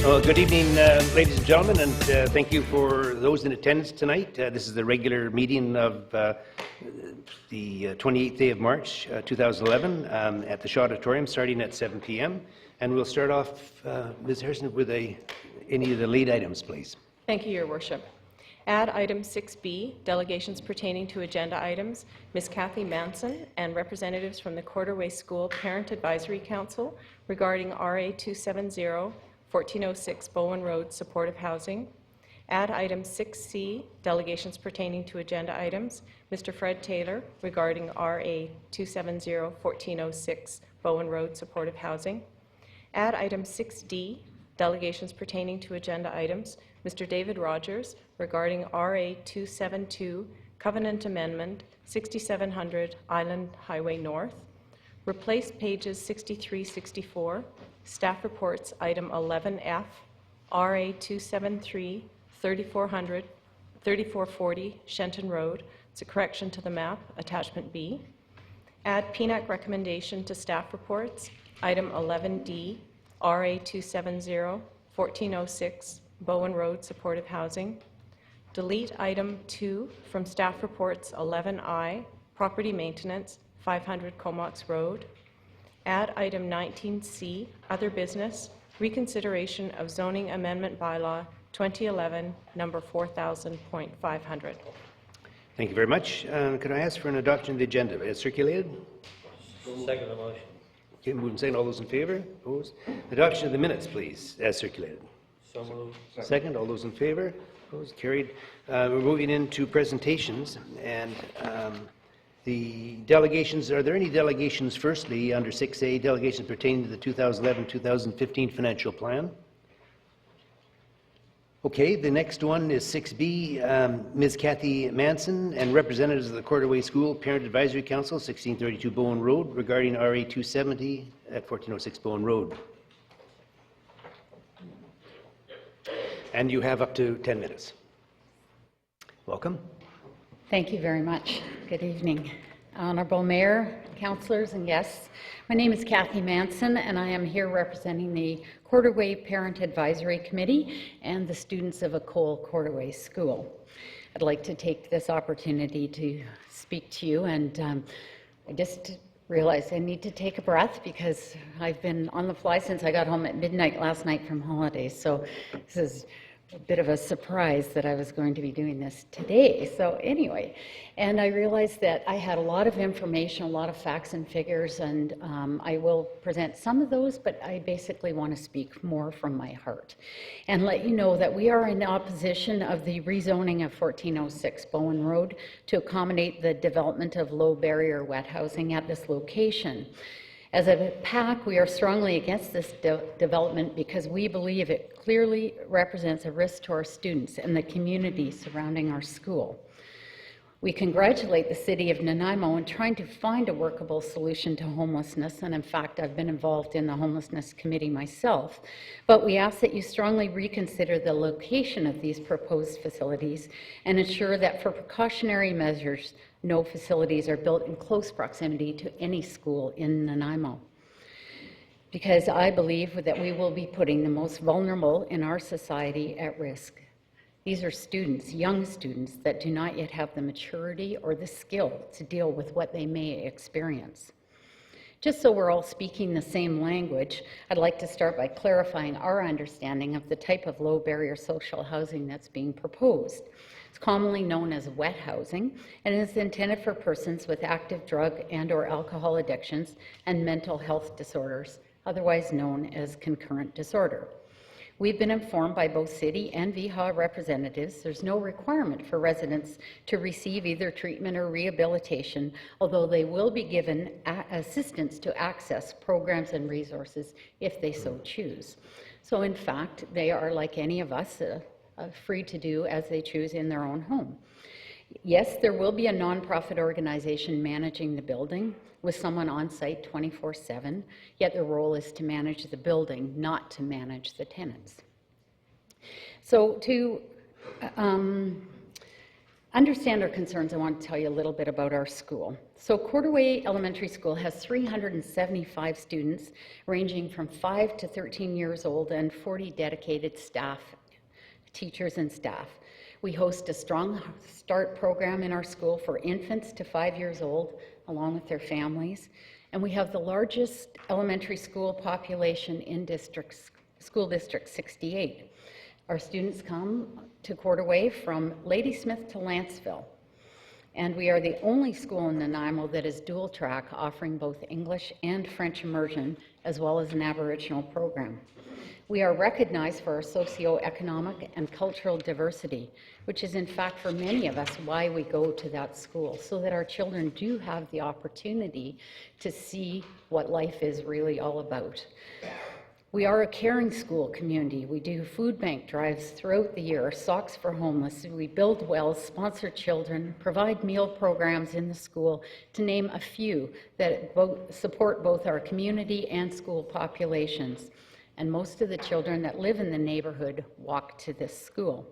Well, good evening, ladies and gentlemen, and thank you for those in attendance tonight. This is the regular meeting of the 28th day of March, 2011, at the Shaw Auditorium, starting at 7 p.m. And we'll start off, Ms. Harrison, with any of the lead items, please. Thank you, Your Worship. Add item 6B, delegations pertaining to agenda items. Ms. Kathy Manson and representatives from the Quarterway School Parent Advisory Council regarding RA 270-1406 Bowen Road supportive housing. Add item 6C, delegations pertaining to agenda items. Mr. Fred Taylor regarding RA 270-1406 Bowen Road supportive housing. Add item 6D, delegations pertaining to agenda items. Mr. David Rogers regarding RA 272 Covenant Amendment 6700 Island Highway North. Replace pages 63-64. Staff reports item 11F, RA 273 3440 Shenton Road. It's a correction to the map, attachment B. Add PNAC recommendation to staff reports, item 11D, RA 270-1406 Bowen Road supportive housing. Delete item 2 from staff reports 11I, property maintenance, 500 Comox Road. Add item 19C, other business, reconsideration of zoning amendment bylaw 2011, number 4000.500. Thank you very much. Could I ask for an adoption of the agenda as circulated? Second the motion. Okay, moved and second. All those in favor? Opposed? Adoption of the minutes, please, as circulated. So moved. Second. All those in favor? Opposed? Carried. We're moving into presentations, and the delegations, are there any delegations, firstly, under 6A, delegations pertaining to the 2011-2015 financial plan? Okay, the next one is 6B, Ms. Kathy Manson and representatives of the Quarterway School Parent Advisory Council, 1632 Bowen Road, regarding RA 270 at 1406 Bowen Road. And you have up to 10 minutes. Welcome. Thank you very much. Good evening. Honorable Mayor, councillors and guests. My name is Kathy Manson and I am here representing the Quarterway Parent Advisory Committee and the students of Ecole Quarterway School. I'd like to take this opportunity to speak to you, and I just realized I need to take a breath because I've been on the fly since I got home at midnight last night from holidays. So this is a bit of a surprise that I was going to be doing this today. So anyway, and I realized that I had a lot of information, a lot of facts and figures, and I will present some of those, but I basically want to speak more from my heart and let you know that we are in opposition of the rezoning of 1406 Bowen Road to accommodate the development of low barrier wet housing at this location. As a PAC, we are strongly against this development because we believe it clearly represents a risk to our students and the community surrounding our school. We congratulate the City of Nanaimo in trying to find a workable solution to homelessness, and in fact, I've been involved in the Homelessness Committee myself, but we ask that you strongly reconsider the location of these proposed facilities and ensure that for precautionary measures, no facilities are built in close proximity to any school in Nanaimo. Because I believe that we will be putting the most vulnerable in our society at risk. These are students, young students, that do not yet have the maturity or the skill to deal with what they may experience. Just so we're all speaking the same language, I'd like to start by clarifying our understanding of the type of low barrier social housing that's being proposed. It's commonly known as wet housing and is intended for persons with active drug and/or alcohol addictions and mental health disorders, otherwise known as concurrent disorder. We've been informed by both City and VHA representatives there's no requirement for residents to receive either treatment or rehabilitation, although they will be given assistance to access programs and resources if they so choose. So in fact, they are like any of us, free to do as they choose in their own home. Yes, there will be a nonprofit organization managing the building with someone on site 24/7, yet their role is to manage the building, not to manage the tenants. So to understand our concerns, I want to tell you a little bit about our school. So Quarterway Elementary School has 375 students ranging from 5 to 13 years old and 40 dedicated staff, teachers and staff. We host a Strong Start program in our school for infants to 5 years old, along with their families. And we have the largest elementary school population in School District 68. Our students come to Quarterway from Ladysmith to Lanceville. And we are the only school in Nanaimo that is dual track, offering both English and French immersion, as well as an Aboriginal program. We are recognized for our socioeconomic and cultural diversity, which is in fact for many of us why we go to that school, so that our children do have the opportunity to see what life is really all about. We are a caring school community. We do food bank drives throughout the year, Socks for Homeless. We build wells, sponsor children, provide meal programs in the school, to name a few that support both our community and school populations. And most of the children that live in the neighborhood walk to this school.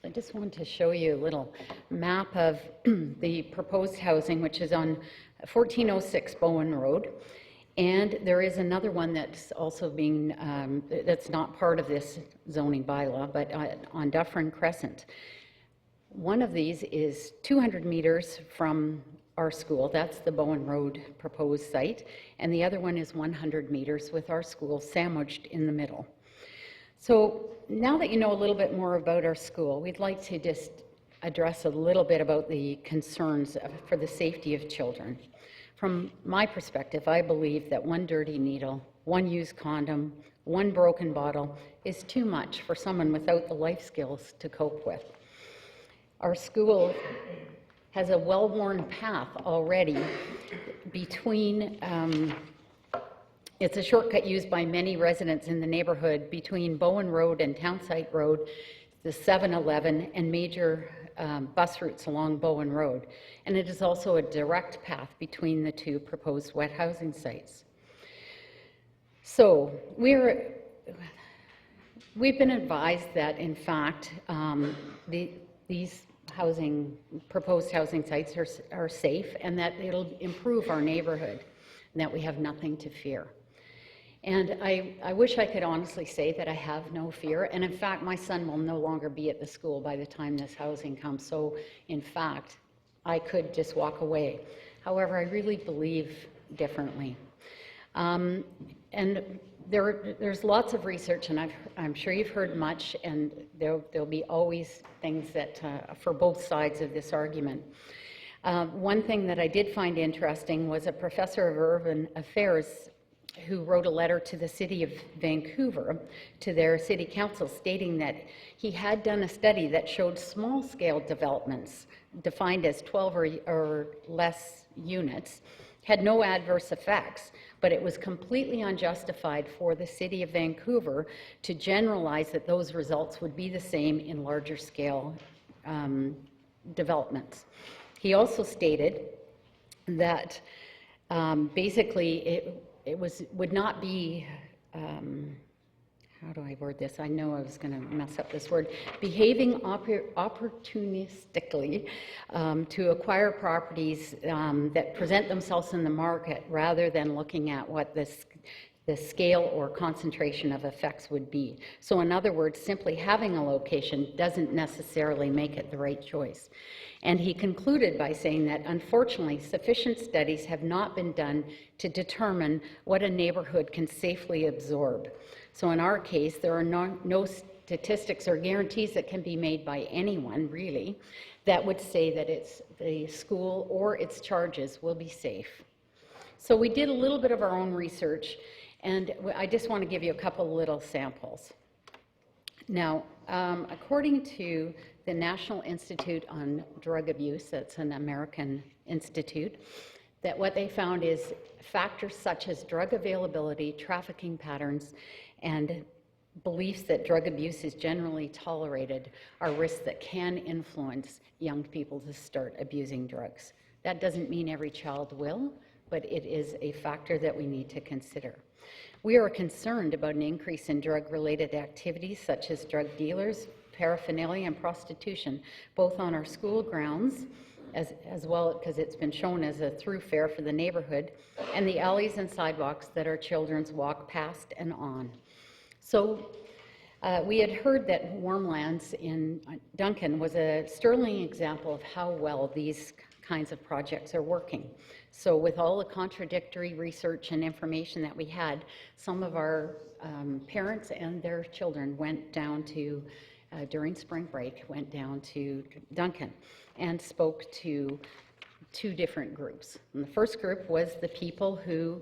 I just want to show you a little map of the proposed housing, which is on 1406 Bowen Road. And there is another one that's also being, that's not part of this zoning bylaw, but on Dufferin Crescent. One of these is 200 meters from our school. That's the Bowen Road proposed site. And the other one is 100 meters with our school sandwiched in the middle. So now that you know a little bit more about our school, we'd like to just address a little bit about the concerns for the safety of children. From my perspective, I believe that one dirty needle, one used condom, one broken bottle is too much for someone without the life skills to cope with. Our school has a well-worn path already between, it's a shortcut used by many residents in the neighborhood between Bowen Road and Townsite Road, the 7-Eleven, and major bus routes along Bowen Road. And it is also a direct path between the two proposed wet housing sites. So we've been advised that, in fact, these proposed housing sites are safe, and that it'll improve our neighborhood, and that we have nothing to fear. And I wish I could honestly say that I have no fear. And in fact, my son will no longer be at the school by the time this housing comes. So in fact, I could just walk away. However, I really believe differently. And there's lots of research, and I'm sure you've heard much, and there'll be always things that for both sides of this argument. One thing that I did find interesting was a professor of urban affairs who wrote a letter to the City of Vancouver, to their city council, stating that he had done a study that showed small-scale developments, defined as 12 or less units, had no adverse effects, but it was completely unjustified for the City of Vancouver to generalize that those results would be the same in larger scale developments. He also stated that basically it would not be, how do I word this? I know I was going to mess up this word. Behaving opportunistically to acquire properties that present themselves in the market, rather than looking at what the scale or concentration of effects would be. So in other words, simply having a location doesn't necessarily make it the right choice. And he concluded by saying that, unfortunately, sufficient studies have not been done to determine what a neighborhood can safely absorb. So in our case, there are no statistics or guarantees that can be made by anyone, really, that would say that the school or its charges will be safe. So we did a little bit of our own research, and I just want to give you a couple little samples. Now, according to the National Institute on Drug Abuse, that's an American institute, that what they found is factors such as drug availability, trafficking patterns, and beliefs that drug abuse is generally tolerated are risks that can influence young people to start abusing drugs. That doesn't mean every child will, but it is a factor that we need to consider. We are concerned about an increase in drug-related activities such as drug dealers, paraphernalia and prostitution, both on our school grounds, as well, because it's been shown as a thoroughfare for the neighborhood, and the alleys and sidewalks that our children walk past and on. So we had heard that Warmlands in Duncan was a sterling example of how well these kinds of projects are working. So with all the contradictory research and information that we had, some of our parents and their children went down to, during spring break, went down to Duncan and spoke to two different groups. And the first group was the people who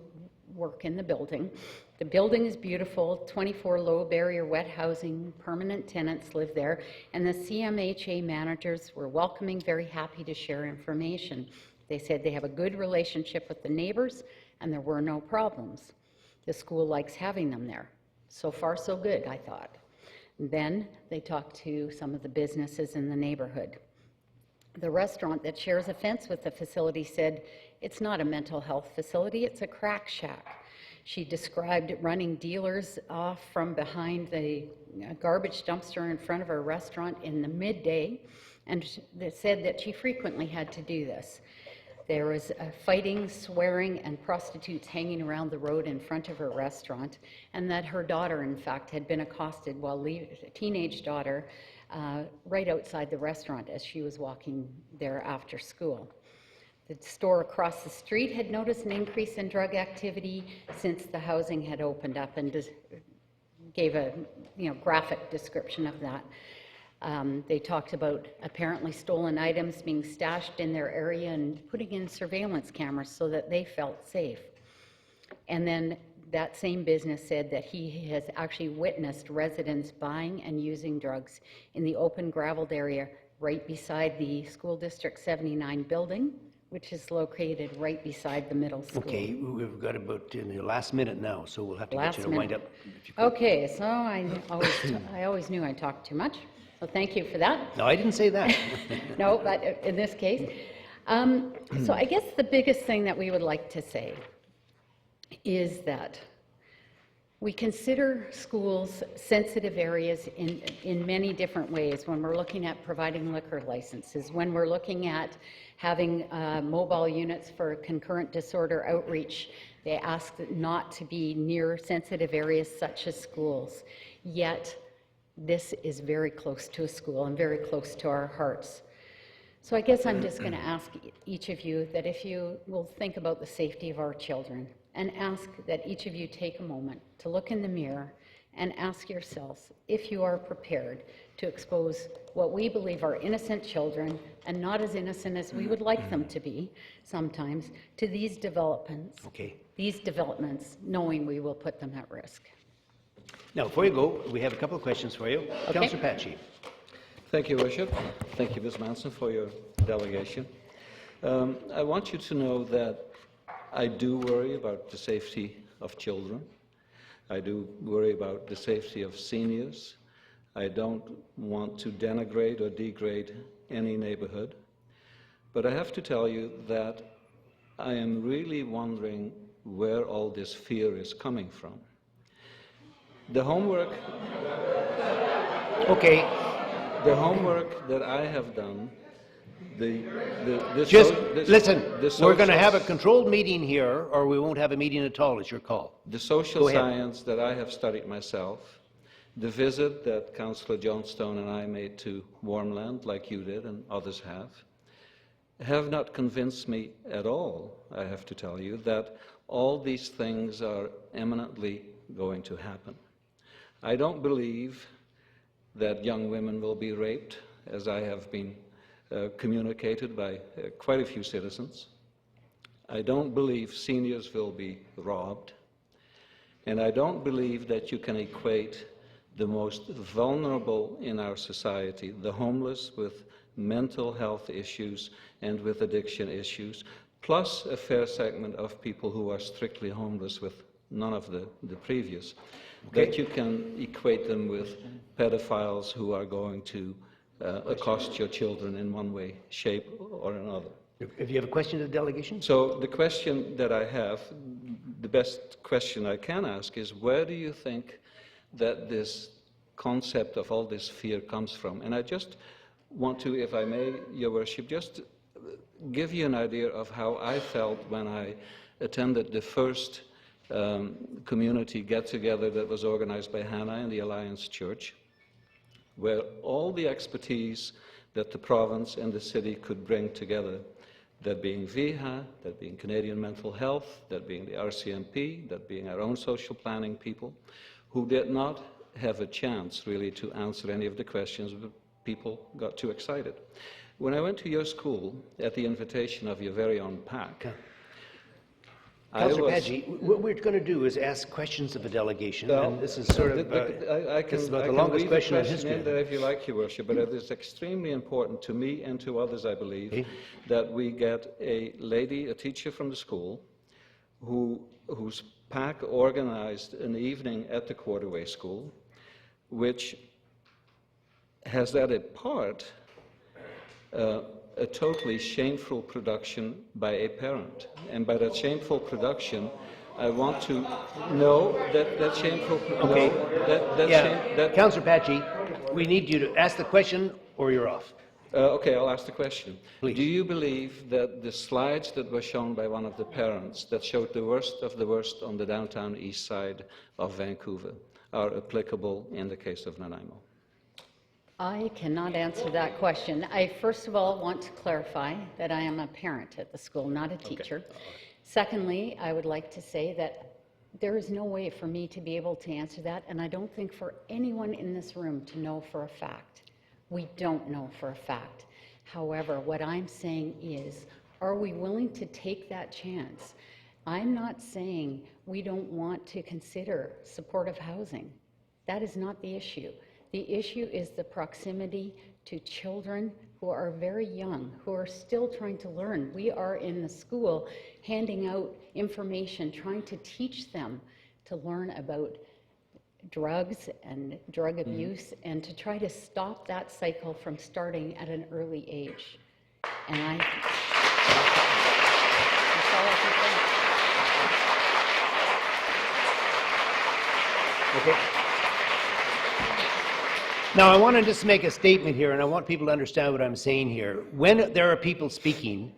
work in the building. The building is beautiful, 24 low barrier wet housing, permanent tenants live there, and the CMHA managers were welcoming, very happy to share information. They said they have a good relationship with the neighbors and there were no problems. The school likes having them there. So far so good, I thought. Then they talked to some of the businesses in the neighborhood. The restaurant that shares a fence with the facility said it's not a mental health facility, it's a crack shack. She described running dealers off from behind the garbage dumpster in front of her restaurant in the midday, and said that she frequently had to do this. There was fighting, swearing, and prostitutes hanging around the road in front of her restaurant, and that her daughter, in fact, had been accosted while a teenage daughter right outside the restaurant as she was walking there after school. The store across the street had noticed an increase in drug activity since the housing had opened up, and gave a graphic description of that. They talked about apparently stolen items being stashed in their area and putting in surveillance cameras so that they felt safe. And then that same business said that he has actually witnessed residents buying and using drugs in the open graveled area right beside the School District 79 building, which is located right beside the middle school. Okay, we've got about in the last minute now, so we'll have to get you to wind up. If you could. Okay, so I always knew I talked too much, so thank you for that. No, I didn't say that. No, but in this case. So I guess the biggest thing that we would like to say is that we consider schools sensitive areas in many different ways when we're looking at providing liquor licenses, when we're looking at having mobile units for concurrent disorder outreach. They ask not to be near sensitive areas such as schools. Yet this is very close to a school and very close to our hearts. So I guess I'm just going to ask each of you that if you will think about the safety of our children, and ask that each of you take a moment to look in the mirror and ask yourselves if you are prepared to expose what we believe are innocent children, and not as innocent as we would like them to be sometimes, to these developments. Okay. These developments, knowing we will put them at risk. Now, before you go, we have a couple of questions for you. Okay. Councillor Patchy. Thank you, Worship. Thank you, Ms. Manson, for your delegation. I want you to know that I do worry about the safety of children. I do worry about the safety of seniors. I don't want to denigrate or degrade any neighborhood. But I have to tell you that I am really wondering where all this fear is coming from. The homework Okay, that I have done, just the listen. We're going to social- have a controlled meeting here, or we won't have a meeting at all. It's your call. The social Go ahead. science that I have studied myself, the visit that Councillor Johnstone and I made to Warmland, like you did and others have not convinced me at all, I have to tell you, that all these things are imminently going to happen. I don't believe that young women will be raped, as I have been communicated by quite a few citizens. I don't believe seniors will be robbed. And I don't believe that you can equate the most vulnerable in our society, the homeless, with mental health issues and with addiction issues, plus a fair segment of people who are strictly homeless with none of the previous, that you can equate them with pedophiles who are going to accost your children in one way, shape, or another. If you have a question to the delegation? So the question that I have, the best question I can ask is, where do you think that this concept of all this fear comes from. And I just want to, if I may, Your Worship, just give you an idea of how I felt when I attended the first community get-together that was organized by Hannah and the Alliance Church, where all the expertise that the province and the city could bring together, that being VIHA, that being Canadian Mental Health, that being the RCMP, that being our own social planning people, who did not have a chance really to answer any of the questions, but people got too excited. When I went to your school at the invitation of your very own PAC, Councillor Paggi, what we're going to do is ask questions of a delegation, and this is sort of this is about the longest question in history. In there if you like, Your Worship, but it is extremely important to me and to others, I believe, that we get a lady, a teacher from the school, whose PAC organized an evening at the Quarterway School, which has added part a totally shameful production by a parent. And by that shameful production, I want to know that shameful... Okay. No, Councillor Paggi, we need you to ask the question or you're off. Okay, I'll ask the question. Please. Do you believe that the slides that were shown by one of the parents that showed the worst of the worst on the downtown east side of Vancouver are applicable in the case of Nanaimo? I cannot answer that question. I first of all want to clarify that I am a parent at the school, not a teacher. Secondly, I would like to say that there is no way for me to be able to answer that, and I don't think for anyone in this room to know for a fact. We don't know for a fact. However, what I'm saying is, are we willing to take that chance? I'm not saying we don't want to consider supportive housing. That is not the issue. The issue is the proximity to children who are very young, who are still trying to learn. We are in the school handing out information, trying to teach them to learn about drugs and drug abuse, and to try to stop that cycle from starting at an early age. And that's all I can say. Okay. Now, I want to just make a statement here, and I want people to understand what I'm saying here. When there are people speaking,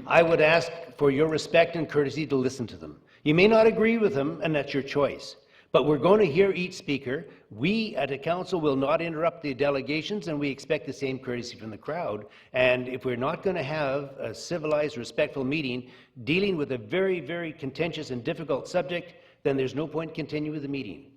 I would ask for your respect and courtesy to listen to them. You may not agree with them, and that's your choice. But we're going to hear each speaker. We at the council will not interrupt the delegations, and we expect the same courtesy from the crowd. And if we're not going to have a civilized, respectful meeting dealing with a very, very contentious and difficult subject, then there's no point continuing with the meeting.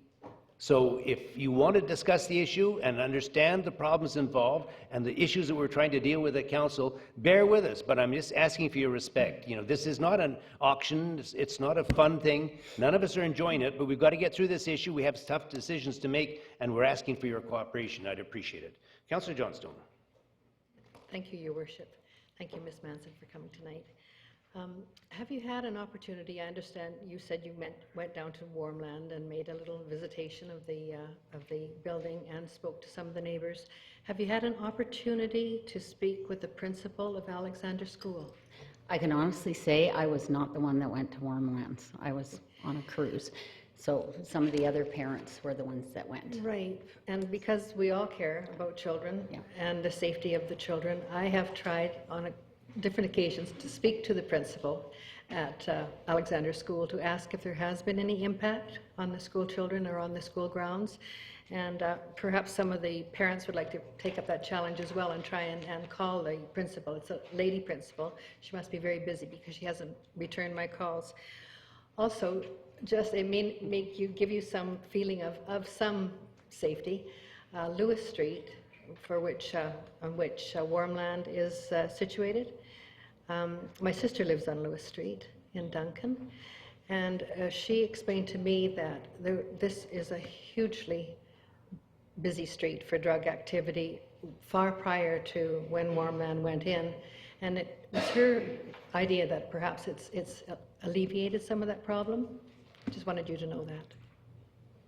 So if you want to discuss the issue and understand the problems involved and the issues that we're trying to deal with at council, bear with us, but I'm just asking for your respect. You know, this is not an auction, it's not a fun thing. None of us are enjoying it, but we've got to get through this issue. We have tough decisions to make, and we're asking for your cooperation. I'd appreciate it. Councillor Johnstone. Thank you, Your Worship. Thank you, Ms. Manson, for coming tonight. Have you had an opportunity? I understand you said you went down to Warmland and made a little visitation of the building and spoke to some of the neighbors. Have you had an opportunity to speak with the principal of Alexander School? I can honestly say I was not the one that went to Warmlands. I was on a cruise. So some of the other parents were the ones that went. Right, and because we all care about children and the safety of the children, I have tried on different occasions to speak to the principal at Alexander School to ask if there has been any impact on the school children or on the school grounds. And perhaps some of the parents would like to take up that challenge as well and try and call the principal. It's a lady principal. She must be very busy because she hasn't returned my calls. Also, just it may give you some feeling of some safety. Lewis Street, on which Warmland is situated. My sister lives on Lewis Street in Duncan, and she explained to me that this is a hugely busy street for drug activity far prior to when Warmland went in, and it was her idea that perhaps it's alleviated some of that problem. Just wanted you to know that.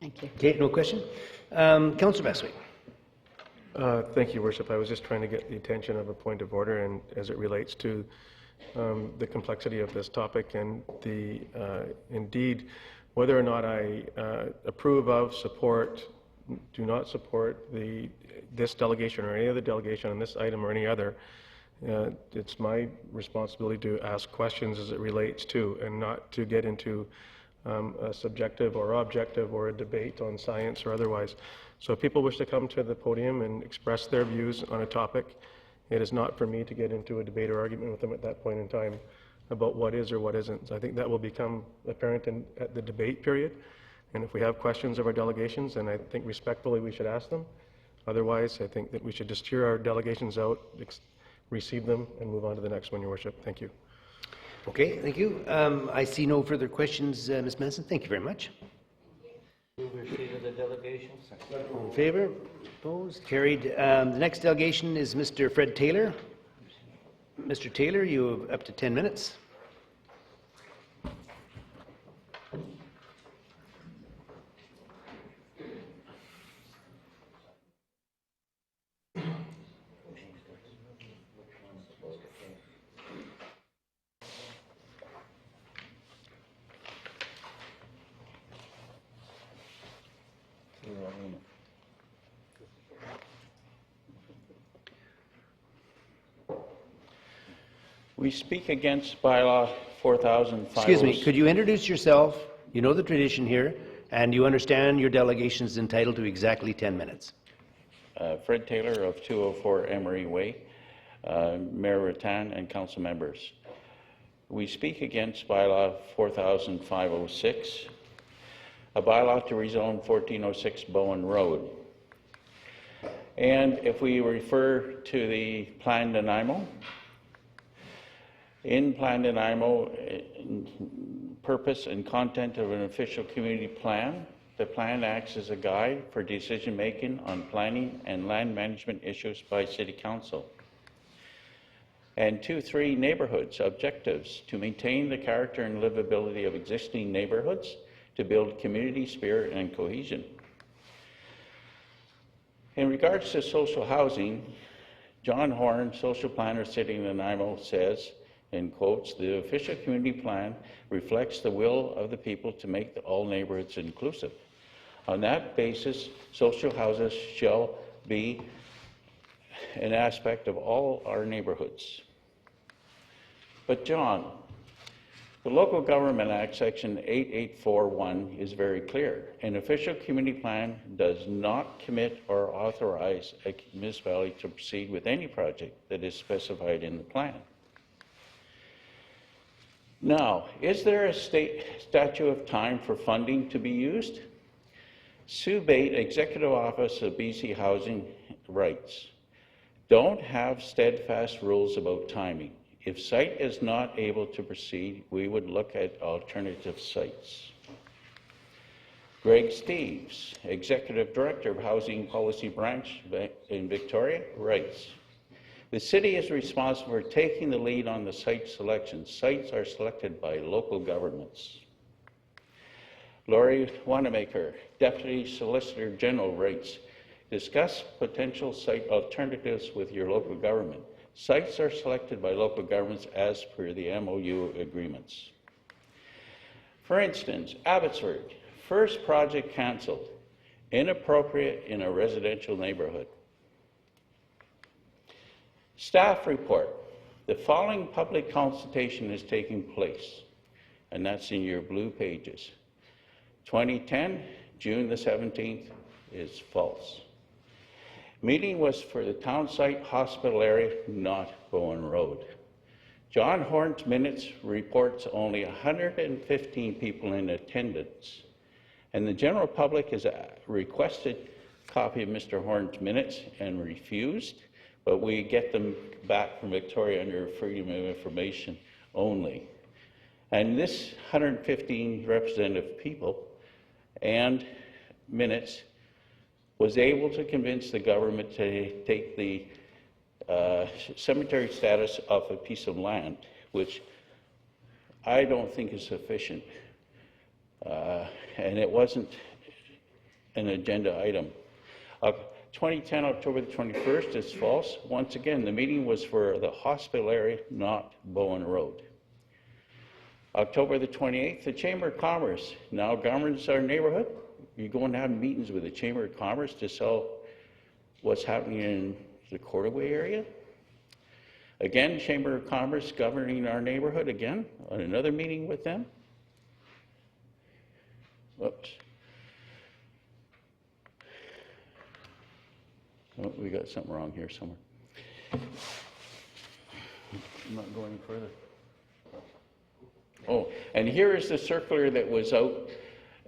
Thank you. Okay, no question. Councillor Bestwick. Thank you, Worship. I was just trying to get the attention of a point of order, and as it relates to the complexity of this topic and the indeed whether or not I approve of, support do not support this delegation or any other delegation on this item or any other, it's my responsibility to ask questions as it relates to, and not to get into a subjective or objective or a debate on science or otherwise. So if people wish to come to the podium and express their views on a topic, it is not for me to get into a debate or argument with them at that point in time about what is or what isn't. So I think that will become apparent at the debate period. And if we have questions of our delegations, then I think respectfully we should ask them. Otherwise, I think that we should just hear our delegations out, receive them, and move on to the next one, Your Worship. Thank you. Okay, thank you. I see no further questions, Ms. Manson. Thank you very much. Move receipt of the delegations. All in favor? Opposed? Carried. The next delegation is Mr. Fred Taylor. Mr. Taylor, you have up to 10 minutes. We speak against bylaw 4005. Excuse me, could you introduce yourself? You know the tradition here, and you understand your delegation is entitled to exactly 10 minutes. Fred Taylor of 204 Emery Way, Mayor Rattan and council members. We speak against bylaw 4506, a bylaw to rezone 1406 Bowen Road. And if we refer to the Plan Nanaimo, in Plan Nanaimo, purpose and content of an official community plan, the plan acts as a guide for decision-making on planning and land management issues by City Council. And 2.3 neighborhoods objectives to maintain the character and livability of existing neighborhoods, to build community spirit and cohesion. In regards to social housing, John Horn, social planner City of Nanaimo, says, in quotes, the official community plan reflects the will of the people to make all neighborhoods inclusive. On that basis, social houses shall be an aspect of all our neighborhoods. But John, the Local Government Act, Section 8841, is very clear. An official community plan does not commit or authorize a municipality to proceed with any project that is specified in the plan. Now, is there a statute of time for funding to be used? Sue Bate, Executive Office of BC Housing, writes, don't have steadfast rules about timing. If site is not able to proceed, we would look at alternative sites. Greg Steves, Executive Director of Housing Policy Branch in Victoria, writes, the city is responsible for taking the lead on the site selection. Sites are selected by local governments. Laurie Wanamaker, Deputy Solicitor General, writes, discuss potential site alternatives with your local government. Sites are selected by local governments as per the MOU agreements. For instance, Abbotsford, first project cancelled, inappropriate in a residential neighborhood. Staff report, the following public consultation is taking place, and that's in your blue pages. 2010, June the 17th, is false. Meeting was for the town site hospital area, not Bowen Road. John Horn's minutes reports only 115 people in attendance, and the general public has requested a copy of Mr. Horn's minutes and refused, but we get them back from Victoria under Freedom of Information only. And this 115 representative people and minutes was able to convince the government to take the cemetery status of a piece of land, which I don't think is sufficient. And it wasn't an agenda item. 2010, October the 21st is false. Once again, the meeting was for the hospital area, not Bowen Road. October the 28th, the Chamber of Commerce now governs our neighborhood, you going to have meetings with the Chamber of Commerce to sell what's happening in the Courtaway area? Again, Chamber of Commerce governing our neighborhood again, on another meeting with them. Whoops. Oh, we got something wrong here somewhere. I'm not going further. Oh, and here is the circular that was out,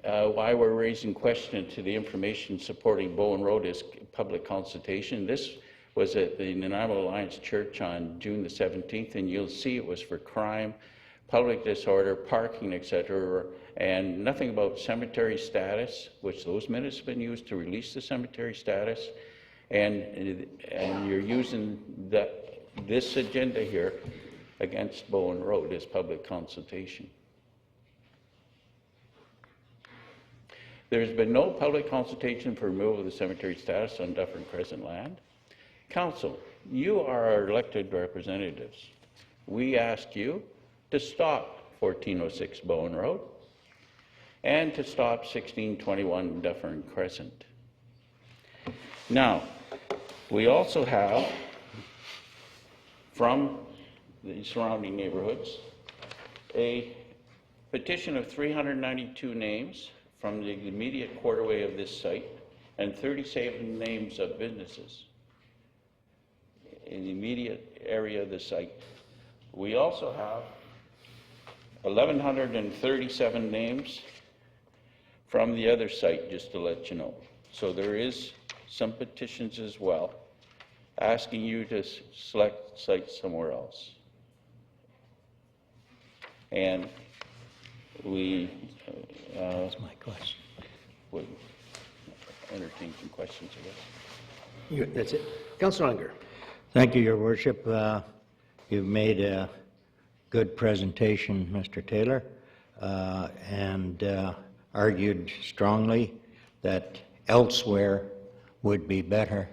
why we're raising question to the information supporting Bowen Road as public consultation. This was at the Nanaimo Alliance Church on June the 17th, and you'll see it was for crime, public disorder, parking, etc., and nothing about cemetery status, which those minutes have been used to release the cemetery status, and you're using this agenda here against Bowen Road as public consultation. There's been no public consultation for removal of the cemetery status on Dufferin Crescent land. Council, you are our elected representatives. We ask you to stop 1406 Bowen Road and to stop 1621 Dufferin Crescent. Now, we also have from the surrounding neighborhoods a petition of 392 names from the immediate quarterway of this site and 37 names of businesses in the immediate area of the site. We also have 1,137 names from the other site, just to let you know. So there is some petitions as well asking you to select sites somewhere else. And we That's my question. would entertain some questions, I guess. That's it. Councillor Unger. Thank you, Your Worship. You've made a good presentation, Mr. Taylor, and argued strongly that elsewhere would be better.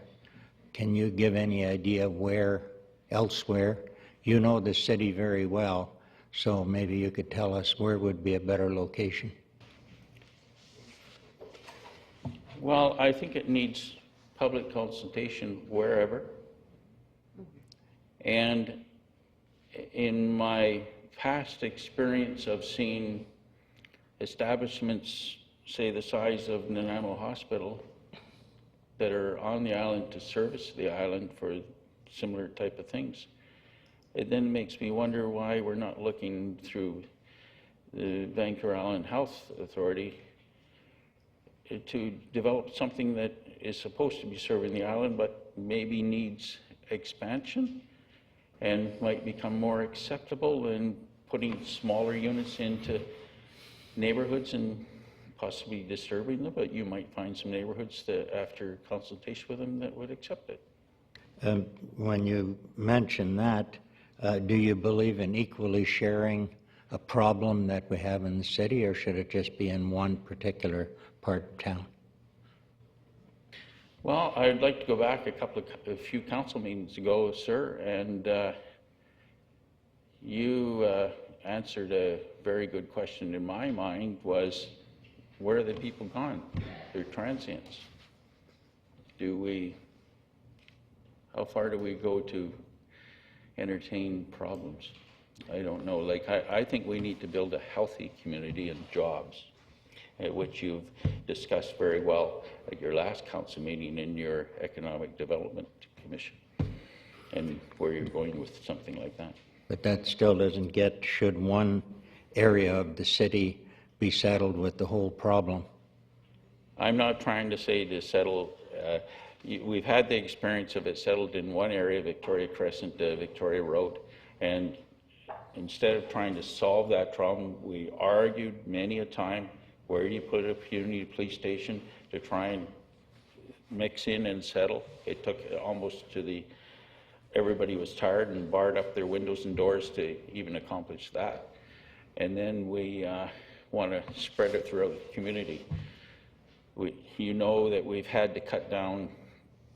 Can you give any idea where elsewhere? You know the city very well, so maybe you could tell us where would be a better location. Well, I think it needs public consultation wherever. And in my past experience of seeing establishments, say the size of Nanaimo Hospital, that are on the island to service the island for similar type of things, it then makes me wonder why we're not looking through the Vancouver Island Health Authority to develop something that is supposed to be serving the island but maybe needs expansion and might become more acceptable than putting smaller units into neighborhoods and possibly disturbing them, but you might find some neighborhoods that after consultation with them that would accept it. When you mention that, do you believe in equally sharing a problem that we have in the city, or should it just be in one particular part of town? Well, I'd like to go back a few council meetings ago, sir, and you answered a very good question in my mind, was where are the people gone? They're transients. How far do we go to entertain problems? I don't know. Like, I think we need to build a healthy community and jobs, which you've discussed very well at your last council meeting in your Economic Development Commission, and where you're going with something like that. But that still doesn't get, should one area of the city be settled with the whole problem? I'm not trying to say to settle. We've had the experience of it settled in one area, Victoria Crescent, Victoria Road, and instead of trying to solve that problem, we argued many a time, where do you put a community police station to try and mix in and settle? It took almost to everybody was tired and barred up their windows and doors to even accomplish that. And then we want to spread it throughout the community. You know that we've had to cut down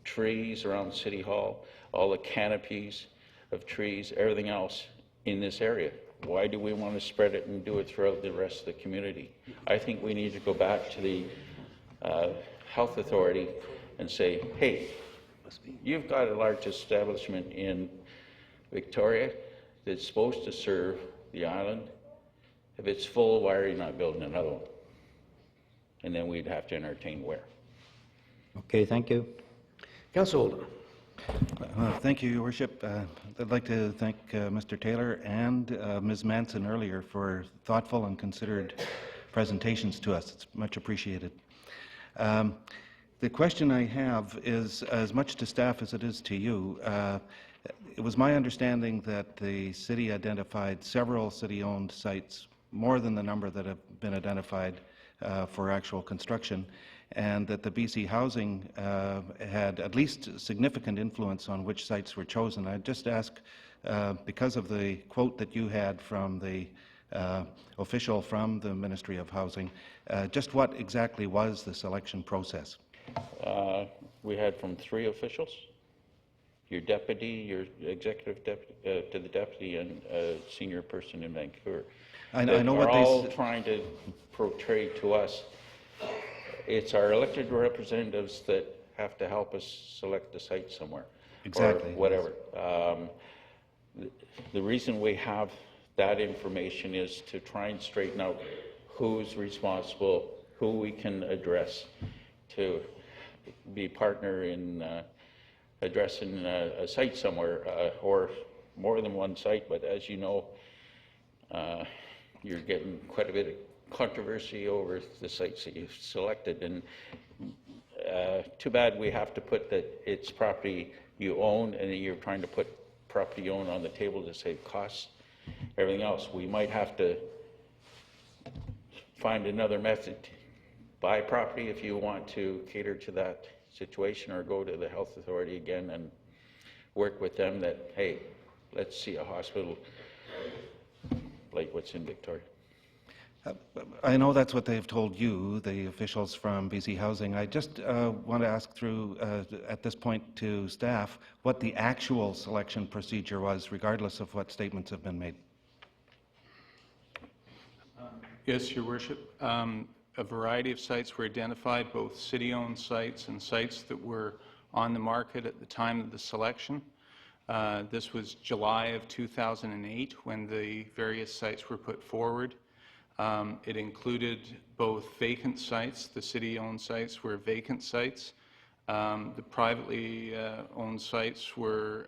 trees around City Hall, all the canopies of trees, everything else in this area. Why do we want to spread it and do it throughout the rest of the community? I think we need to go back to the health authority and say, hey, you've got a large establishment in Victoria that's supposed to serve the island. If it's full, why are you not building another one? And then we'd have to entertain where. Okay, thank you. Councillor Oldham. Thank you, Your Worship. I'd like to thank Mr. Taylor and Ms. Manson earlier for thoughtful and considered presentations to us. It's much appreciated. The question I have is as much to staff as it is to you. It was my understanding that the city identified several city-owned sites, more than the number that have been identified for actual construction, and that the BC Housing had at least significant influence on which sites were chosen. I'd just ask, because of the quote that you had from the official from the Ministry of Housing, just what exactly was the selection process? We had from 3 officials, your deputy, your executive deputy, to the deputy, and a senior person in Vancouver. I know what they all trying to portray to us. It's our elected representatives that have to help us select the site somewhere. Exactly. Or whatever. The reason we have that information is to try and straighten out who's responsible, who we can address to be partner in addressing a site somewhere, or more than one site. But as you know, you're getting quite a bit of controversy over the sites that you've selected, and too bad we have to put that it's property you own, and then you're trying to put property you own on the table to save costs, everything else. We might have to find another method. Buy property if you want to cater to that situation, or go to the health authority again and work with them that, hey, let's see a hospital like what's in Victoria. I know that's what they've told you, the officials from BC Housing. I just want to ask through, at this point, to staff, what the actual selection procedure was, regardless of what statements have been made. Yes, Your Worship. A variety of sites were identified, both city-owned sites and sites that were on the market at the time of the selection. This was July of 2008 when the various sites were put forward. It included both vacant sites. The city-owned sites were vacant sites. The privately owned sites were,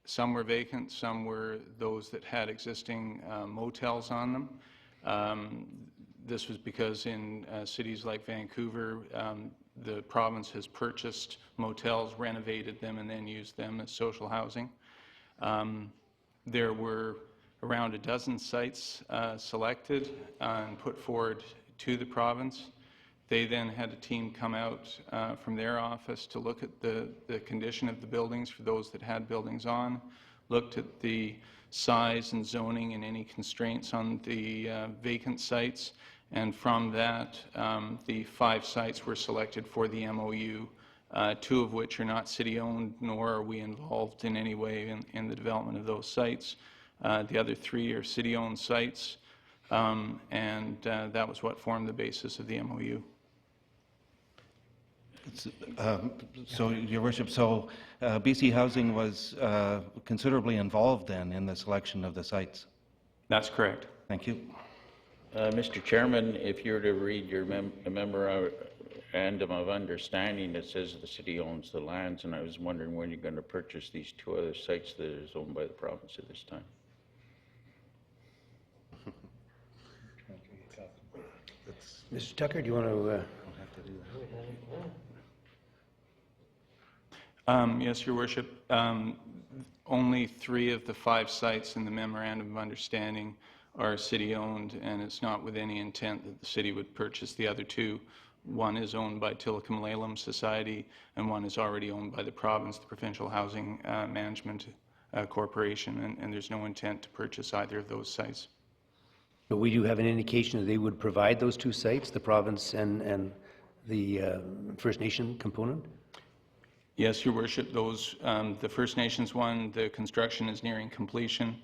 some were vacant, some were those that had existing motels on them. This was because in cities like Vancouver, the province has purchased motels, renovated them, and then used them as social housing. There were around a dozen sites selected and put forward to the province. They then had a team come out from their office to look at the condition of the buildings for those that had buildings on, looked at the size and zoning and any constraints on the vacant sites, and from that, the 5 sites were selected for the MOU, 2 of which are not city-owned, nor are we involved in any way in the development of those sites. The other 3 are city-owned sites, and that was what formed the basis of the MOU. So, Your Worship, so BC Housing was considerably involved then in the selection of the sites? That's correct. Thank you. Mr. Chairman, if you were to read your memorandum of understanding, it says the city owns the lands, and I was wondering when you're going to purchase these 2 other sites that is owned by the province at this time. Mr. Tucker, do you want to... Yes, Your Worship. Only 3 of the 5 sites in the Memorandum of Understanding are city-owned, and it's not with any intent that the city would purchase the other 2. One is owned by Tillicum Lalem Society, and one is already owned by the province, the Provincial Housing Management Corporation, and there's no intent to purchase either of those sites. But we do have an indication that they would provide those 2 sites, the province and the First Nation component? Yes, Your Worship. Those, the First Nations one, the construction is nearing completion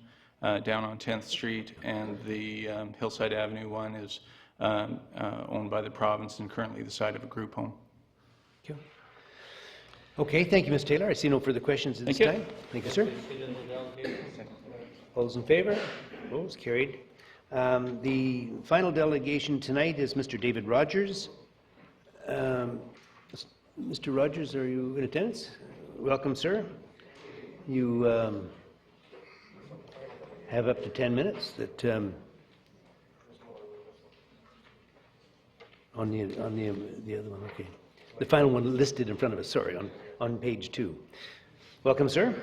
down on 10th Street, and the Hillside Avenue one is owned by the province and currently the site of a group home. Thank you. Okay, thank you, Ms. Taylor. I see no further questions at this Thank you. time. Thank you, sir. All those in favor? Opposed? Carried. The final delegation tonight is Mr. David Rogers. Mr. Rogers, are you in attendance? Welcome, sir. You have up to 10 minutes. That on the other one, okay. The final one listed in front of us. Sorry, on page 2. Welcome, sir.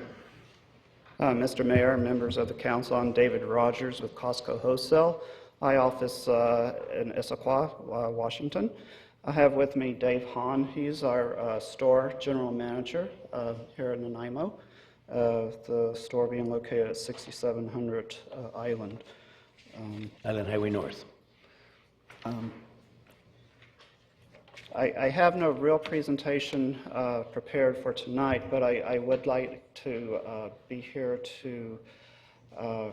Mr. Mayor, members of the council, I'm David Rogers with Costco Wholesale. I office in Issaquah, Washington. I have with me Dave Hahn. He's our store general manager here in Nanaimo, the store being located at 6700 Island. Island Highway North. I have no real presentation prepared for tonight, but I would like to be here to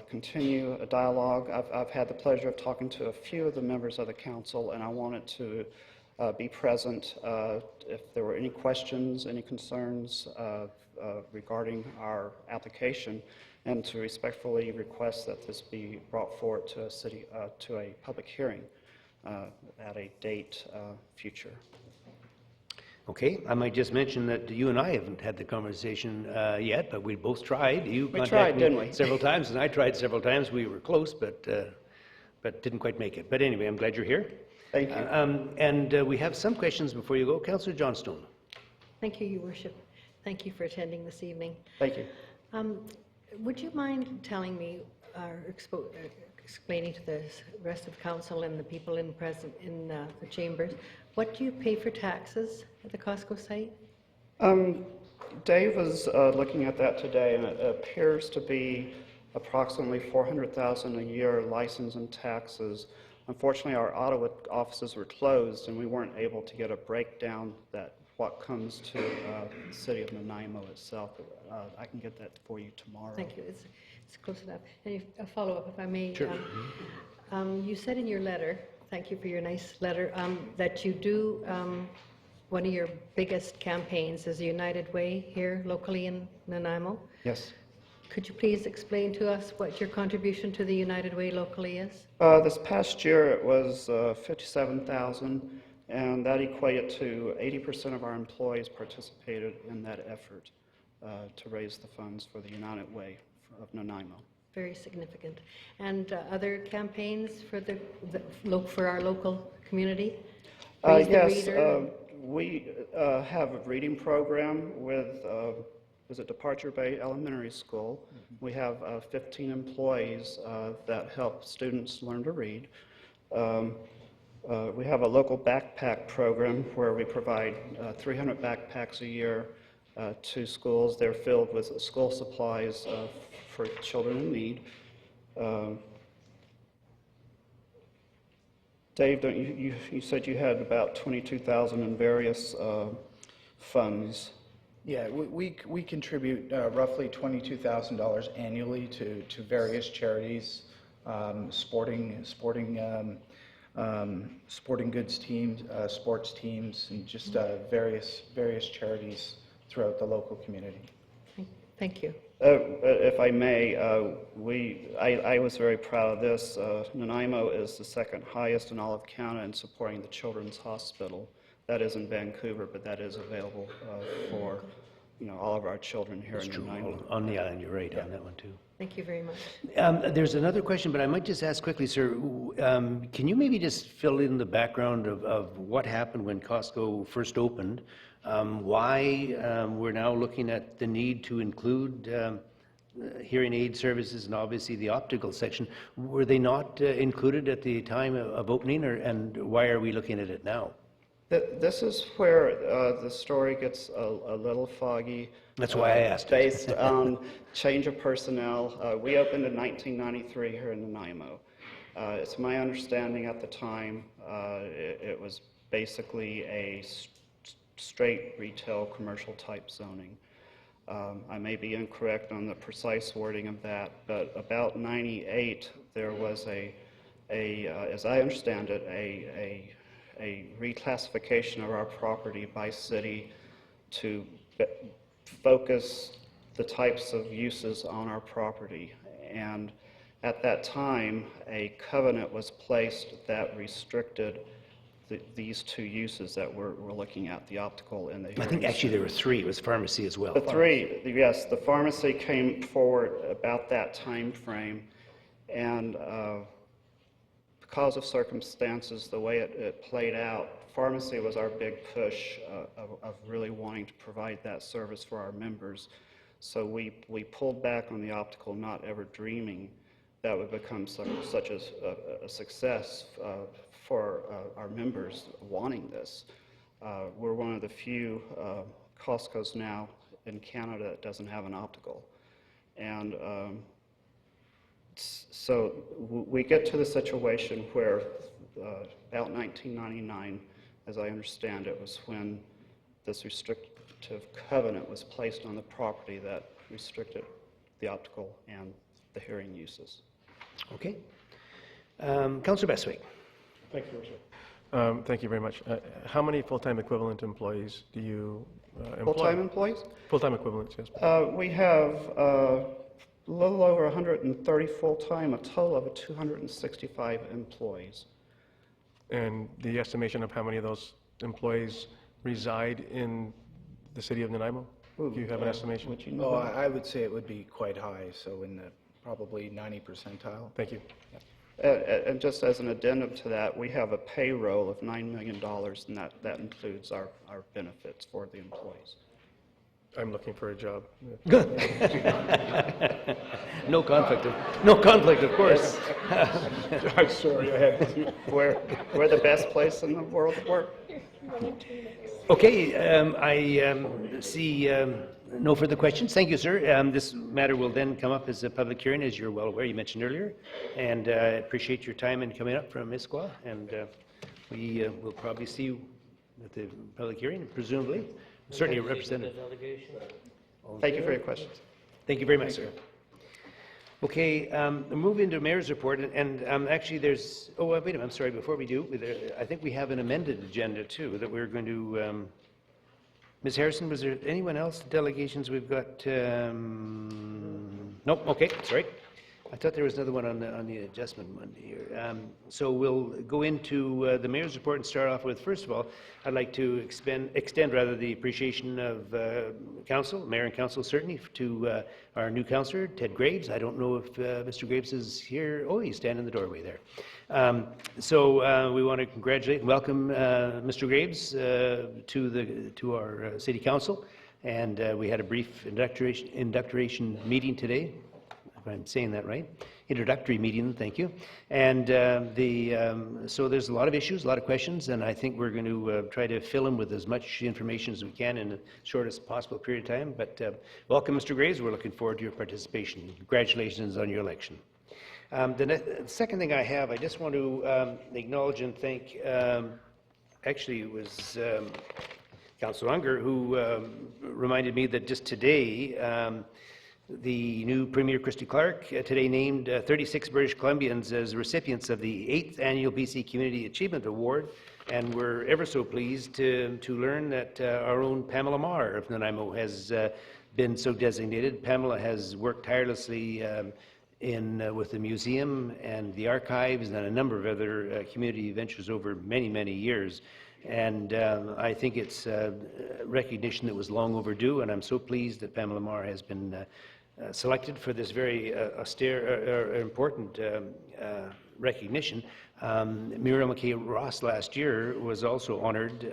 continue a dialogue. I've had the pleasure of talking to a few of the members of the council, and I wanted to be present if there were any questions, any concerns regarding our application, and to respectfully request that this be brought forward to a public hearing at a date future. Okay, I might just mention that you and I haven't had the conversation yet, but we both tried. You We contacted tried, me didn't we? several times, and I tried several times. We were close, but didn't quite make it. But anyway, I'm glad you're here. Thank you. And we have some questions before you go. Councillor Johnstone. Thank you, Your Worship. Thank you for attending this evening. Thank you. Would you mind telling me or explaining to the rest of council and the people in the chambers, what do you pay for taxes at the Costco site? Dave was looking at that today, and it appears to be approximately $400,000 a year license and taxes. Unfortunately, our Ottawa offices were closed, and we weren't able to get a breakdown that what comes to the city of Nanaimo itself. I can get that for you tomorrow. Thank you. It's close enough. And a follow-up, if I may. Sure. You said in your letter, thank you for your nice letter, that you do, one of your biggest campaigns is the United Way here locally in Nanaimo. Yes. Could you please explain to us what your contribution to the United Way locally is? This past year, it was $57,000, and that equated to 80% of our employees participated in that effort to raise the funds for the United Way of Nanaimo. Very significant. And other campaigns for our local community? Raise the Yes, Reader? we have a reading program with Departure Bay Elementary School. We have 15 employees that help students learn to read. We have a local backpack program where we provide 300 backpacks a year to schools. They're filled with school supplies for children in need. Dave, you said you had about $22,000 in various funds. Yeah, we contribute roughly $22,000 annually to various charities, sporting goods teams, sports teams, and just various charities throughout the local community. Thank you. If I may, I was very proud of this. Nanaimo is the second highest in all of Canada in supporting the Children's Hospital. That is in Vancouver, but that is available for all of our children here in Nanaimo. On the island, you're right on that one too. Thank you very much. There's another question, but I might just ask quickly, sir. Can you maybe just fill in the background of what happened when Costco first opened? Why we're now looking at the need to include hearing aid services and obviously the optical section. Were they not included at the time of opening, and why are we looking at it now? This is where the story gets a little foggy. That's why I asked. Based on change of personnel. We opened in 1993 here in Nanaimo. It's my understanding at the time it was basically a straight retail commercial type zoning. I may be incorrect on the precise wording of that, but about 98 there was a as I understand it, a reclassification of our property by city to focus the types of uses on our property. And at that time, a covenant was placed that restricted these two uses that we're looking at, the optical and the hearing. I think actually there were three. It was pharmacy as well. The three, yes, the pharmacy came forward about that time frame, and because of circumstances, the way it played out, pharmacy was our big push of really wanting to provide that service for our members. So we pulled back on the optical, not ever dreaming that would become such a success for our members wanting this. We're one of the few Costco's now in Canada that doesn't have an optical. And so we get to the situation where about 1999, as I understand it, was when this restrictive covenant was placed on the property that restricted the optical and the hearing uses. Okay. Councillor Bestwick. Thank you, Your Worship. Thank you very much. How many full-time equivalent employees do you employ? Full-time employees? Full-time equivalents, yes. We have a little over 130 full-time, a total of 265 employees. And the estimation of how many of those employees reside in the city of Nanaimo? Do you have an estimation? Would you know Oh, that? I would say it would be quite high, so in the probably 90 percentile. Thank you. And just as an addendum to that, we have a payroll of $9 million, and that includes our benefits for the employees. I'm looking for a job. No conflict, of course. I'm sorry, I had to. We're the best place in the world to work. Okay, I see no further questions. Thank you, sir. This matter will then come up as a public hearing, as you're well aware, you mentioned earlier. And I appreciate your time in coming up from Issaquah. And we will probably see you at the public hearing, presumably. Certainly a representative. Thank you for your questions. Thank you very much, sir. Okay, we'll move into mayor's report, and actually there's, oh, wait a minute, I'm sorry, before we do, I think we have an amended agenda too, that we're going to, Ms. Harrison, was there anyone else, delegations we've got? Nope, okay, sorry. I thought there was another one on the adjustment Monday here. So we'll go into the mayor's report and start off with, first of all, I'd like to extend rather the appreciation of council, mayor and council certainly, to our new councillor, Ted Graves. I don't know if Mr. Graves is here. Oh, he's standing in the doorway there. So we want to congratulate and welcome Mr. Graves to our city council. And we had a brief induction meeting today. If I'm saying that right, introductory meeting, thank you. And so there's a lot of issues, a lot of questions, and I think we're going to try to fill in with as much information as we can in the shortest possible period of time. But welcome, Mr. Graves. We're looking forward to your participation. Congratulations on your election. The second thing I have, I just want to acknowledge and thank, actually it was Councillor Unger who reminded me that just today, the new Premier Christy Clark today named 36 British Columbians as recipients of the 8th Annual BC Community Achievement Award, and we're ever so pleased to learn that our own Pamela Marr of Nanaimo has been so designated. Pamela has worked tirelessly with the museum and the archives and a number of other community ventures over many, many years. And I think it's recognition that was long overdue, and I'm so pleased that Pamela Marr has been selected for this very austere, important recognition. Muriel McKay Ross last year was also honored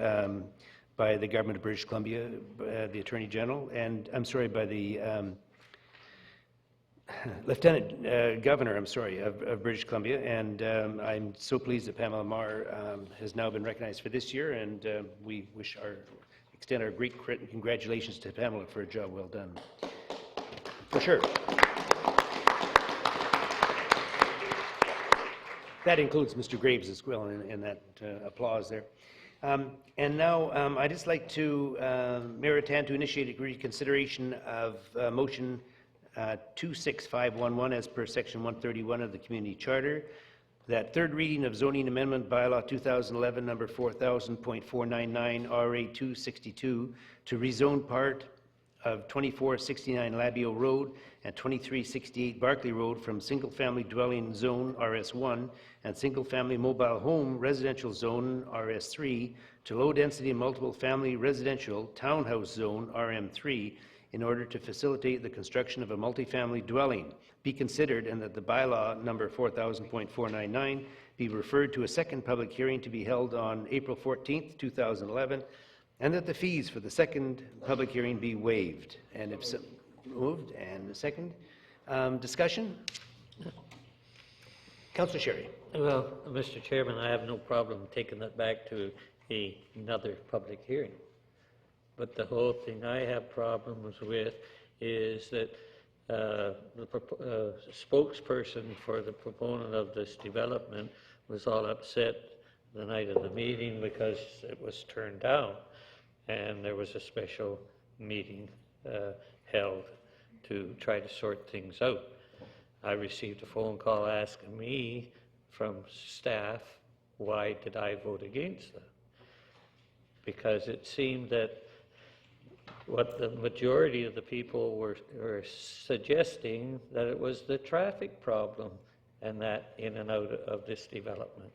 by the Government of British Columbia, the Attorney General, and I'm sorry, by the Lieutenant Governor, of British Columbia, and I'm so pleased that Pamela Marr has now been recognized for this year, and we extend our great congratulations to Pamela for a job well done. For sure. That includes Mr. Graves as well in that applause there. And now I'd just like to, Mayor Rattan, to initiate a reconsideration of motion 26511 as per section 131 of the Community Charter, that third reading of zoning amendment bylaw 2011 number 4000.499 RA 262 to rezone part of 2469 Labio Road and 2368 Barclay Road from single-family dwelling zone RS1 and single-family mobile home residential zone RS3 to low-density multiple-family residential townhouse zone RM3 in order to facilitate the construction of a multifamily dwelling be considered, and that the bylaw number 4000.499 be referred to a second public hearing to be held on April 14th, 2011, and that the fees for the second public hearing be waived. And if so, moved, and the second. Discussion? Councillor Sherry. Well, Mr. Chairman, I have no problem taking that back to another public hearing. But the whole thing I have problems with is that the spokesperson for the proponent of this development was all upset the night of the meeting because it was turned down, and there was a special meeting held to try to sort things out. I received a phone call asking me from staff, why did I vote against that? Because it seemed that what the majority of the people were suggesting, that it was the traffic problem and that in and out of this development.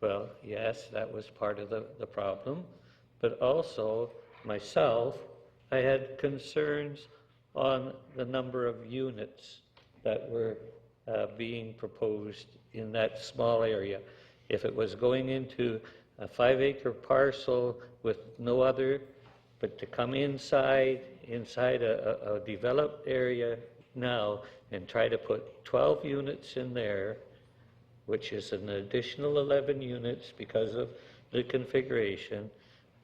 Well, yes, that was part of the problem, but also myself, I had concerns on the number of units that were being proposed in that small area. If it was going into a 5-acre parcel with no other, but to come inside a developed area now and try to put 12 units in there, which is an additional 11 units because of the configuration,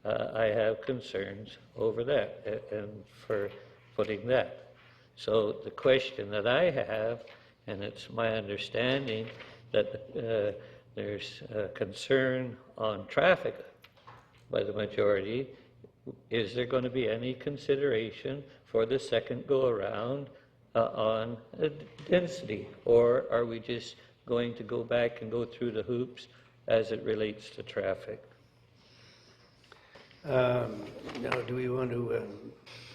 I have concerns over that and for putting that. So the question that I have, and it's my understanding that there's concern on traffic by the majority, is there going to be any consideration for the second go-around on density? Or are we just going to go back and go through the hoops as it relates to traffic? Now, do we want to,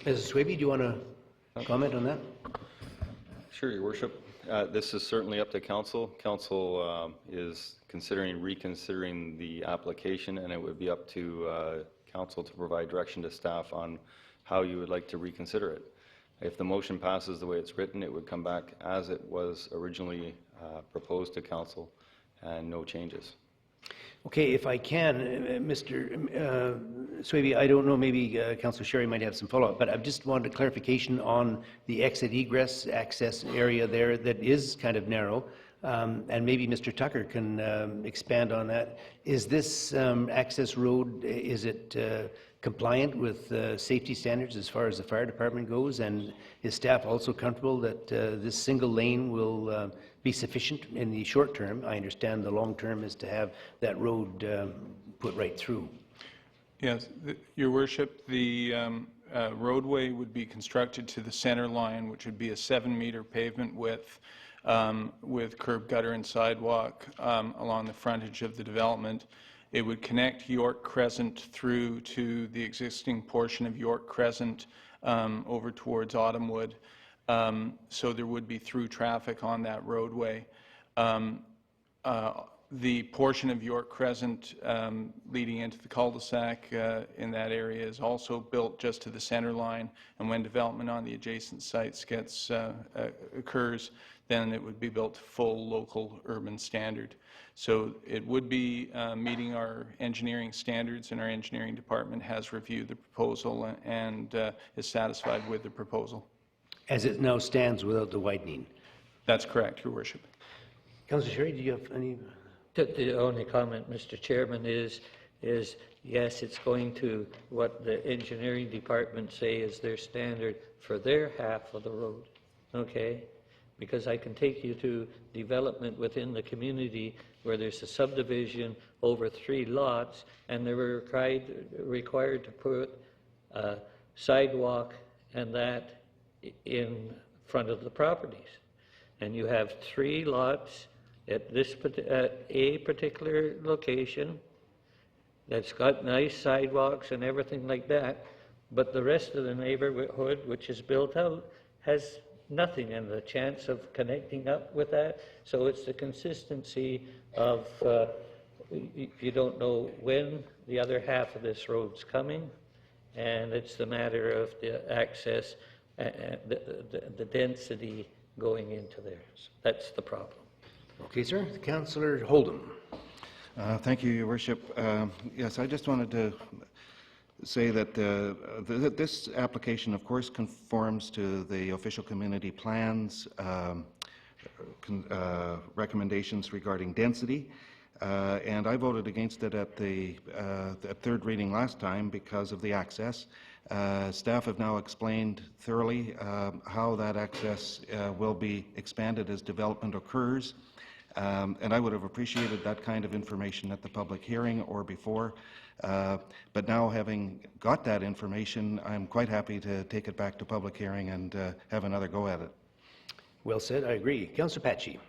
Mrs. Swaby, do you want to comment on that? Sure, Your Worship. This is certainly up to Council. Council is reconsidering the application, and it would be up to Council to provide direction to staff on how you would like to reconsider it. If the motion passes the way it's written, it would come back as it was originally proposed to Council and no changes. Okay, if I can, Mr. Swaby, I don't know, maybe Councillor Sherry might have some follow-up, but I just wanted a clarification on the exit egress access area there that is kind of narrow, and maybe Mr. Tucker can expand on that. Is this access road, is it compliant with safety standards as far as the fire department goes, and is staff also comfortable that this single lane will be sufficient in the short term? I understand the long term is to have that road put right through. Yes, Your Worship, the roadway would be constructed to the center line, which would be a 7-meter pavement width with curb, gutter, and sidewalk along the frontage of the development. It would connect York Crescent through to the existing portion of York Crescent over towards Autumnwood. So there would be through traffic on that roadway. The portion of York Crescent leading into the cul-de-sac in that area is also built just to the center line, and when development on the adjacent sites occurs, then it would be built to full local urban standard. So it would be meeting our engineering standards, and our engineering department has reviewed the proposal and is satisfied with the proposal. As it now stands without the widening? That's correct, Your Worship. Councillor Sherry, do you have any? The only comment, Mr. Chairman, is yes, it's going to what the engineering department say is their standard for their half of the road, okay? Because I can take you to development within the community where there's a subdivision over 3 lots, and they were required to put a sidewalk and that in front of the properties. And you have 3 lots at a particular location that's got nice sidewalks and everything like that, but the rest of the neighborhood, which is built out, has nothing and the chance of connecting up with that. So it's the consistency of you don't know when the other half of this road's coming, and it's the matter of the access, the density going into there. So that's the problem. Okay, sir. Councillor Holden. Thank you, Your Worship. Yes, I just wanted to say that this application, of course, conforms to the official community plans recommendations regarding density, and I voted against it at the third reading last time because of the access. Staff have now explained thoroughly how that access will be expanded as development occurs. And I would have appreciated that kind of information at the public hearing or before. But now, having got that information, I'm quite happy to take it back to public hearing and have another go at it. Well said. I agree. Councillor Patchy.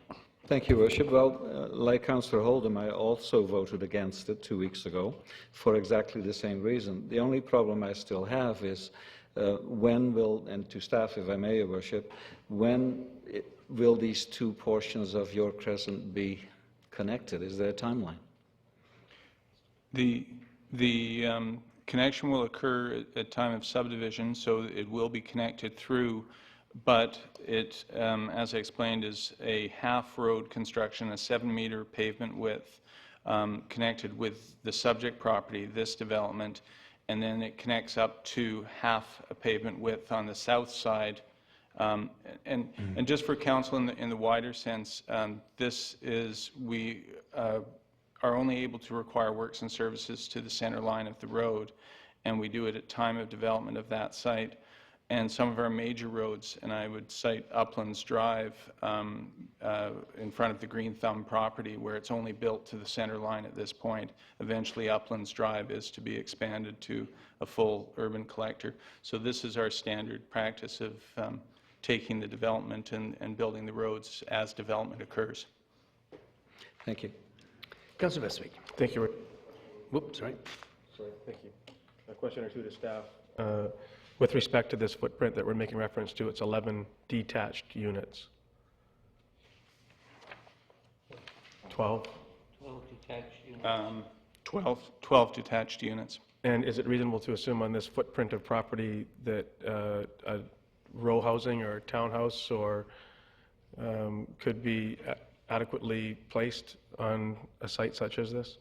Thank you, Worship. Well, like Councillor Holdham, I also voted against it 2 weeks ago for exactly the same reason. The only problem I still have is when will, and to staff, if I may, Your Worship, when will these two portions of York Crescent be connected? Is there a timeline? The connection will occur at time of subdivision, so it will be connected through, but it, as I explained, is a half-road construction, a 7-meter pavement width, connected with the subject property, this development, and then it connects up to half a pavement width on the south side. And just for council in the wider sense, this is, we are only able to require works and services to the center line of the road, and we do it at time of development of that site. And some of our major roads, and I would cite Uplands Drive in front of the Green Thumb property, where it's only built to the center line at this point. Eventually, Uplands Drive is to be expanded to a full urban collector. So this is our standard practice of taking the development and building the roads as development occurs. Thank you. Councillor Vestwick. Thank you. Whoops, sorry. Sorry, thank you. A question or two to staff. With respect to this footprint that we're making reference to, it's 11 detached units. 12? 12 detached units. 12 detached units. And is it reasonable to assume on this footprint of property that a row housing or townhouse or could be adequately placed on a site such as this?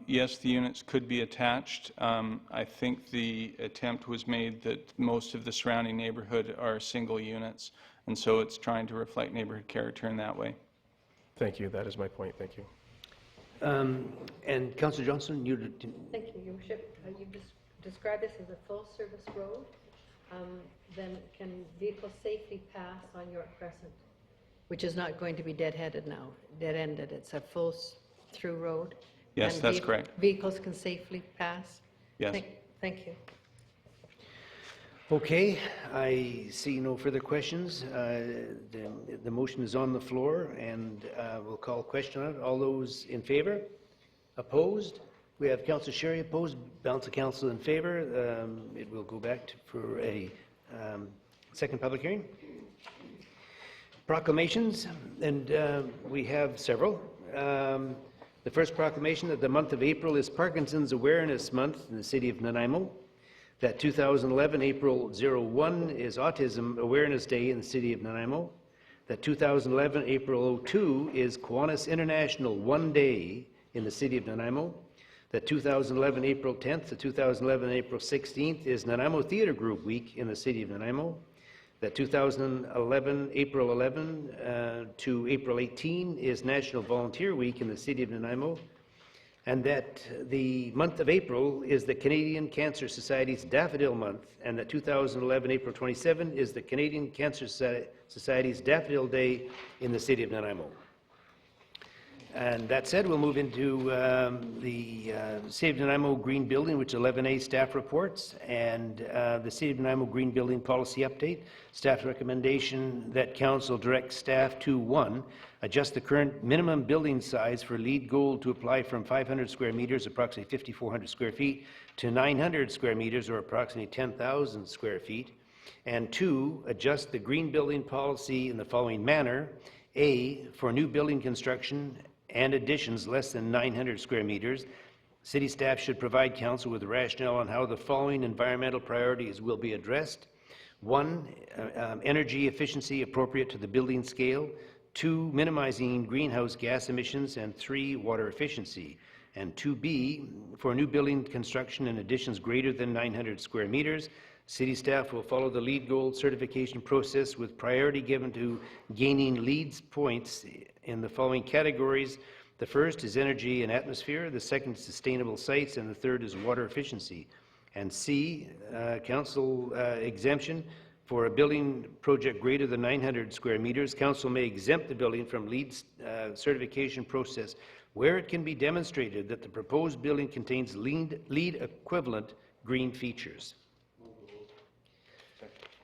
Yes, the units could be attached. I think the attempt was made that most of the surrounding neighborhood are single units, and so it's trying to reflect neighborhood character in that way. Thank you. That is my point. Thank you. And Councillor Johnson, you... Thank you, Your Worship. You described this as a full-service road. Then can vehicles safely pass on York Crescent, which is not going to be dead-headed now, dead-ended? It's a full-through road. Yes, and that's correct. Vehicles can safely pass? Yes. Thank you. Okay, I see no further questions. The motion is on the floor, and we'll call a question on it. All those in favour? Opposed? We have Councillor Sherry opposed, balance of council in favour. It will go back for a second public hearing. Proclamations, and we have several. The first proclamation that the month of April is Parkinson's Awareness Month in the city of Nanaimo. That 2011 April 01 is Autism Awareness Day in the city of Nanaimo. That 2011 April 02 is Kiwanis International One Day in the city of Nanaimo. That 2011 April 10th to 2011 April 16th is Nanaimo Theatre Group Week in the city of Nanaimo. That 2011 April 11 to April 18 is National Volunteer Week in the city of Nanaimo. And that the month of April is the Canadian Cancer Society's Daffodil Month, and that 2011 April 27 is the Canadian Cancer Society's Daffodil Day in the city of Nanaimo. And that said, we'll move into the City of Nanaimo Green Building, which 11A staff reports, and the City of Nanaimo Green Building policy update. Staff recommendation that council direct staff to 1, adjust the current minimum building size for LEED Gold to apply from 500 square meters, approximately 5,400 square feet, to 900 square meters, or approximately 10,000 square feet. And 2, adjust the green building policy in the following manner. A, for new building construction and additions less than 900 square meters, city staff should provide council with rationale on how the following environmental priorities will be addressed. 1, energy efficiency appropriate to the building scale. 2, minimizing greenhouse gas emissions. And 3, water efficiency. And 2B, for new building construction and additions greater than 900 square meters, city staff will follow the LEED Gold certification process with priority given to gaining LEED points in the following categories. The first is energy and atmosphere, the second is sustainable sites, and the third is water efficiency. And C, council exemption for a building project greater than 900 square meters. Council may exempt the building from LEED certification process where it can be demonstrated that the proposed building contains LEED equivalent green features.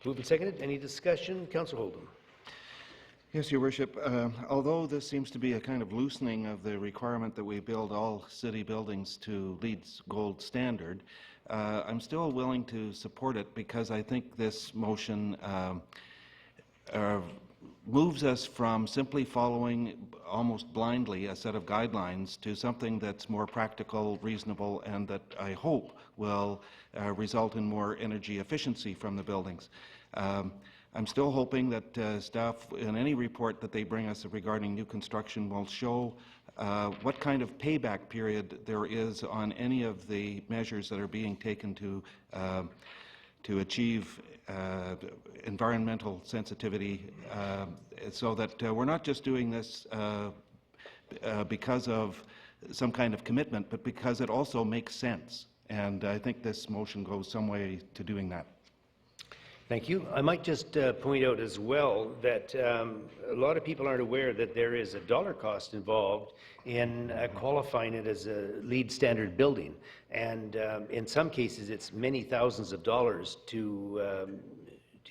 Moved and seconded. Any discussion? Councillor Holden. Yes, Your Worship. Although this seems to be a kind of loosening of the requirement that we build all city buildings to LEED Gold standard, I'm still willing to support it because I think this motion moves us from simply following almost blindly a set of guidelines to something that's more practical, reasonable, and that I hope will result in more energy efficiency from the buildings. I'm still hoping that staff, in any report that they bring us regarding new construction, will show what kind of payback period there is on any of the measures that are being taken to achieve environmental sensitivity, so that we're not just doing this because of some kind of commitment, but because it also makes sense. And I think this motion goes some way to doing that. Thank you. I might just point out as well that a lot of people aren't aware that there is a dollar cost involved in qualifying it as a LEED standard building. And in some cases, it's many thousands of dollars to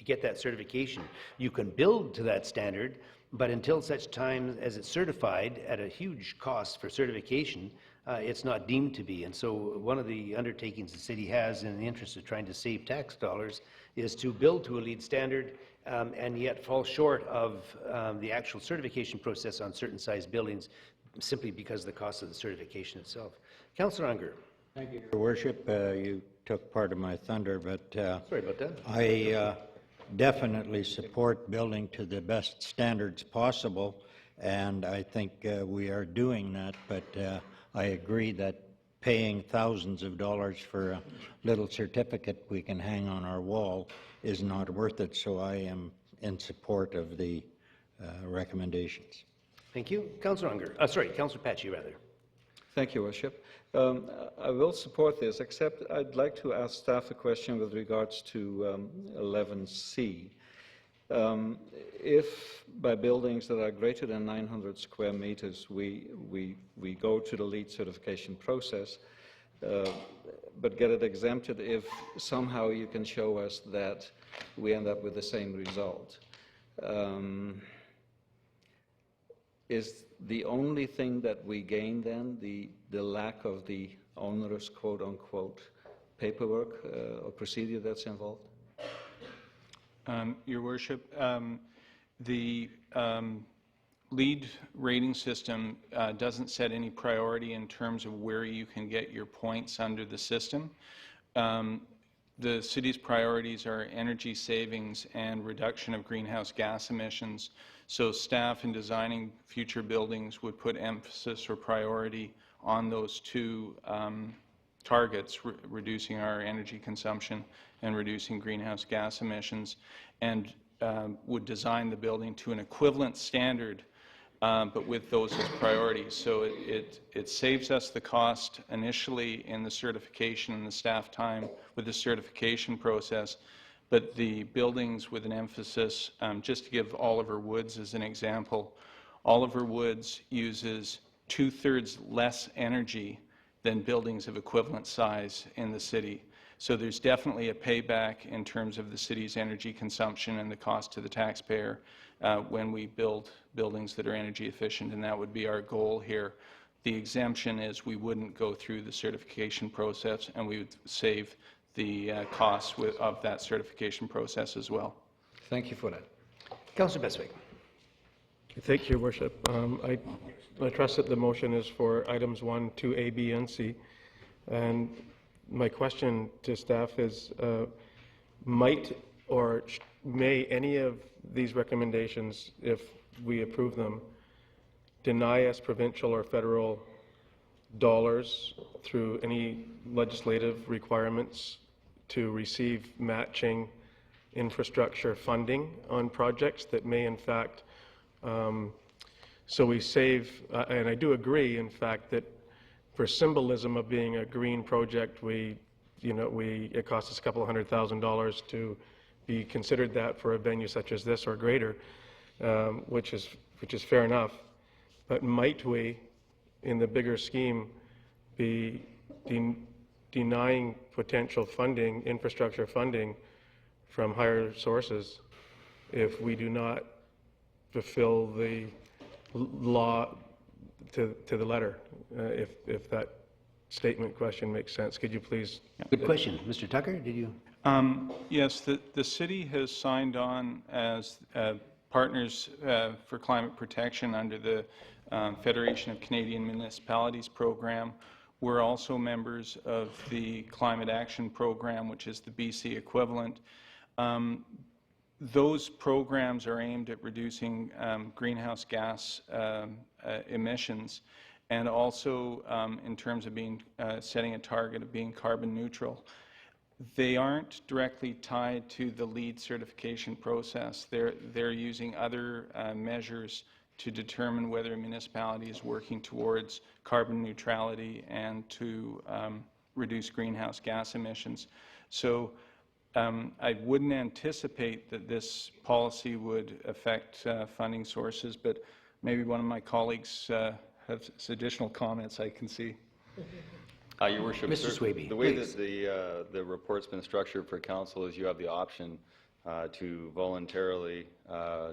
get that certification. You can build to that standard, but until such time as it's certified at a huge cost for certification, it's not deemed to be. And so one of the undertakings the city has in the interest of trying to save tax dollars is to build to a LEED standard and yet fall short of the actual certification process on certain size buildings simply because of the cost of the certification itself. Councillor Unger. Thank you, Your Worship. You took part of my thunder, but sorry about that. I definitely support building to the best standards possible, and I think we are doing that, but I agree that paying thousands of dollars for a little certificate we can hang on our wall is not worth it, so I am in support of the recommendations. Thank you. Councillor Unger. Sorry, Councillor Patchy, rather. Thank you, Worship. I will support this, except I'd like to ask staff a question with regards to 11C. If by buildings that are greater than 900 square meters we go to the LEED certification process, but get it exempted if somehow you can show us that we end up with the same result, is the only thing that we gain then the lack of the onerous quote-unquote paperwork or procedure that's involved? Your Worship, the LEED rating system doesn't set any priority in terms of where you can get your points under the system. The city's priorities are energy savings and reduction of greenhouse gas emissions. So staff in designing future buildings would put emphasis or priority on those two targets, reducing our energy consumption and reducing greenhouse gas emissions, and would design the building to an equivalent standard, but with those as priorities. So it saves us the cost initially in the certification and the staff time with the certification process, but the buildings with an emphasis, just to give Oliver Woods as an example, Oliver Woods uses 2/3 less energy than buildings of equivalent size in the city. So there's definitely a payback in terms of the city's energy consumption and the cost to the taxpayer when we build buildings that are energy efficient, and that would be our goal here. The exemption is we wouldn't go through the certification process, and we would save the costs of that certification process as well. Thank you for that. Councillor Beswick. Thank you, Your Worship. I trust that the motion is for items 1, 2A, B, and C. And my question to staff is, might or may any of these recommendations, if we approve them, deny us provincial or federal dollars through any legislative requirements to receive matching infrastructure funding on projects that may in fact, so we save, and I do agree in fact that for symbolism of being a green project, it costs us a couple of $100,000 to be considered that for a venue such as this or greater, which is fair enough. But might we, in the bigger scheme, be denying potential funding, infrastructure funding, from higher sources if we do not fulfill the law to the letter? If that statement question makes sense, could you please? Good question. Mr. Tucker, did you? Yes, the city has signed on as partners for climate protection under the Federation of Canadian Municipalities program. We're also members of the Climate Action Program, which is the BC equivalent. Those programs are aimed at reducing greenhouse gas emissions, and also in terms of setting a target of being carbon neutral. They aren't directly tied to the LEED certification process. They're using other measures to determine whether a municipality is working towards carbon neutrality and to reduce greenhouse gas emissions. So I wouldn't anticipate that this policy would affect funding sources, but maybe one of my colleagues has additional comments I can see. Your Worship, Mr. Swaby, the way please. that the report's been structured for council is you have the option to voluntarily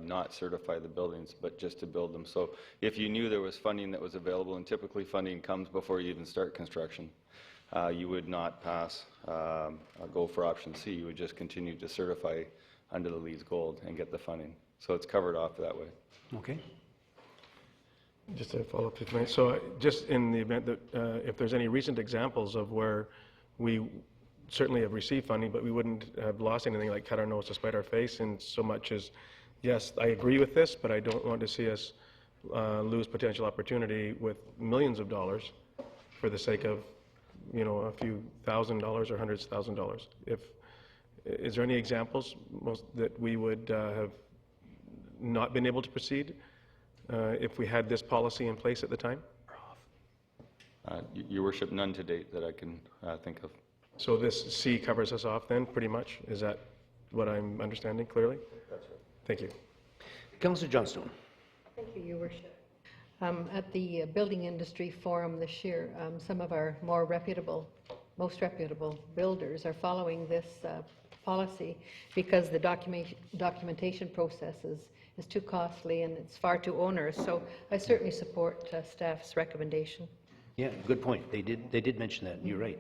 not certify the buildings, but just to build them. So if you knew there was funding that was available, and typically funding comes before you even start construction, you would not pass go for option C. You would just continue to certify under the LEED Gold and get the funding. So it's covered off that way. Okay. Just to follow up, if I may. So just in the event that if there's any recent examples of where we certainly have received funding, but we wouldn't have lost anything, like cut our nose to spite our face, and so much as, yes, I agree with this, but I don't want to see us lose potential opportunity with millions of dollars for the sake of, a few $1,000s or hundreds of $1,000s. Is there any examples that we would have not been able to proceed if we had this policy in place at the time? Your Worship, none to date that I can think of. So this C covers us off then, pretty much? Is that what I'm understanding clearly? That's right. Thank you. Councillor Johnstone. Thank you, Your Worship. At the Building Industry Forum this year, some of our most reputable builders are following this policy because the documentation process is too costly and it's far too onerous. So I certainly support staff's recommendation. Yeah, good point. They did mention that. You're right.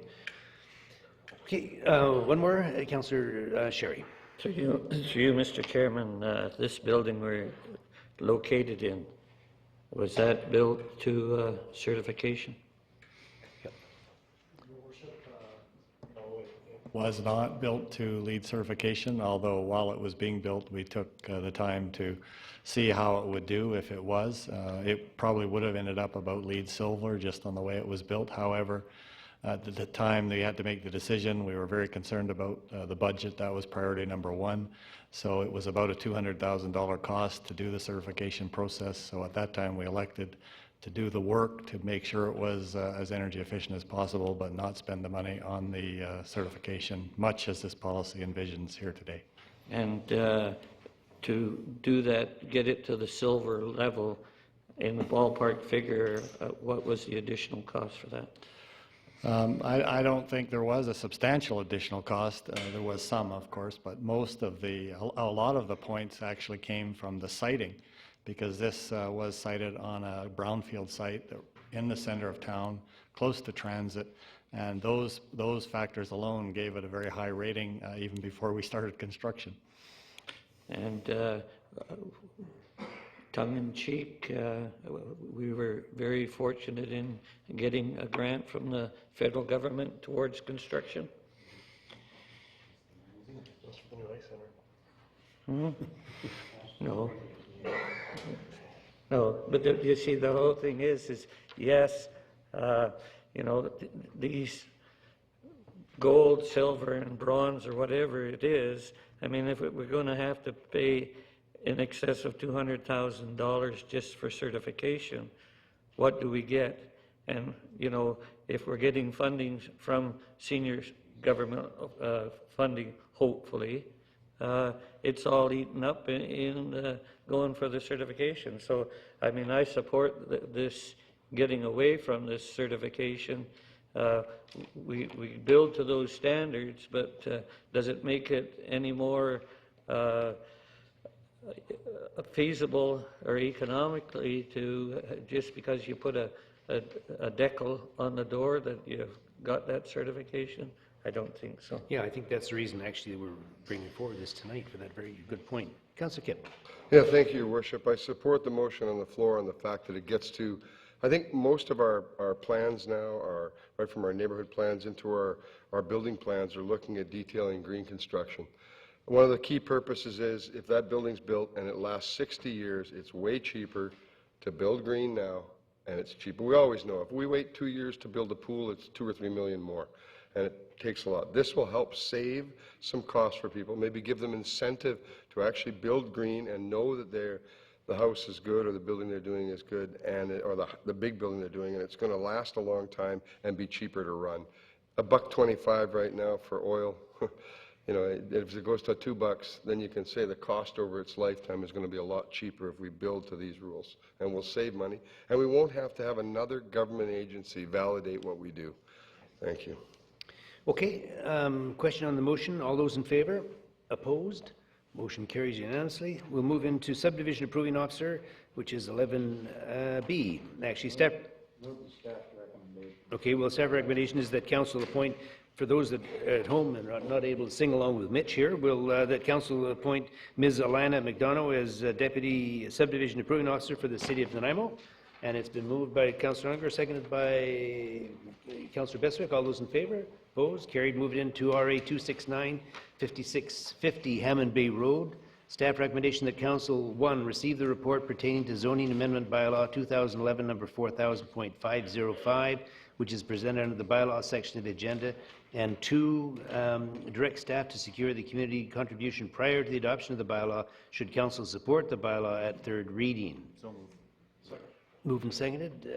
Okay, one more, Councillor Sherry. Through you, Mr. Chairman, this building we're located in, was that built to certification? Was not built to LEED certification, although while it was being built, we took the time to see how it would do if it was. It probably would have ended up about LEED Silver just on the way it was built. However, at the time they had to make the decision, we were very concerned about the budget. That was priority number one. So it was about a $200,000 cost to do the certification process. So at that time we elected to do the work to make sure it was as energy efficient as possible, but not spend the money on the certification, much as this policy envisions here today. And to do that, get it to the silver level, in the ballpark figure, what was the additional cost for that? I don't think there was a substantial additional cost. There was some, of course, but a lot of the points actually came from the siting, because this was sited on a brownfield site in the center of town, close to transit, and those factors alone gave it a very high rating even before we started construction. And tongue-in-cheek, we were very fortunate in getting a grant from the federal government towards construction. No. No, but you see, the whole thing is yes, you know, these gold, silver, and bronze, or whatever it is, I mean, if we're going to have to pay in excess of $200,000 just for certification, what do we get? And, you know, if we're getting funding from senior government funding, hopefully, it's all eaten up in going for the certification. So, I mean, I support this getting away from this certification. We build to those standards, but does it make it any more feasible or economically to, just because you put a decal on the door, that you've got that certification? I don't think so. Yeah, I think that's the reason actually we're bringing forward this tonight, for that very good point. Councillor Kipp. Yeah, thank you, Your Worship. I support the motion on the floor on the fact that it gets to, I think most of our plans now are, right from our neighborhood plans into our building plans, are looking at detailing green construction. One of the key purposes is if that building's built and it lasts 60 years, it's way cheaper to build green now, and it's cheaper. We always know if we wait 2 years to build a pool, it's $2 or $3 million more, and it takes a lot. This will help save some costs for people, maybe give them incentive to actually build green and know that the house is good, or the building they're doing is good, and or the big building they're doing, and it's going to last a long time and be cheaper to run. $1.25 right now for oil. You know, if it goes to $2, then you can say the cost over its lifetime is going to be a lot cheaper if we build to these rules, and we'll save money, and we won't have to have another government agency validate what we do. Thank you. Okay, question on the motion. All those in favor? Opposed? Motion carries unanimously. We'll move into subdivision approving officer, which is 11B. Actually, staff. Okay, well, staff recommendation is that council appoint, for those that are at home and are not able to sing along with Mitch here, that council appoint Ms. Alana McDonough as Deputy Subdivision Approving Officer for the City of Nanaimo. And it's been moved by Councillor Unger, seconded by Councillor Beswick. All those in favor? Opposed? Carried. Moved into RA 269, 5650 Hammond Bay Road. Staff recommendation that Council 1 receive the report pertaining to zoning amendment bylaw 2011 number 4000.505, which is presented under the bylaw section of the agenda, and 2, direct staff to secure the community contribution prior to the adoption of the bylaw should Council support the bylaw at third reading. So moved. Moved and seconded.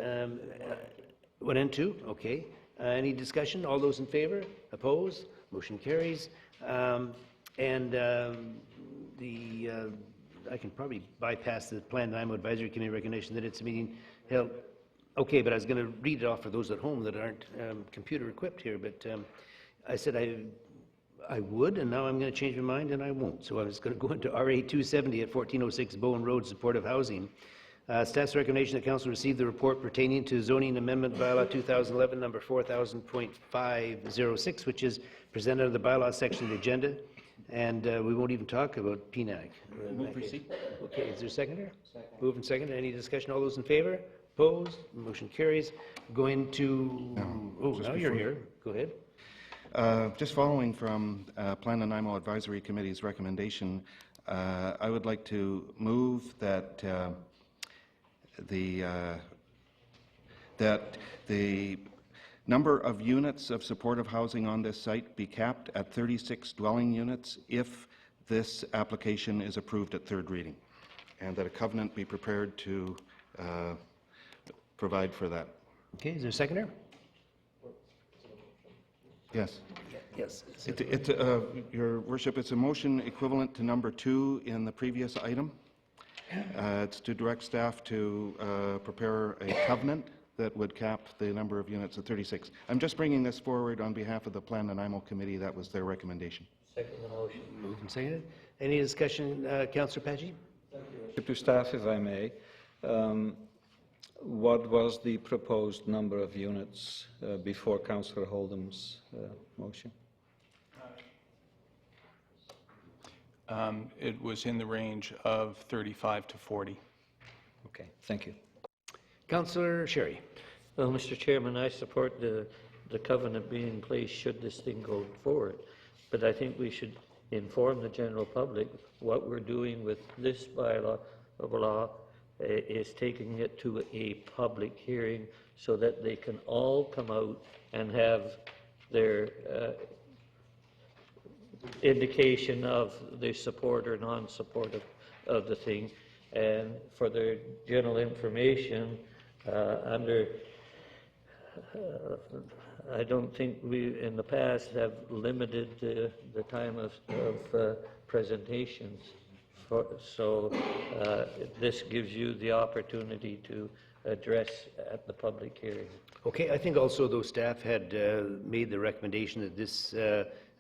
1 and 2, okay. Any discussion? All those in favor? Opposed? Motion carries. I can probably bypass the Plan Nanaimo Advisory Committee recognition that it's a meeting held. Okay, but I was going to read it off for those at home that aren't computer equipped here, but I said I would, and now I'm going to change my mind and I won't. So I was going to go into RA 270 at 1406 Bowen Road, supportive housing. Staff's recommendation that Council receive the report pertaining to zoning amendment bylaw 2011 number 4000.506, which is presented under the bylaw section of the agenda, and we won't even talk about PNAC. Move receipt. Okay, is there a seconder? Second. Move and second. Any discussion? All those in favor? Opposed? Motion carries. Going to. Now you're here. Go ahead. Just following from Plan Nanaimo Advisory Committee's recommendation, I would like to move that the number of units of supportive housing on this site be capped at 36 dwelling units if this application is approved at third reading, and that a covenant be prepared to provide for that. Okay, is there a seconder? Yes. Yes. Your Worship, it's a motion equivalent to number 2 in the previous item, It's to direct staff to prepare a covenant that would cap the number of units at 36. I'm just bringing this forward on behalf of the Plan Nanaimo Committee. That was their recommendation. Second the motion. Moved and seconded. Any discussion, Councillor Paggi? To staff, if I may, what was the proposed number of units before Councillor Holden's motion? It was in the range of 35 to 40. Okay, thank you. Councillor Sherry. Well, Mr. Chairman, I support the covenant being in place should this thing go forward. But I think we should inform the general public what we're doing with this bylaw of law is taking it to a public hearing so that they can all come out and have their indication of their support or non-support of the thing. And for their general information, I don't think we, in the past, have limited the time of presentations. This gives you the opportunity to address at the public hearing. Okay, I think also those staff had made the recommendation that this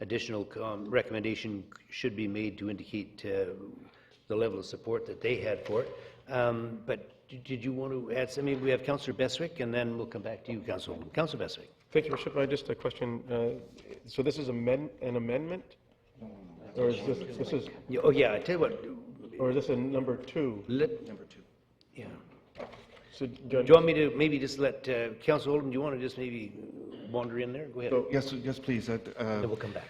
additional recommendation should be made to indicate the level of support that they had for it. But did you want to add something? We have Councillor Beswick, and then we'll come back to you, Councillor. Councillor Beswick. Thank you, Worship. Just a question. So this is an amendment? Or is this is... Oh, yeah, I tell you what. Or is this a number 2? Number 2. Yeah. So, do you want me to maybe just let Councillor Holden, do you want to just maybe wander in there? Go ahead. So, yes, please. Then we'll come back.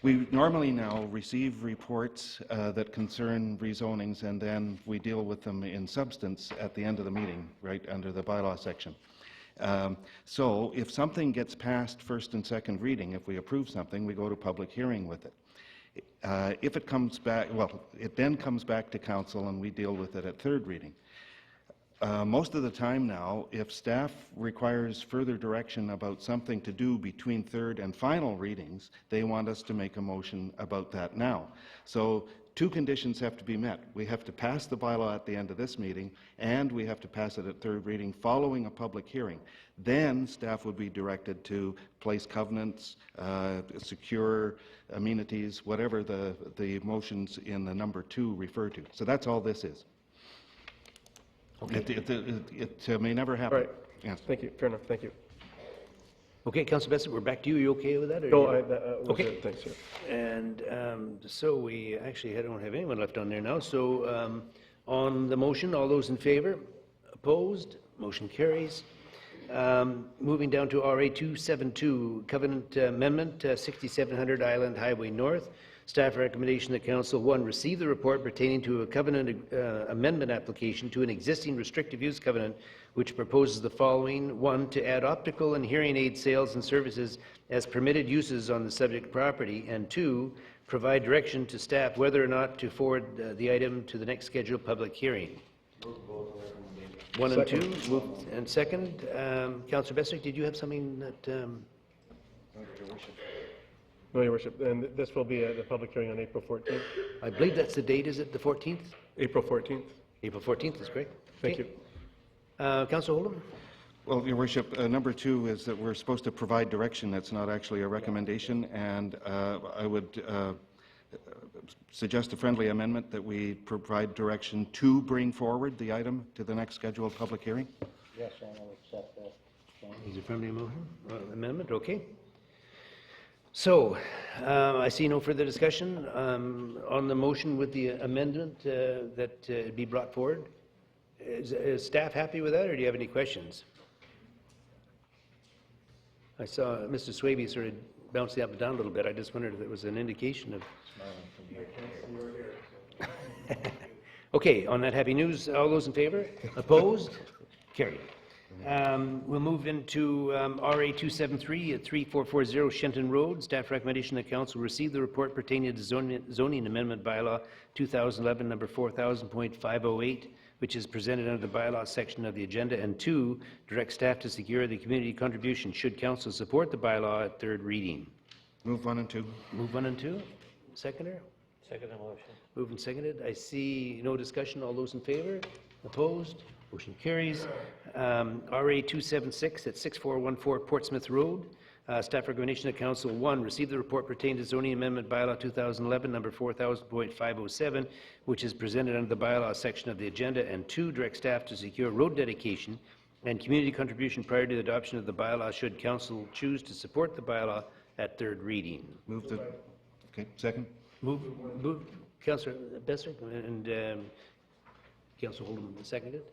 We normally now receive reports that concern rezonings, and then we deal with them in substance at the end of the meeting, right, under the bylaw section. So if something gets passed first and second reading, if we approve something, we go to public hearing with it. If it comes back, well, it then comes back to council and we deal with it at third reading. Most of the time now, if staff requires further direction about something to do between third and final readings, they want us to make a motion about that now. So 2 conditions have to be met. We have to pass the bylaw at the end of this meeting, and we have to pass it at third reading following a public hearing. Then staff would be directed to place covenants, secure amenities, whatever the motions in the number 2 refer to. So that's all this is. Okay. It may never happen. All right. Yes. Thank you. Fair enough. Thank you. Okay, Councillor Beswick, we're back to you. Are you okay with that? Or No, that was okay. it. Thanks, sir. And so we actually don't have anyone left on there now. So on the motion, all those in favor? Opposed? Motion carries. Moving down to RA 272, Covenant Amendment, 6700 Island Highway North. Staff recommendation that Council, 1, receive the report pertaining to a covenant amendment application to an existing restrictive use covenant which proposes the following: 1, to add optical and hearing aid sales and services as permitted uses on the subject property, and 2, provide direction to staff whether or not to forward the item to the next scheduled public hearing. 1 and 2, moved and second. Councillor Beswick, did you have something that... No, Your Worship. And this will be the public hearing on April 14th. I believe that's the date, is it the 14th? April 14th. April 14th is great. Thank you. Councillor Oldham? Well, Your Worship, number 2 is that we're supposed to provide direction. That's not actually a recommendation, and I would suggest a friendly amendment that we provide direction to bring forward the item to the next scheduled public hearing. Yes, I will accept that. Is it friendly amendment? Okay. So, I see no further discussion on the motion with the amendment that be brought forward. Is staff happy with that, or do you have any questions? I saw Mr. Swaby sort of bouncing up and down a little bit. I just wondered if it was an indication of... Okay, on that happy news, all those in favor? Opposed? Carried. We'll move into RA 273 at 3440 Shenton Road. Staff recommendation that Council receive the report pertaining to zoning amendment bylaw 2011 number 4000.508, which is presented under the bylaw section of the agenda, and 2, direct staff to secure the community contribution should Council support the bylaw at third reading. Move 1 and 2. Move 1 and 2. Seconder? Second motion. Moved and seconded. I see no discussion. All those in favor? Opposed? Motion carries. RA 276 at 6414 Portsmouth Road. Staff recommendation to Council: 1, receive the report pertaining to zoning amendment bylaw 2011 number 4000.507, which is presented under the bylaw section of the agenda, and 2, direct staff to secure road dedication and community contribution prior to the adoption of the bylaw should Council choose to support the bylaw at third reading. Move the, okay, second? Move, Councillor Besser, and Councillor Holden seconded.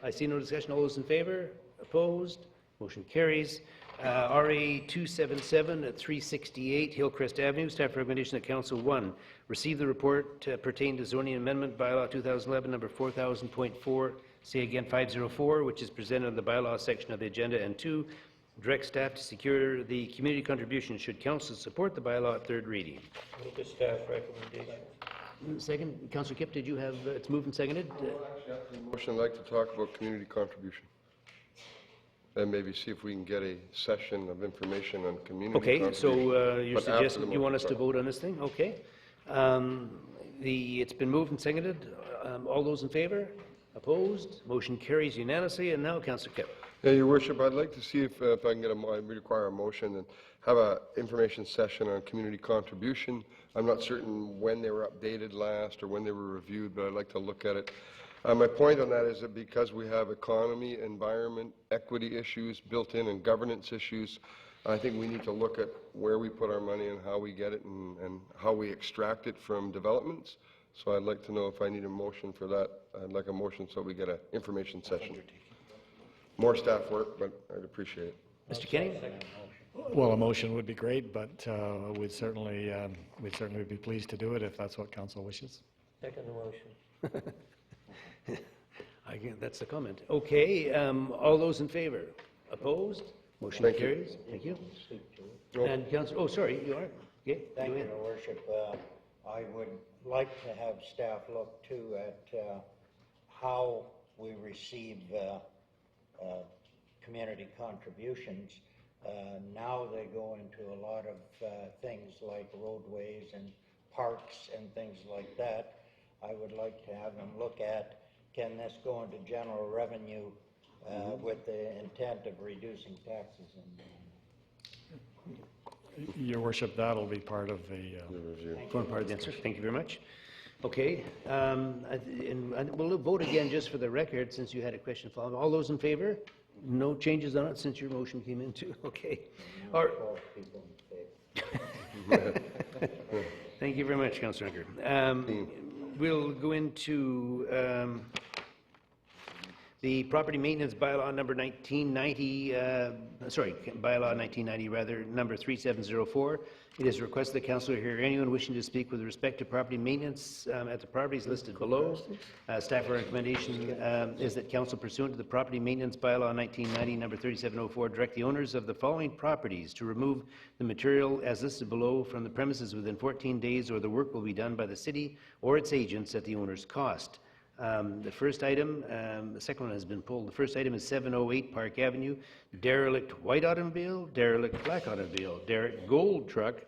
I see no discussion. All those in favor? Opposed? Motion carries. RA 277 at 368 Hillcrest Avenue. Staff recommendation that Council: 1, receive the report pertaining to zoning amendment bylaw 2011 number 4000.4, say again 504, which is presented in the bylaw section of the agenda, and 2, direct staff to secure the community contribution should Council support the bylaw at third reading. Move the staff recommendation. Second, Councillor Kipp, did you have, it's moved and seconded? Motion, I'd like to talk about community contribution. And maybe see if we can get a session of information on community Okay, contribution. so you're But after suggesting the you want us motion, to vote on this thing? Okay. It's been moved and seconded. All those in favor? Opposed? Motion carries unanimously. And now, Councillor Kipp. Yeah, Your Worship, I'd like to see if I can get I require a motion and have a information session on community contribution. I'm not certain when they were updated last or when they were reviewed, but I'd like to look at it. My point on that is that because we have economy, environment, equity issues built in and governance issues, I think we need to look at where we put our money and how we get it and how we extract it from developments. So I'd like to know if I need a motion for that. I'd like a motion so we get an information session. More staff work, but I'd appreciate it. Mr. Kenny? Well, a motion would be great, but we'd certainly be pleased to do it if that's what council wishes. Second motion. That's the comment. Okay, all those in favor? Opposed? Motion Thank you. carries. Thank you. And Councillor, oh, sorry, you are? Okay, Thank go you, ahead. Your Worship. I would like to have staff look too at how we receive community contributions. Now they go into a lot of things like roadways and parks and things like that. I would like to have them look at, can this go into general revenue with the intent of reducing taxes? Your Worship, that'll be part of the Part of the answer. Thank you very much. Okay, and we'll vote again just for the record, since you had a question following. All those in favor? No changes on it since your motion came in too. Okay. Thank you very much, Councillor Ungar. We'll go into the property maintenance bylaw number 1990, bylaw 1990 rather, number 3704. It is requested that council hear anyone wishing to speak with respect to property maintenance at the properties listed below. Staff recommendation is that council pursuant to the property maintenance bylaw 1990 number 3704 direct the owners of the following properties to remove the material as listed below from the premises within 14 days, or the work will be done by the city or its agents at the owner's cost. The first item, the second one has been pulled. The first item is 708 Park Avenue, derelict white automobile, derelict black automobile, derelict gold truck,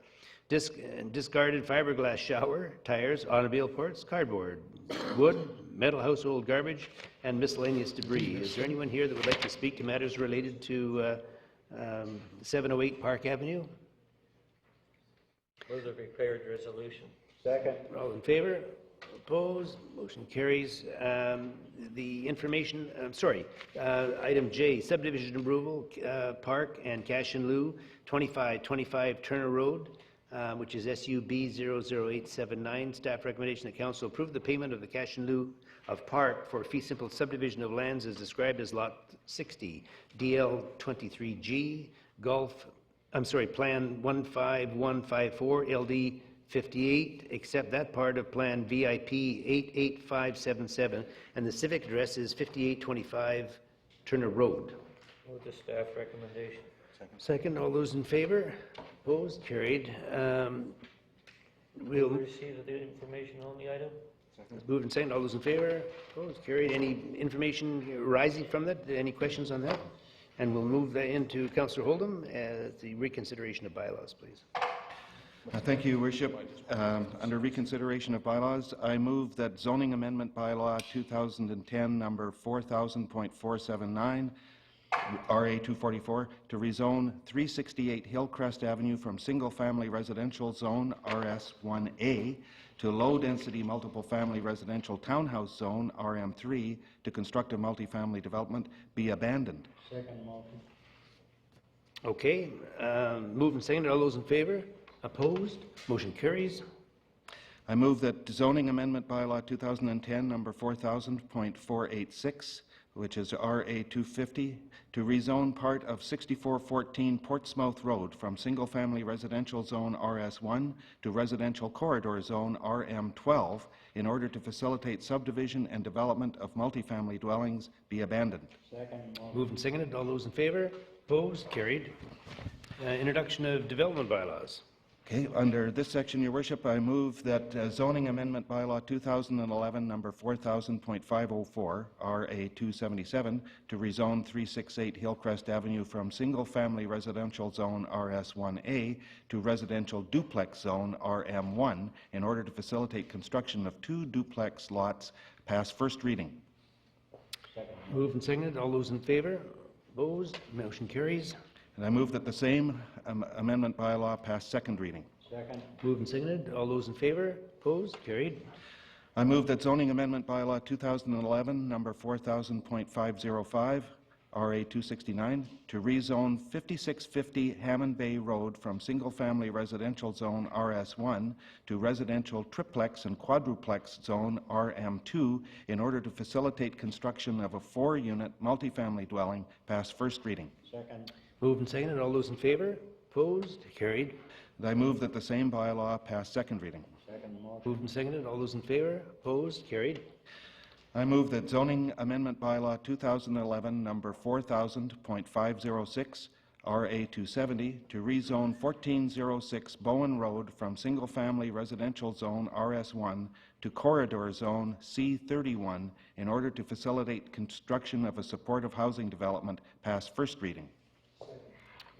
discarded fiberglass shower, tires, automobile parts, cardboard, wood, metal household garbage, and miscellaneous debris. Is there anyone here that would like to speak to matters related to 708 Park Avenue? Move the prepared resolution. Second. All in favor? Opposed? Motion carries. The information, item J, subdivision approval, park and cash in lieu, 2525 Turner Road, which is SUB 00879. Staff recommendation that council approve the payment of the cash in lieu of park for fee simple subdivision of lands as described as lot 60, DL 23G, Plan 15154, LD 58, except that part of Plan VIP 88577, and the civic address is 5825 Turner Road. Move the staff recommendation. Second, all those in favor? Opposed? Carried. We'll receive the information on the item. Moved and second, all those in favor? Opposed? Carried. Any information arising from that? Any questions on that? And we'll move that into Councillor Holdham, the reconsideration of bylaws, please. Thank you, Your Worship. Under reconsideration of bylaws, I move that zoning amendment bylaw 2010 number 4000.479, RA 244, to rezone 368 Hillcrest Avenue from single-family residential zone RS1A to low-density multiple-family residential townhouse zone RM3 to construct a multifamily development be abandoned. Second motion. Okay, moved and seconded. All those in favor? Opposed? Motion carries. I move that zoning amendment bylaw 2010 number 4000.486, which is RA 250, to rezone part of 6414 Portsmouth Road from single-family residential zone RS1 to residential corridor zone RM12 in order to facilitate subdivision and development of multifamily dwellings be abandoned. Second motion. Moved and seconded. All those in favor? Opposed? Carried. Introduction of development bylaws. Okay, under this section, Your Worship, I move that zoning amendment bylaw 2011 number 4000.504, RA 277, to rezone 368 Hillcrest Avenue from single-family residential zone RS1A to residential duplex zone RM1 in order to facilitate construction of 2 duplex lots pass first reading. Moved and seconded. All those in favor? Opposed? Motion carries. And I move that the same amendment bylaw pass second reading. Second. Moved and seconded. All those in favor? Opposed? Carried. I move that zoning amendment bylaw 2011 number 4000.505, RA 269, to rezone 5650 Hammond Bay Road from single-family residential zone RS1 to residential triplex and quadruplex zone RM2 in order to facilitate construction of a 4-unit multifamily dwelling pass first reading. Second. Moved and seconded. All those in favor? Opposed? Carried. And I move that the same bylaw pass second reading. Second motion. Moved and seconded. All those in favor? Opposed? Carried. I move that zoning amendment bylaw 2011 number 4000.506, RA 270, to rezone 1406 Bowen Road from single-family residential zone RS1 to corridor zone C31 in order to facilitate construction of a supportive housing development pass first reading.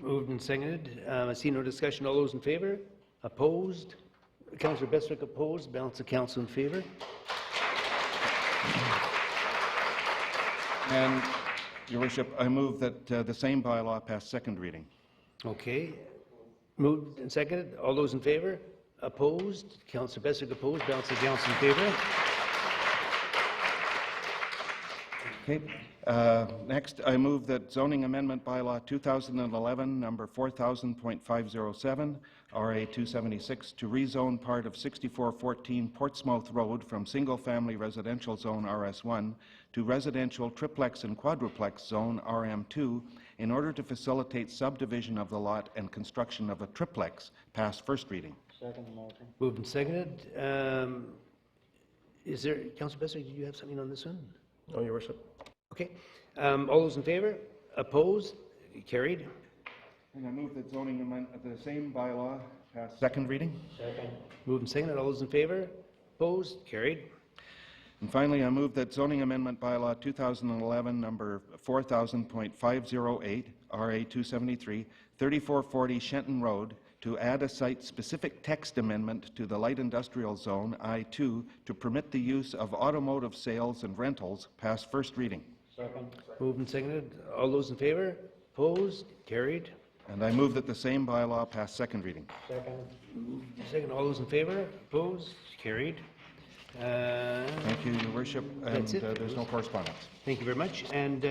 Moved and seconded. I see no discussion. All those in favor? Opposed? Councillor Bestwick opposed. Balance of council in favor. And, Your Worship, I move that the same bylaw pass second reading. Okay. Moved and seconded. All those in favor? Opposed? Councillor Bestwick opposed. Balance of council in favor. Okay. Next, I move that zoning amendment bylaw 2011 number 4000.507, RA 276, to rezone part of 6414 Portsmouth Road from single-family residential zone RS1 to residential triplex and quadruplex zone RM2 in order to facilitate subdivision of the lot and construction of a triplex pass first reading. Second motion. Moved and seconded. Is there, Councillor Bestwick, did you have something on this one? No, Your Worship. Okay. All those in favor? Opposed? Carried. And I move that zoning amendment, the same bylaw pass second reading. Second. Moved and seconded. All those in favor? Opposed? Carried. And finally, I move that zoning amendment bylaw 2011 number 4000.508, RA 273, 3440 Shenton Road, to add a site-specific text amendment to the light industrial zone, I-2, to permit the use of automotive sales and rentals pass first reading. Second. Moved and seconded. All those in favor? Opposed? Carried. And I move that the same bylaw pass second reading. Second. Moved and seconded. All those in favor? Opposed? Carried. Thank you, Your Worship. And That's it. there's no correspondence. Thank you very much. And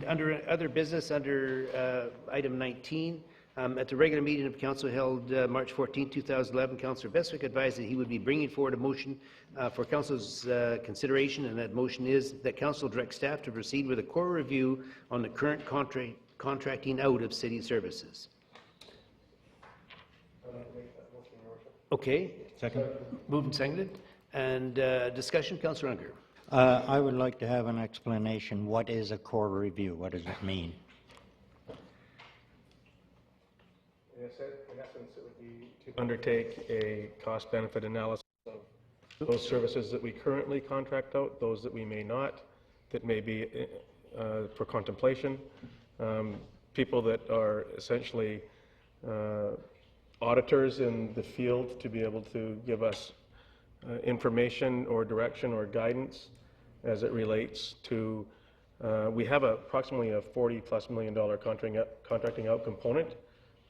under other business, under item 19, at the regular meeting of council held March 14, 2011, Councillor Bestwick advised that he would be bringing forward a motion for council's consideration, and that motion is that council direct staff to proceed with a core review on the current contracting out of city services. Okay. Second. Moved and seconded. And discussion, Councillor Unger. I would like to have an explanation. What is a core review? What does it mean? In essence, it would be to undertake a cost-benefit analysis of those services that we currently contract out, those that we may not, that may be for contemplation, people that are essentially auditors in the field to be able to give us information or direction or guidance as it relates to, we have approximately a $40+ million contracting out component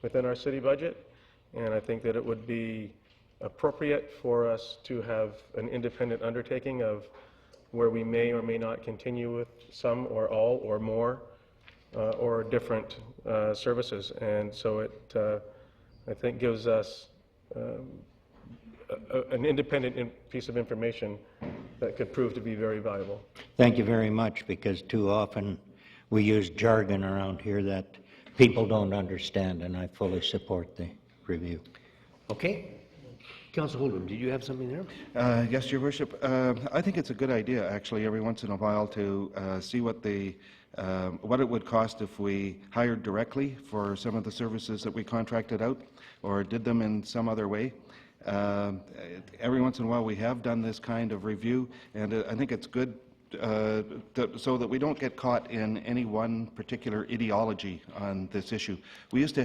within our city budget, and I think that it would be appropriate for us to have an independent undertaking of where we may or may not continue with some or all or more or different services. And so it, I think, gives us an independent piece of information that could prove to be very valuable. Thank you very much, because too often we use jargon around here that people don't understand, and I fully support the review. Okay. Councillor Holdren, did you have something there? Yes, Your Worship. I think it's a good idea, actually, every once in a while to see what it would cost if we hired directly for some of the services that we contracted out or did them in some other way. Every once in a while we have done this kind of review, and I think it's good so that we don't get caught in any one particular ideology on this issue. We used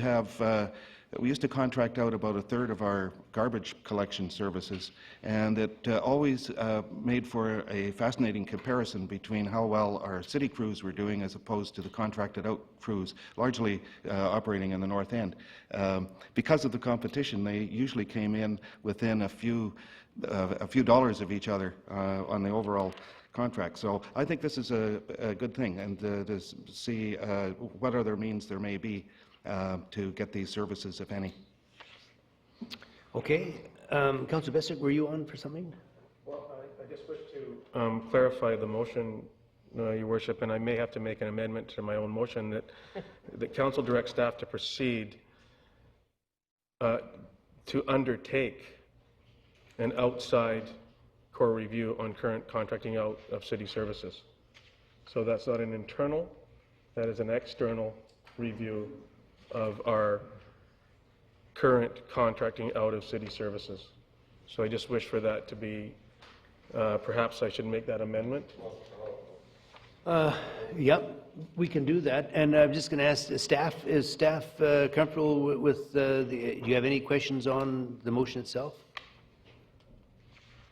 to contract out about a third of our garbage collection services, and it always made for a fascinating comparison between how well our city crews were doing as opposed to the contracted out crews, largely operating in the North End. Because of the competition, they usually came in within a few dollars of each other on the overall contract. So I think this is a good thing, and to see what other means there may be to get these services, if any. Okay. Councillor Bessick, were you on for something? Well, I just wish to clarify the motion, Your Worship, and I may have to make an amendment to my own motion that the council directs staff to proceed to undertake an outside core review on current contracting out of city services. So that's not an internal, that is an external review of our current contracting out of city services. So I just wish for that to be, perhaps I should make that amendment. Yep, we can do that. And I'm just going to ask staff, is staff comfortable with do you have any questions on the motion itself?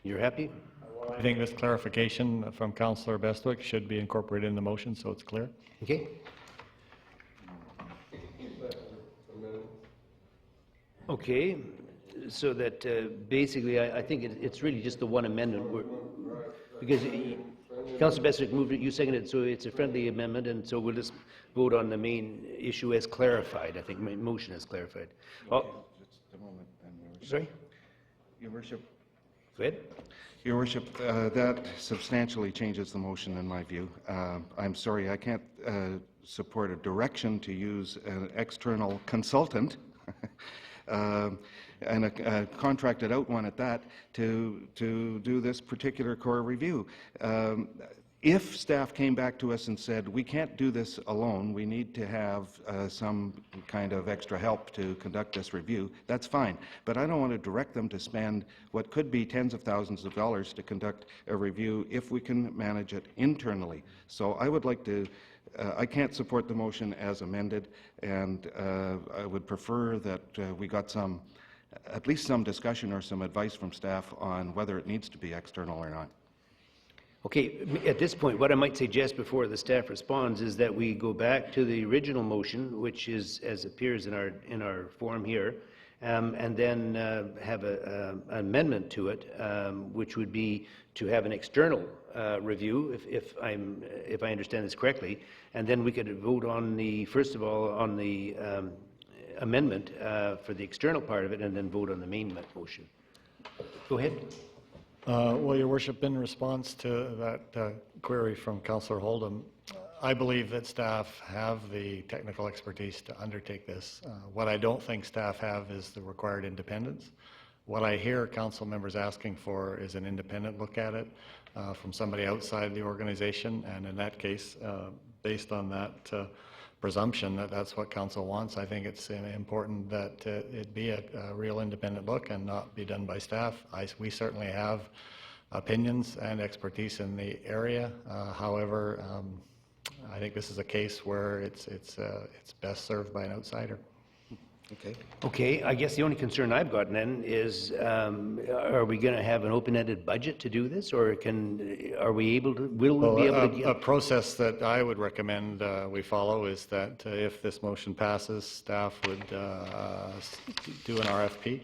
You're happy? I think this clarification from Councillor Bestwick should be incorporated in the motion so it's clear. Okay. Okay, so that basically I think it's really just the one amendment, because Councillor Bestwick moved it, you seconded it, so it's a friendly amendment, and so we'll just vote on the main issue as clarified. I think my motion is clarified. Oh, Just a moment, then, Your Worship. sorry? Your Worship. Go ahead. Your Worship, that substantially changes the motion in my view. I'm sorry, I can't support a direction to use an external consultant and a contracted out one at that to do this particular core review. If staff came back to us and said, we can't do this alone, we need to have some kind of extra help to conduct this review, that's fine. But I don't want to direct them to spend what could be tens of thousands of dollars to conduct a review if we can manage it internally. So I would like to, I can't support the motion as amended, and I would prefer that we got some, at least some discussion or some advice from staff on whether it needs to be external or not. Okay, at this point, what I might suggest before the staff responds is that we go back to the original motion, which is as appears in our form here, and then have an amendment to it, which would be to have an external review, if I understand this correctly, and then we could vote on the, first of all, on the amendment for the external part of it, and then vote on the main motion. Go ahead. Well, Your Worship, in response to that query from Councillor Holdren, I believe that staff have the technical expertise to undertake this. What I don't think staff have is the required independence. What I hear council members asking for is an independent look at it from somebody outside the organization, and in that case, based on that presumption that that's what council wants, I think it's important that it be a real independent look and not be done by staff. We certainly have opinions and expertise in the area. However, I think this is a case where it's best served by an outsider. Okay. Okay, I guess the only concern I've got then is, are we going to have an open-ended budget to do this, or are we able to, will we be able to A get? process that I would recommend we follow is that if this motion passes, staff would do an RFP,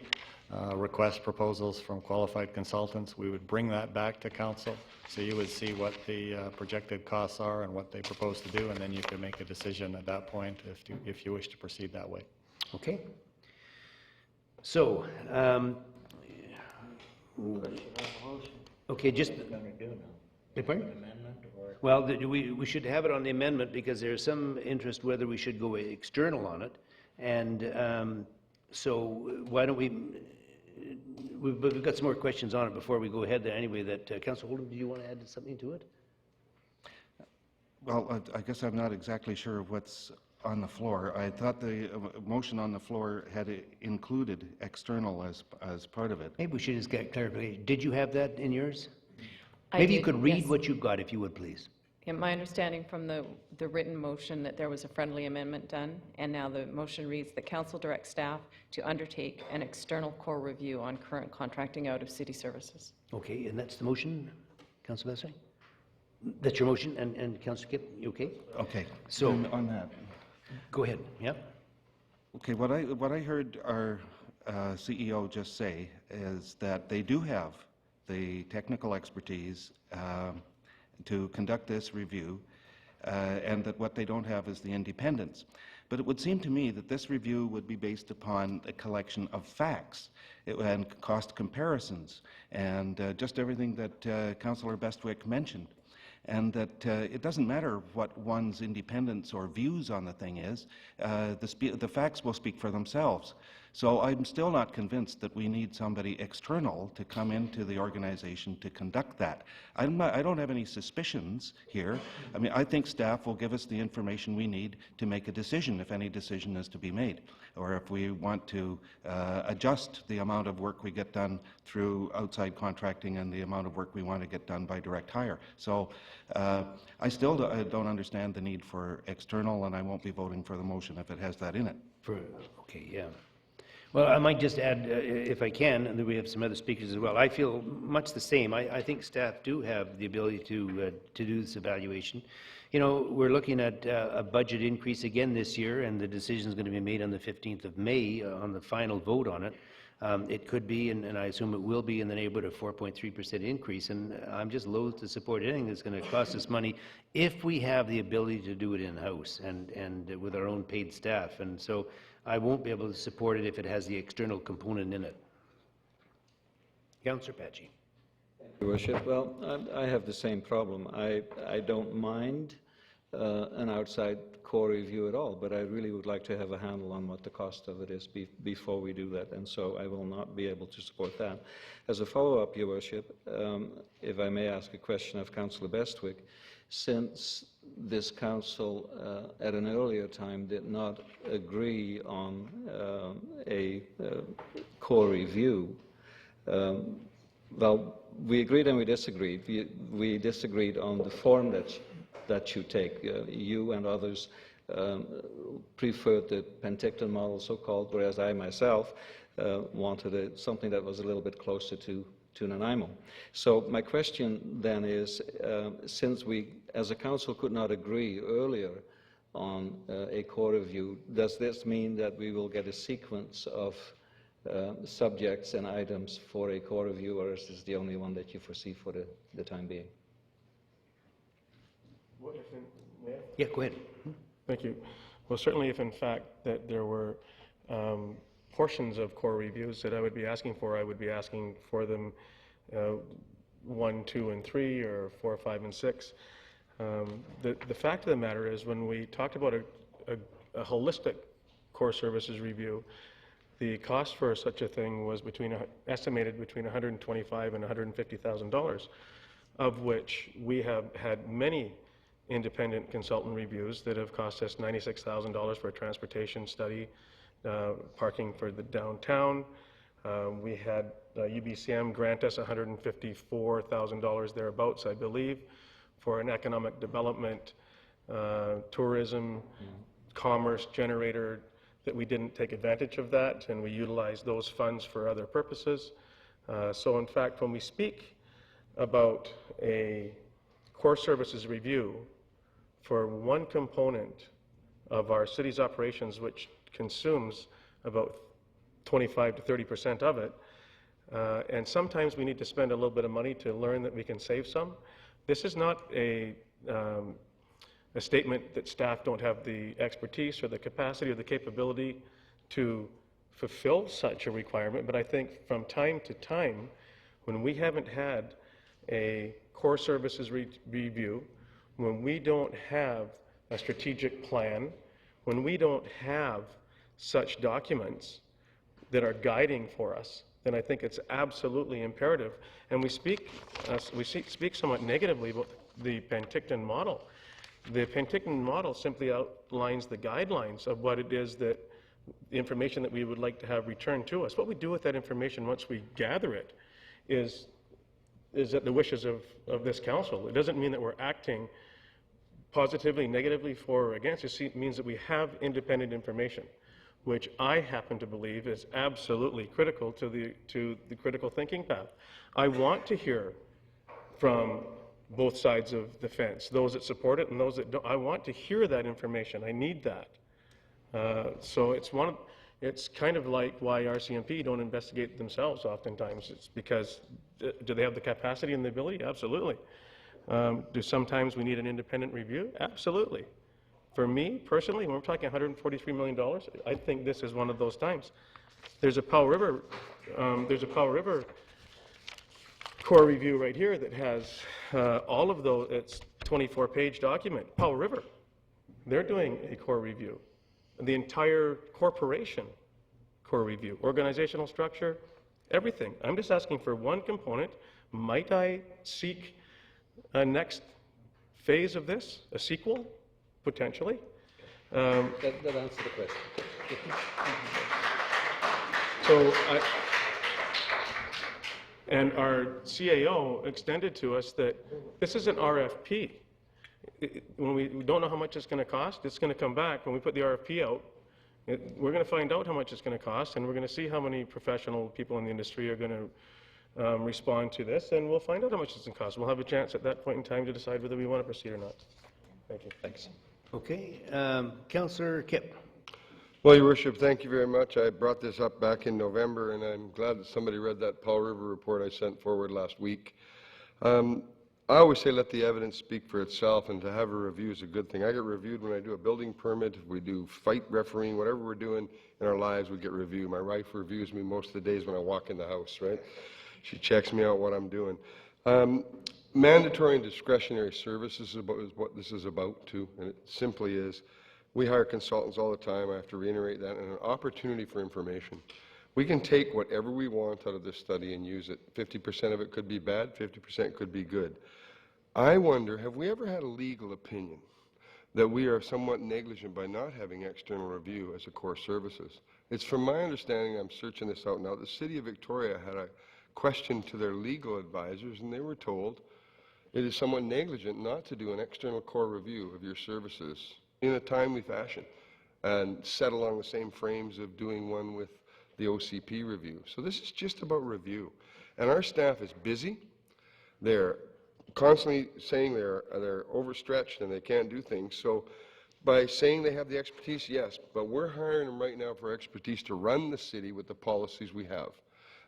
request proposals from qualified consultants. We would bring that back to council, so you would see what the projected costs are and what they propose to do, and then you could make a decision at that point if you wish to proceed that way. Okay. So, okay, just. Beg pardon? Well, we should have it on the amendment because there's some interest whether we should go external on it. And so why don't we've got some more questions on it before we go ahead there anyway. Councillor Holden, do you want to add something to it? Well, I guess I'm not exactly sure of what's on the floor. I thought the motion on the floor had included external as part of it. Maybe we should just get clarification. Did you have that in yours? I Maybe you did, could read yes. what you've got, if you would, please. Yeah, my understanding from the written motion that there was a friendly amendment done, and now the motion reads that council directs staff to undertake an external core review on current contracting out of city services. Okay, and that's the motion, Councillor Besser? That's your motion, and Councillor Kipp, you okay? Okay. So, on that. Go ahead, yeah? Okay, what I heard our CEO just say is that they do have the technical expertise to conduct this review, and that what they don't have is the independence. But it would seem to me that this review would be based upon a collection of facts and cost comparisons and just everything that Councillor Bestwick mentioned. And that it doesn't matter what one's independence or views on the thing is, the facts will speak for themselves. So I'm still not convinced that we need somebody external to come into the organization to conduct that. I don't have any suspicions here. I mean, I think staff will give us the information we need to make a decision, if any decision is to be made, or if we want to adjust the amount of work we get done through outside contracting and the amount of work we want to get done by direct hire. So I still don't understand the need for external, and I won't be voting for the motion if it has that in it. Okay, yeah. Well, I might just add, if I can, and then we have some other speakers as well. I feel much the same. I think staff do have the ability to do this evaluation. You know, we're looking at a budget increase again this year, and the decision is going to be made on the 15th of May on the final vote on it. It could be, and I assume it will be, in the neighborhood of 4.3% increase, and I'm just loath to support anything that's going to cost us money if we have the ability to do it in-house and with our own paid staff. And so I won't be able to support it if it has the external component in it. Councillor Patchy. Your Worship, well, I have the same problem. I don't mind an outside core review at all, but I really would like to have a handle on what the cost of it is before we do that, and so I will not be able to support that. As a follow-up, Your Worship, if I may ask a question of Councillor Bestwick, since this council at an earlier time did not agree on a core review, well, we agreed and we disagreed. We disagreed on the form that you take. You and others preferred the Penticton model, so-called, whereas I myself wanted something that was a little bit closer to Nanaimo. So my question then is, since we as a council could not agree earlier on a core review, does this mean that we will get a sequence of subjects and items for a core review, or is this the only one that you foresee for the time being? Yeah, go ahead. Thank you. Well, certainly if in fact that there were portions of core reviews that I would be asking for, I would be asking for them 1, 2, and 3, or 4, 5, and 6. The fact of the matter is, when we talked about a holistic core services review, the cost for such a thing was estimated between $125,000 and $150,000, of which we have had many independent consultant reviews that have cost us $96,000 for a transportation study, parking for the downtown. We had UBCM grant us $154,000 thereabouts, I believe, for an economic development, tourism, commerce generator that we didn't take advantage of that and we utilized those funds for other purposes. So in fact, when we speak about a core services review for one component of our city's operations, which consumes about 25 to 30% of it, and sometimes we need to spend a little bit of money to learn that we can save some. This is not a statement that staff don't have the expertise or the capacity or the capability to fulfill such a requirement, but I think from time to time, when we haven't had a core services review, when we don't have a strategic plan, when we don't have such documents that are guiding for us, then I think it's absolutely imperative. And we speak somewhat negatively about the Penticton model. The Penticton model simply outlines the guidelines of what it is that the information that we would like to have returned to us. What we do with that information once we gather it is at the wishes of this council. It doesn't mean that we're acting positively, negatively for or against. It means that we have independent information, which I happen to believe is absolutely critical to the critical thinking path. I want to hear from both sides of the fence, those that support it and those that don't. I want to hear that information. I need that. So it's kind of like why RCMP don't investigate themselves oftentimes. It's because, do they have the capacity and the ability? Absolutely. Do sometimes we need an independent review? Absolutely. For me, personally, when we're talking $143 million, I think this is one of those times. There's a Powell River core review right here that has all of those. It's 24-page document. Powell River, they're doing a core review. The entire corporation core review, organizational structure, everything. I'm just asking for one component. Might I seek a next phase of this, a sequel, potentially? That answers the question. And our CAO extended to us that this is an RFP. When we don't know how much it's going to cost, it's going to come back. When we put the RFP out, we're going to find out how much it's going to cost, and we're going to see how many professional people in the industry are going to respond to this, and we'll find out how much it's going to cost. We'll have a chance at that point in time to decide whether we want to proceed or not. Thank you. Thanks. Okay. Councillor Kipp. Well, Your Worship, thank you very much. I brought this up back in November, and I'm glad that somebody read that Powell River report I sent forward last week. I always say let the evidence speak for itself, and to have a review is a good thing. I get reviewed when I do a building permit, if we do fight refereeing, whatever we're doing in our lives, we get reviewed. My wife reviews me most of the days when I walk in the house, right? She checks me out what I'm doing. Mandatory and discretionary services is what this is about, too, and it simply is. We hire consultants all the time. I have to reiterate that, and an opportunity for information. We can take whatever we want out of this study and use it. 50% of it could be bad, 50% could be good. I wonder, have we ever had a legal opinion that we are somewhat negligent by not having external review as a core services? It's from my understanding, I'm searching this out now, the City of Victoria had a question to their legal advisors, and they were told it is somewhat negligent not to do an external core review of your services in a timely fashion and set along the same frames of doing one with the OCP review. So this is just about review. And our staff is busy. They're constantly saying they're overstretched and they can't do things. So by saying they have the expertise, yes, but we're hiring them right now for expertise to run the city with the policies we have.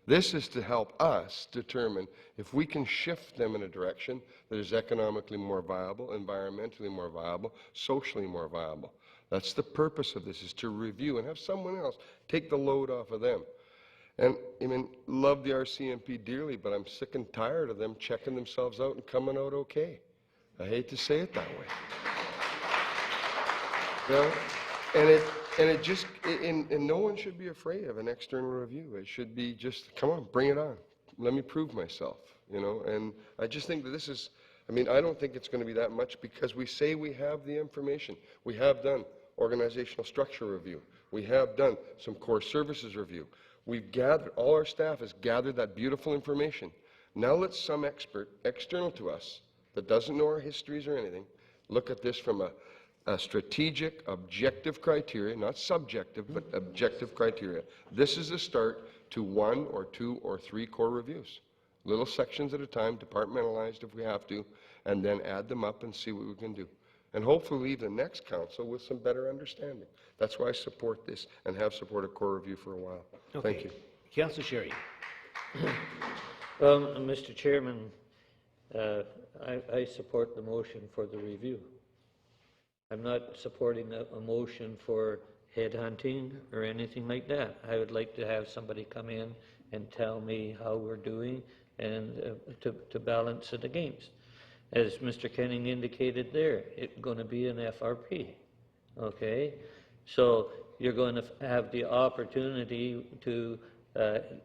This is to help us determine if we can shift them in a direction that is economically more viable, environmentally more viable, socially more viable. That's the purpose of this, is to review and have someone else take the load off of them. And I mean, love the RCMP dearly, but I'm sick and tired of them checking themselves out and coming out okay. I hate to say it that way. You know? And no one should be afraid of an external review. It should be just, come on, bring it on. Let me prove myself, you know? And I just think that this is, I mean, I don't think it's going to be that much because we say we have the information. We have done organizational structure review. We have done some core services review. We've gathered, all our staff has gathered that beautiful information. Now let some expert external to us that doesn't know our histories or anything look at this from a a strategic, objective criteria, not subjective, but objective criteria. This is a start to 1 or 2 or 3 core reviews. Little sections at a time, departmentalized if we have to, and then add them up and see what we can do. And hopefully leave the next council with some better understanding. That's why I support this and have supported core review for a while. Okay. Thank you. Councillor Sherry. Well, Mr. Chairman, I support the motion for the review. I'm not supporting a motion for headhunting or anything like that. I would like to have somebody come in and tell me how we're doing and to balance it against. As Mr. Kenning indicated there, it's going to be an FRP, okay? So you're going to have the opportunity to,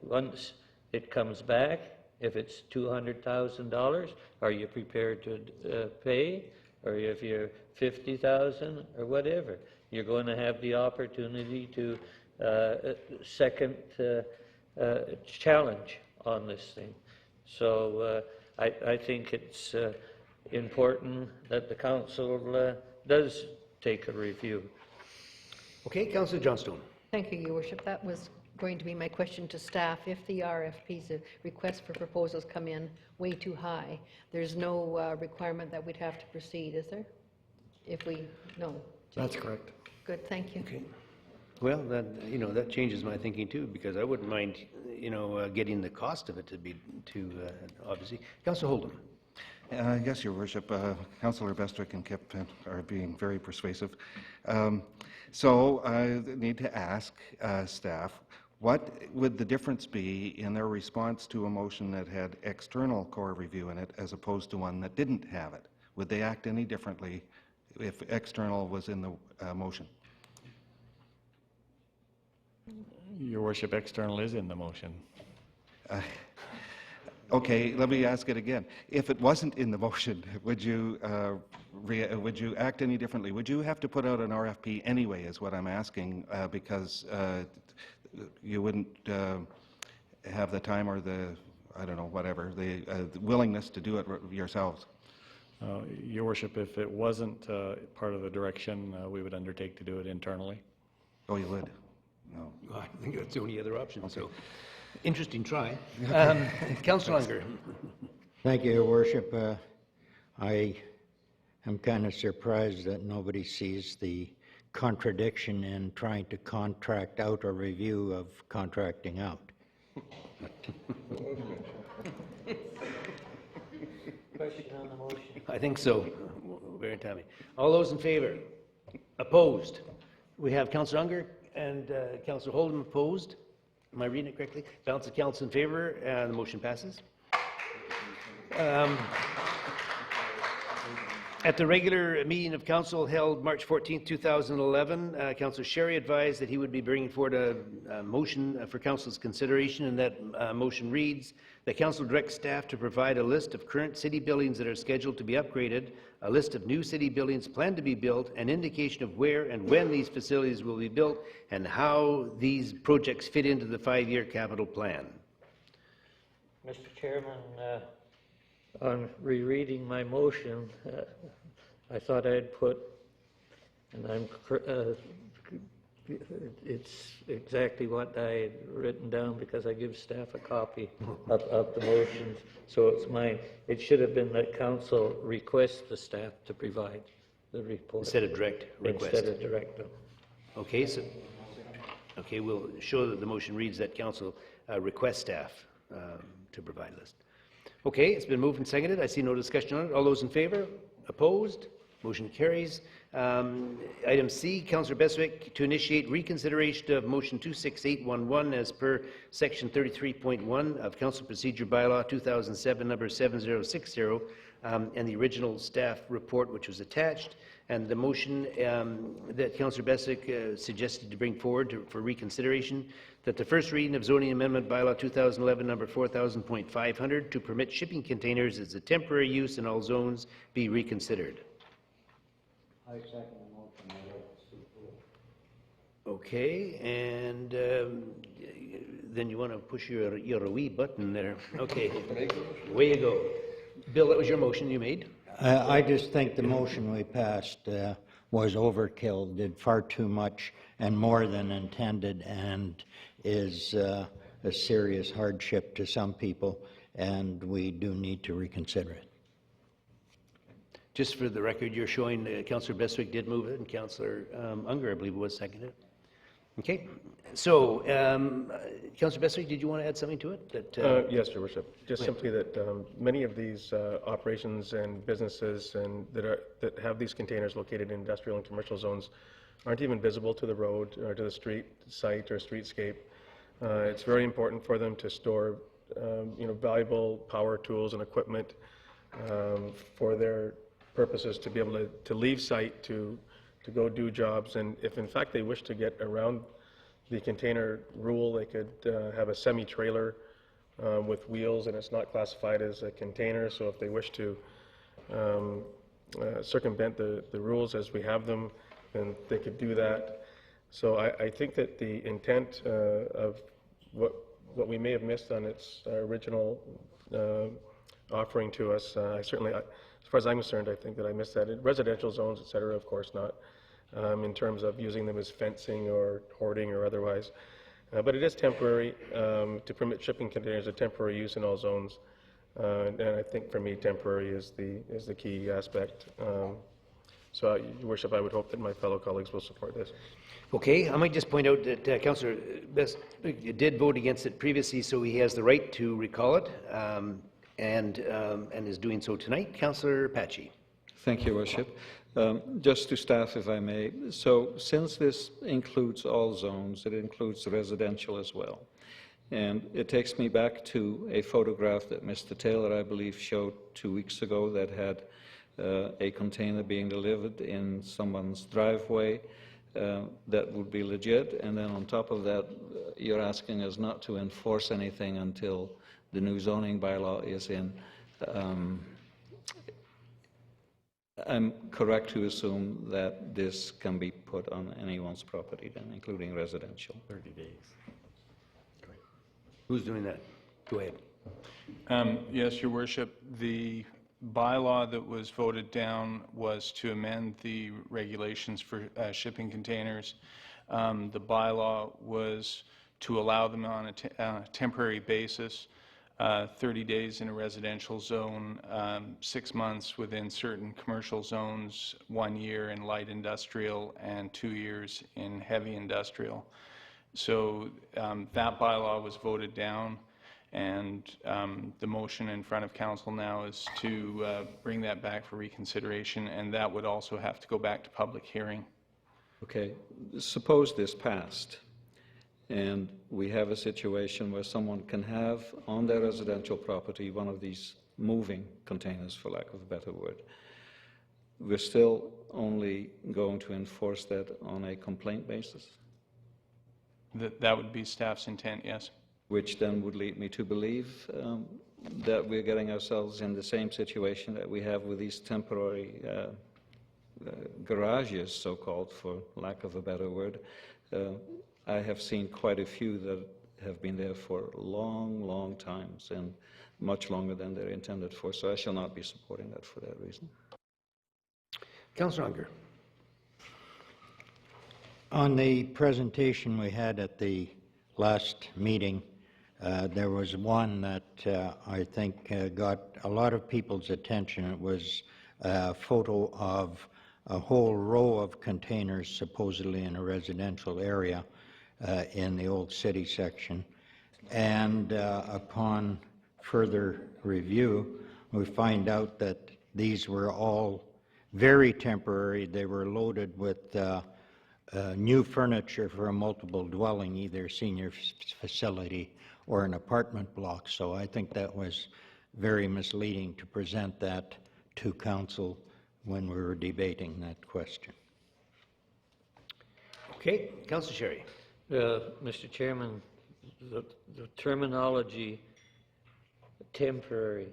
once it comes back, if it's $200,000, are you prepared to pay? Or if you're 50,000 or whatever, you're going to have the opportunity to second challenge on this thing. So I think it's important that the council does take a review. Okay, Councillor Johnstone. Thank you, Your Worship. That was going to be my question to staff. If the RFPs, the request for proposals, come in way too high, there's no requirement that we'd have to proceed, is there? If we, no. That's correct. Good, thank you. Okay. Well, that changes my thinking too, because I wouldn't mind, getting the cost of it obviously. Councillor Holden. Yes, Your Worship. Councillor Bestwick and Kip are being very persuasive. So I need to ask staff, what would the difference be in their response to a motion that had external core review in it as opposed to one that didn't have it? Would they act any differently if external was in the motion? Your Worship, external is in the motion. Okay, let me ask it again. If it wasn't in the motion, would you act any differently? Would you have to put out an RFP anyway, is what I'm asking, because you wouldn't have the time or the, I don't know, whatever, the willingness to do it yourselves? Your Worship, if it wasn't part of the direction, we would undertake to do it internally. Oh, you would? No. Well, I think that's the only other option, so interesting try. Councillor Unger. Thank you, Your Worship. I am kind of surprised that nobody sees the contradiction in trying to contract out a review of contracting out. Question on the motion. I think so. Very timely. All those in favour? Opposed? We have Councillor Unger and Councillor Holden opposed. Am I reading it correctly? Balance of council in favour, and the motion passes. At the regular meeting of council held March 14, 2011, Councillor Sherry advised that he would be bringing forward a motion for council's consideration, and that motion reads that council directs staff to provide a list of current city buildings that are scheduled to be upgraded, a list of new city buildings planned to be built, an indication of where and when these facilities will be built, and how these projects fit into the 5-year capital plan. Mr. Chairman, on rereading my motion, I thought I'd put, and it's exactly what I had written down because I give staff a copy of the motions, so it's mine. It should have been that council requests the staff to provide the report. Instead of direct request. Instead of direct. Okay, we'll show that the motion reads that council requests staff to provide a list. Okay, it's been moved and seconded. I see no discussion on it. All those in favour? Opposed? Motion carries. Item C, Councillor Bestwick to initiate reconsideration of motion 26811 as per section 33.1 of Council Procedure Bylaw 2007 number 7060 and the original staff report which was attached, and the motion that Councillor Bestwick suggested to bring forward for reconsideration, that the first reading of zoning amendment bylaw 2011 number 4000.500 to permit shipping containers as a temporary use in all zones be reconsidered. I second the motion. Okay, and then you want to push your wee button there. Okay, away you go. Bill, that was your motion you made. I just think the motion we passed was overkill, did far too much and more than intended, and is a serious hardship to some people, and we do need to reconsider it. Just for the record, you're showing Councillor Bestwick did move it, and Councillor Unger, I believe, was seconded. Okay, so Councillor Bestwick, did you want to add something to it? That, Yes, Your Worship. Just simply that many of these operations and businesses that have these containers located in industrial and commercial zones aren't even visible to the road or to the street site or streetscape. It's very important for them to store valuable power tools and equipment for their purposes, to be able to leave site to go do jobs. And if in fact they wish to get around the container rule, they could have a semi-trailer with wheels, and it's not classified as a container. So if they wish to circumvent the rules as we have them, then they could do that. So I think that the intent of what we may have missed on its original offering to us, as far as I'm concerned, I think that I missed that. In residential zones, et cetera, of course not, in terms of using them as fencing or hoarding or otherwise. But it is temporary. To permit shipping containers a temporary use in all zones. And I think for me, temporary is the key aspect. So, Your Worship, I would hope that my fellow colleagues will support this. Okay, I might just point out that Councillor Bestwick did vote against it previously, so he has the right to recall it, and is doing so tonight. Councillor Patchy. Thank you, Your Worship. Just to staff, if I may. So since this includes all zones, it includes residential as well. And it takes me back to a photograph that Mr. Taylor, I believe, showed 2 weeks ago that had a container being delivered in someone's driveway. That would be legit. And then on top of that, you're asking us not to enforce anything until the new zoning bylaw is in. I'm correct to assume that this can be put on anyone's property then, including residential? 30 days. Who's doing that? Go ahead. Yes, Your Worship. The bylaw that was voted down was to amend the regulations for shipping containers. The bylaw was to allow them on a temporary basis, 30 days in a residential zone, 6 months within certain commercial zones, 1 year in light industrial, and 2 years in heavy industrial. So that bylaw was voted down, and the motion in front of council now is to bring that back for reconsideration, and that would also have to go back to public hearing. Okay, suppose this passed, and we have a situation where someone can have on their residential property one of these moving containers, for lack of a better word. We're still only going to enforce that on a complaint basis? That would be staff's intent, yes. Which then would lead me to believe that we're getting ourselves in the same situation that we have with these temporary garages, so-called, for lack of a better word. I have seen quite a few that have been there for long, long times, and much longer than they're intended for, so I shall not be supporting that for that reason. Councillor Unger. On the presentation we had at the last meeting, there was one that I think got a lot of people's attention. It was a photo of a whole row of containers supposedly in a residential area in the Old City section. And upon further review, we find out that these were all very temporary. They were loaded with new furniture for a multiple dwelling, either senior facility or an apartment block. So I think that was very misleading to present that to council when we were debating that question. Okay, Councillor Sherry. Mr. Chairman, the terminology temporary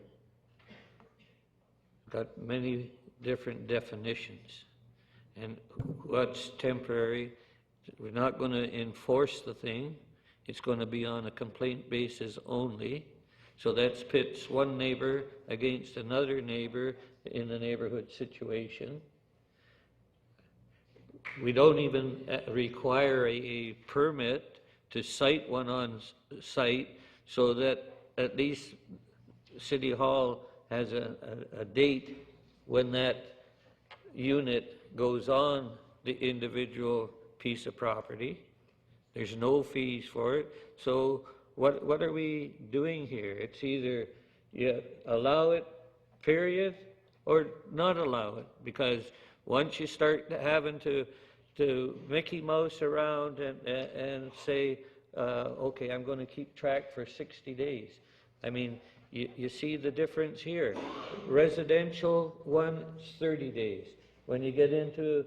got many different definitions. And what's temporary, we're not going to enforce the thing. It's going to be on a complaint basis only. So that pits one neighbor against another neighbor in a neighborhood situation. we don't even require a permit to site one on site, so that at least City Hall has a date when that unit goes on the individual piece of property. There's no fees for it. So what are we doing here? It's either you allow it, period, or not allow it. Because once you start having to Mickey Mouse around and say, okay, I'm going to keep track for 60 days. I mean, you see the difference here. Residential, one, 30 days. When you get into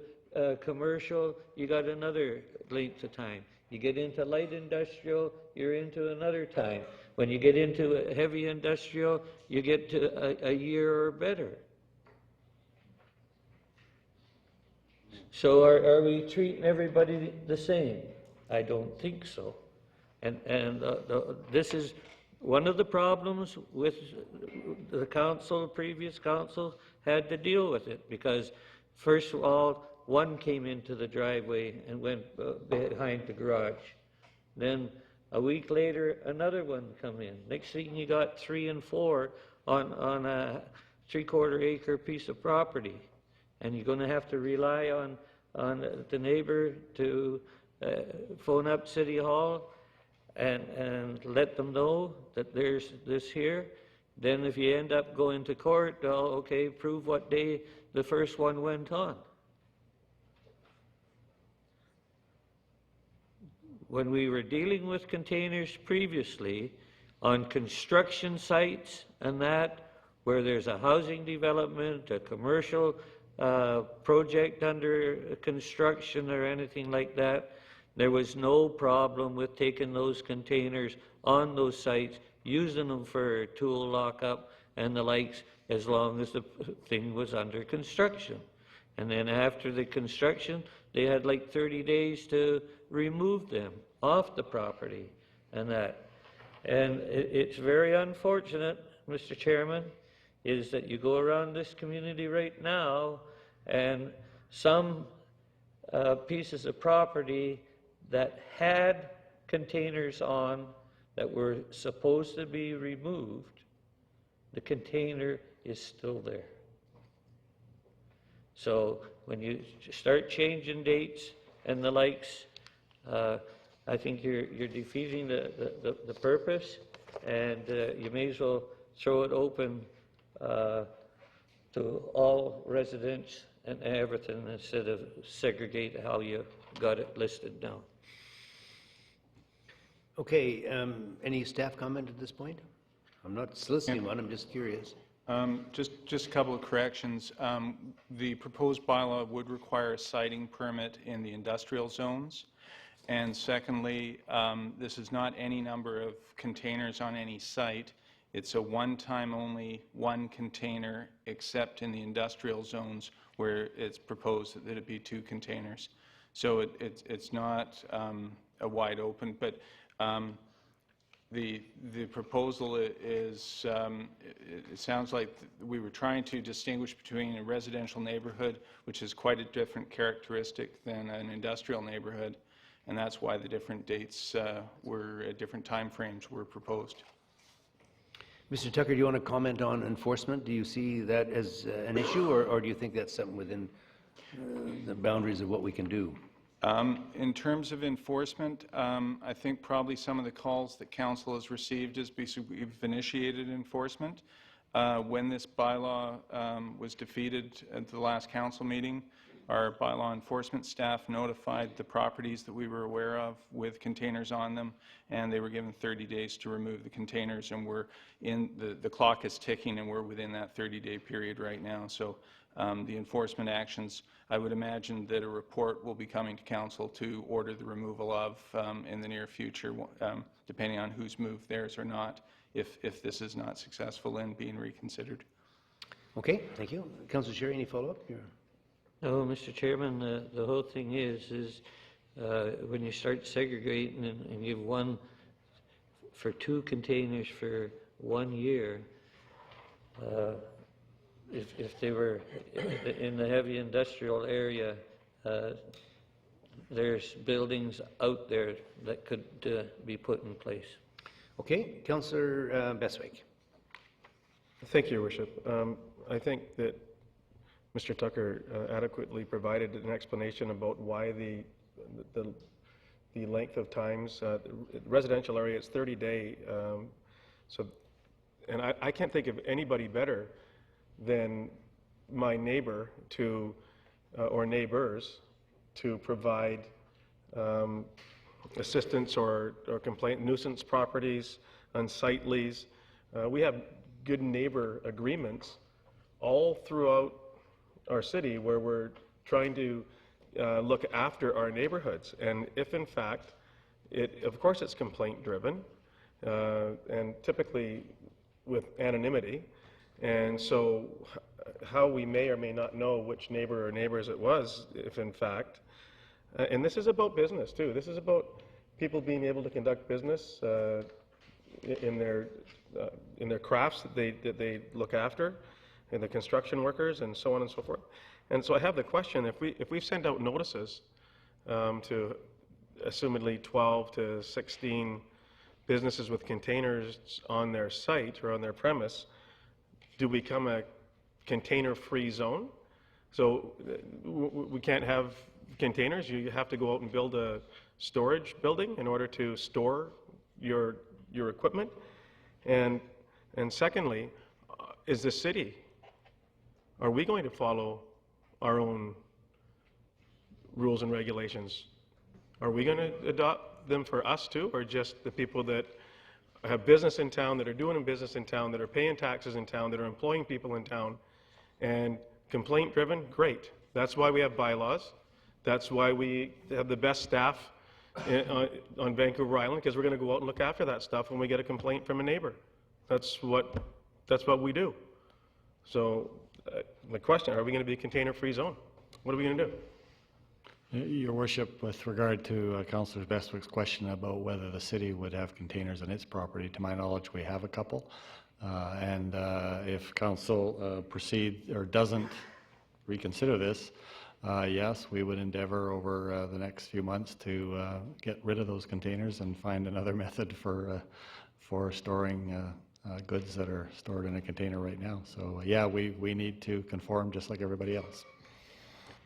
commercial, you got another length of time. You get into light industrial, you're into another time. When you get into heavy industrial, you get to a year or better. So are we treating everybody the same? I don't think so. And this is one of the problems with the council, the previous council, had to deal with it, because first of all, one came into the driveway and went behind the garage. Then a week later, another one come in. Next thing you got 3 and 4 on a 3/4 acre piece of property. And you're going to have to rely on the neighbor to phone up City Hall and let them know that there's this here. Then if you end up going to court, well, okay, prove what day the first one went on. When we were dealing with containers previously on construction sites and that, where there's a housing development, a commercial project under construction or anything like that, there was no problem with taking those containers on those sites, using them for tool lockup and the likes, as long as the thing was under construction. And then after the construction, they had like 30 days to remove them off the property and that. And it's very unfortunate, Mr. Chairman, is that you go around this community right now and some pieces of property that had containers on that were supposed to be removed, the container is still there. So when you start changing dates and the likes, I think you're defeating the purpose, and you may as well throw it open to all residents and everything, instead of segregate how you got it listed now. Okay, any staff comment at this point? I'm not soliciting one, I'm just curious. Just a couple of corrections. The proposed bylaw would require a siting permit in the industrial zones. And secondly, this is not any number of containers on any site. It's a one-time only one container, except in the industrial zones where it's proposed that it be 2 containers. So it's not a wide open, but the proposal is, it sounds like we were trying to distinguish between a residential neighborhood, which is quite a different characteristic than an industrial neighborhood, and that's why the different dates different time frames were proposed. Mr. Tucker, do you want to comment on enforcement? Do you see that as an issue, or do you think that's something within the boundaries of what we can do? In terms of enforcement, I think probably some of the calls that council has received is basically we've initiated enforcement. When this bylaw was defeated at the last council meeting, our bylaw enforcement staff notified the properties that we were aware of with containers on them, and they were given 30 days to remove the containers, and we're in the clock is ticking, and we're within that 30-day period right now. So the enforcement actions, I would imagine that a report will be coming to council to order the removal of in the near future, depending on who's moved theirs or not, if this is not successful in being reconsidered. Okay, thank you. Councillor Sherry, any follow-up? No, Mr. Chairman, the whole thing is when you start segregating and you have one for 2 containers for 1 year, if they were in the heavy industrial area, there's buildings out there that could be put in place. Okay, Councillor Beswick. Thank you, Your Worship. I think that Mr. Tucker adequately provided an explanation about why the length of times. Residential area, it's 30-day. And I can't think of anybody better than my neighbor to, or neighbors, to provide assistance or complaint, nuisance properties, unsightlies. We have good neighbor agreements all throughout our city where we're trying to look after our neighborhoods. And if in fact, of course it's complaint driven, and typically with anonymity, and so how we may or may not know which neighbor or neighbors it was, if in fact, and this is about business too. This is about people being able to conduct business in their crafts that they look after, and the construction workers, and so on and so forth. And so I have the question: if we send out notices to assumedly 12 to 16 businesses with containers on their site or on their premise, do we become a container-free zone? So we can't have containers. You have to go out and build a storage building in order to store your equipment. And secondly, is the city, are we going to follow our own rules and regulations? Are we going to adopt them for us too, or just the people that have business in town, that are doing business in town, that are paying taxes in town, that are employing people in town? And complaint driven, great. That's why we have bylaws. That's why we have the best staff on Vancouver Island, because we're going to go out and look after that stuff when we get a complaint from a neighbor. That's what we do. So the question, are we going to be a container-free zone? What are we going to do? Your Worship, with regard to Councillor Bestwick's question about whether the city would have containers on its property, to my knowledge, we have a couple. And if Council proceeds or doesn't reconsider this, yes, we would endeavor over the next few months to get rid of those containers and find another method for storing goods that are stored in a container right now. So yeah, we need to conform just like everybody else.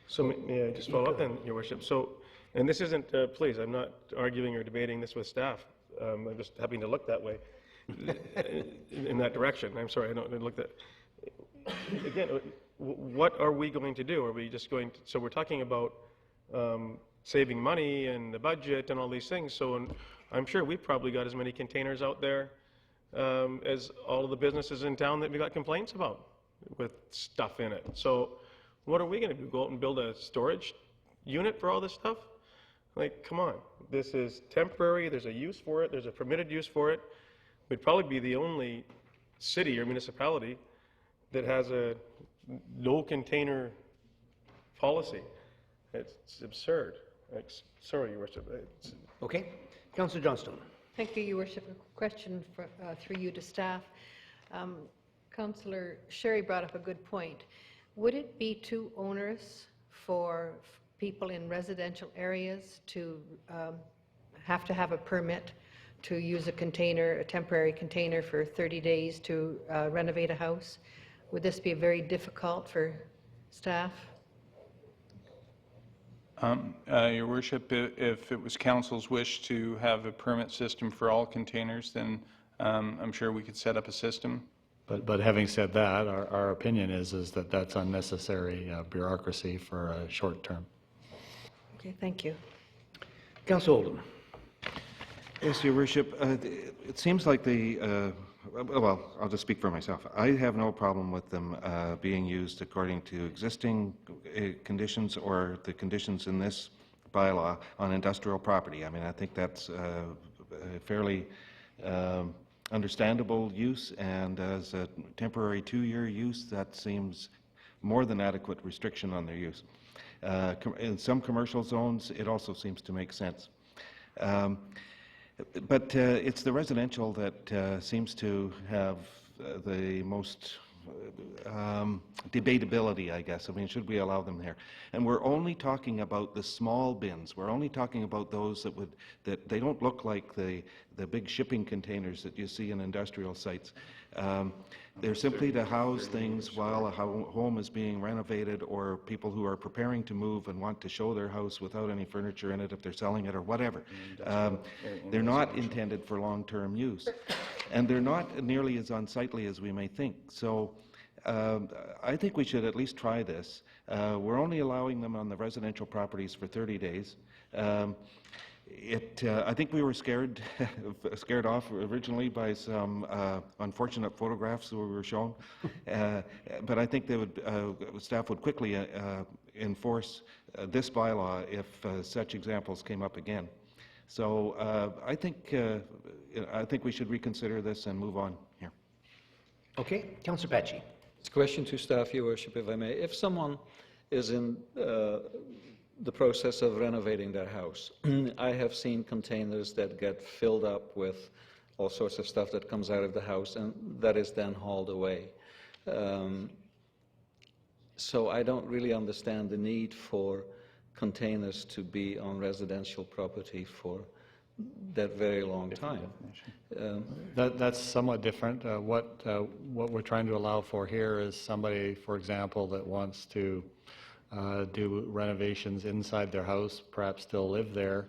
So may I just follow up then, Your Worship? So, and this isn't, please, I'm not arguing or debating this with staff. I'm just having to look that way, in that direction. I'm sorry, I don't look that. Again, what are we going to do? Are we just going to, so we're talking about saving money and the budget and all these things. So I'm sure we've probably got as many containers out there as all of the businesses in town that we got complaints about with stuff in it. So what are we going to do? Go out and build a storage unit for all this stuff? Like, come on. This is temporary. There's a use for it. There's a permitted use for it. We'd probably be the only city or municipality that has a no container policy. It's absurd. Sorry, Your Worship. Okay. Councillor Johnstone. Thank you, Your Worship. A question through you to staff. Councillor Sherry brought up a good point. Would it be too onerous for people in residential areas to have a permit to use a container, a temporary container for 30 days to renovate a house? Would this be very difficult for staff? Your Worship, if it was Council's wish to have a permit system for all containers, then I'm sure we could set up a system. But having said that, our opinion is that that's unnecessary bureaucracy for a short term. Okay, thank you. Councillor Oldham. Yes, Your Worship. It seems like well, I'll just speak for myself. I have no problem with them being used according to existing conditions or the conditions in this bylaw on industrial property. I mean, I think that's fairly understandable use, and as a temporary 2-year use, that seems more than adequate restriction on their use. In some commercial zones, it also seems to make sense. But it's the residential that seems to have the most debatability, I guess. I mean, should we allow them there? And we're only talking about the small bins. We're only talking about those that they don't look like the big shipping containers that you see in industrial sites. They're simply to house things while a home is being renovated, or people who are preparing to move and want to show their house without any furniture in it if they're selling it or whatever. They're not intended for long-term use. And they're not nearly as unsightly as we may think. So I think we should at least try this. We're only allowing them on the residential properties for 30 days. I think we were scared off originally by some unfortunate photographs that we were shown, but I think staff would quickly enforce this bylaw if such examples came up again. So I think we should reconsider this and move on here. Okay, Councillor Pachi. It's a question to staff, Your Worship, if I may. If someone is in the process of renovating their house, I have seen containers that get filled up with all sorts of stuff that comes out of the house, and that is then hauled away. So I don't really understand the need for containers to be on residential property for that very long time. That's somewhat different. What we're trying to allow for here is somebody, for example, that wants to do renovations inside their house, perhaps still live there,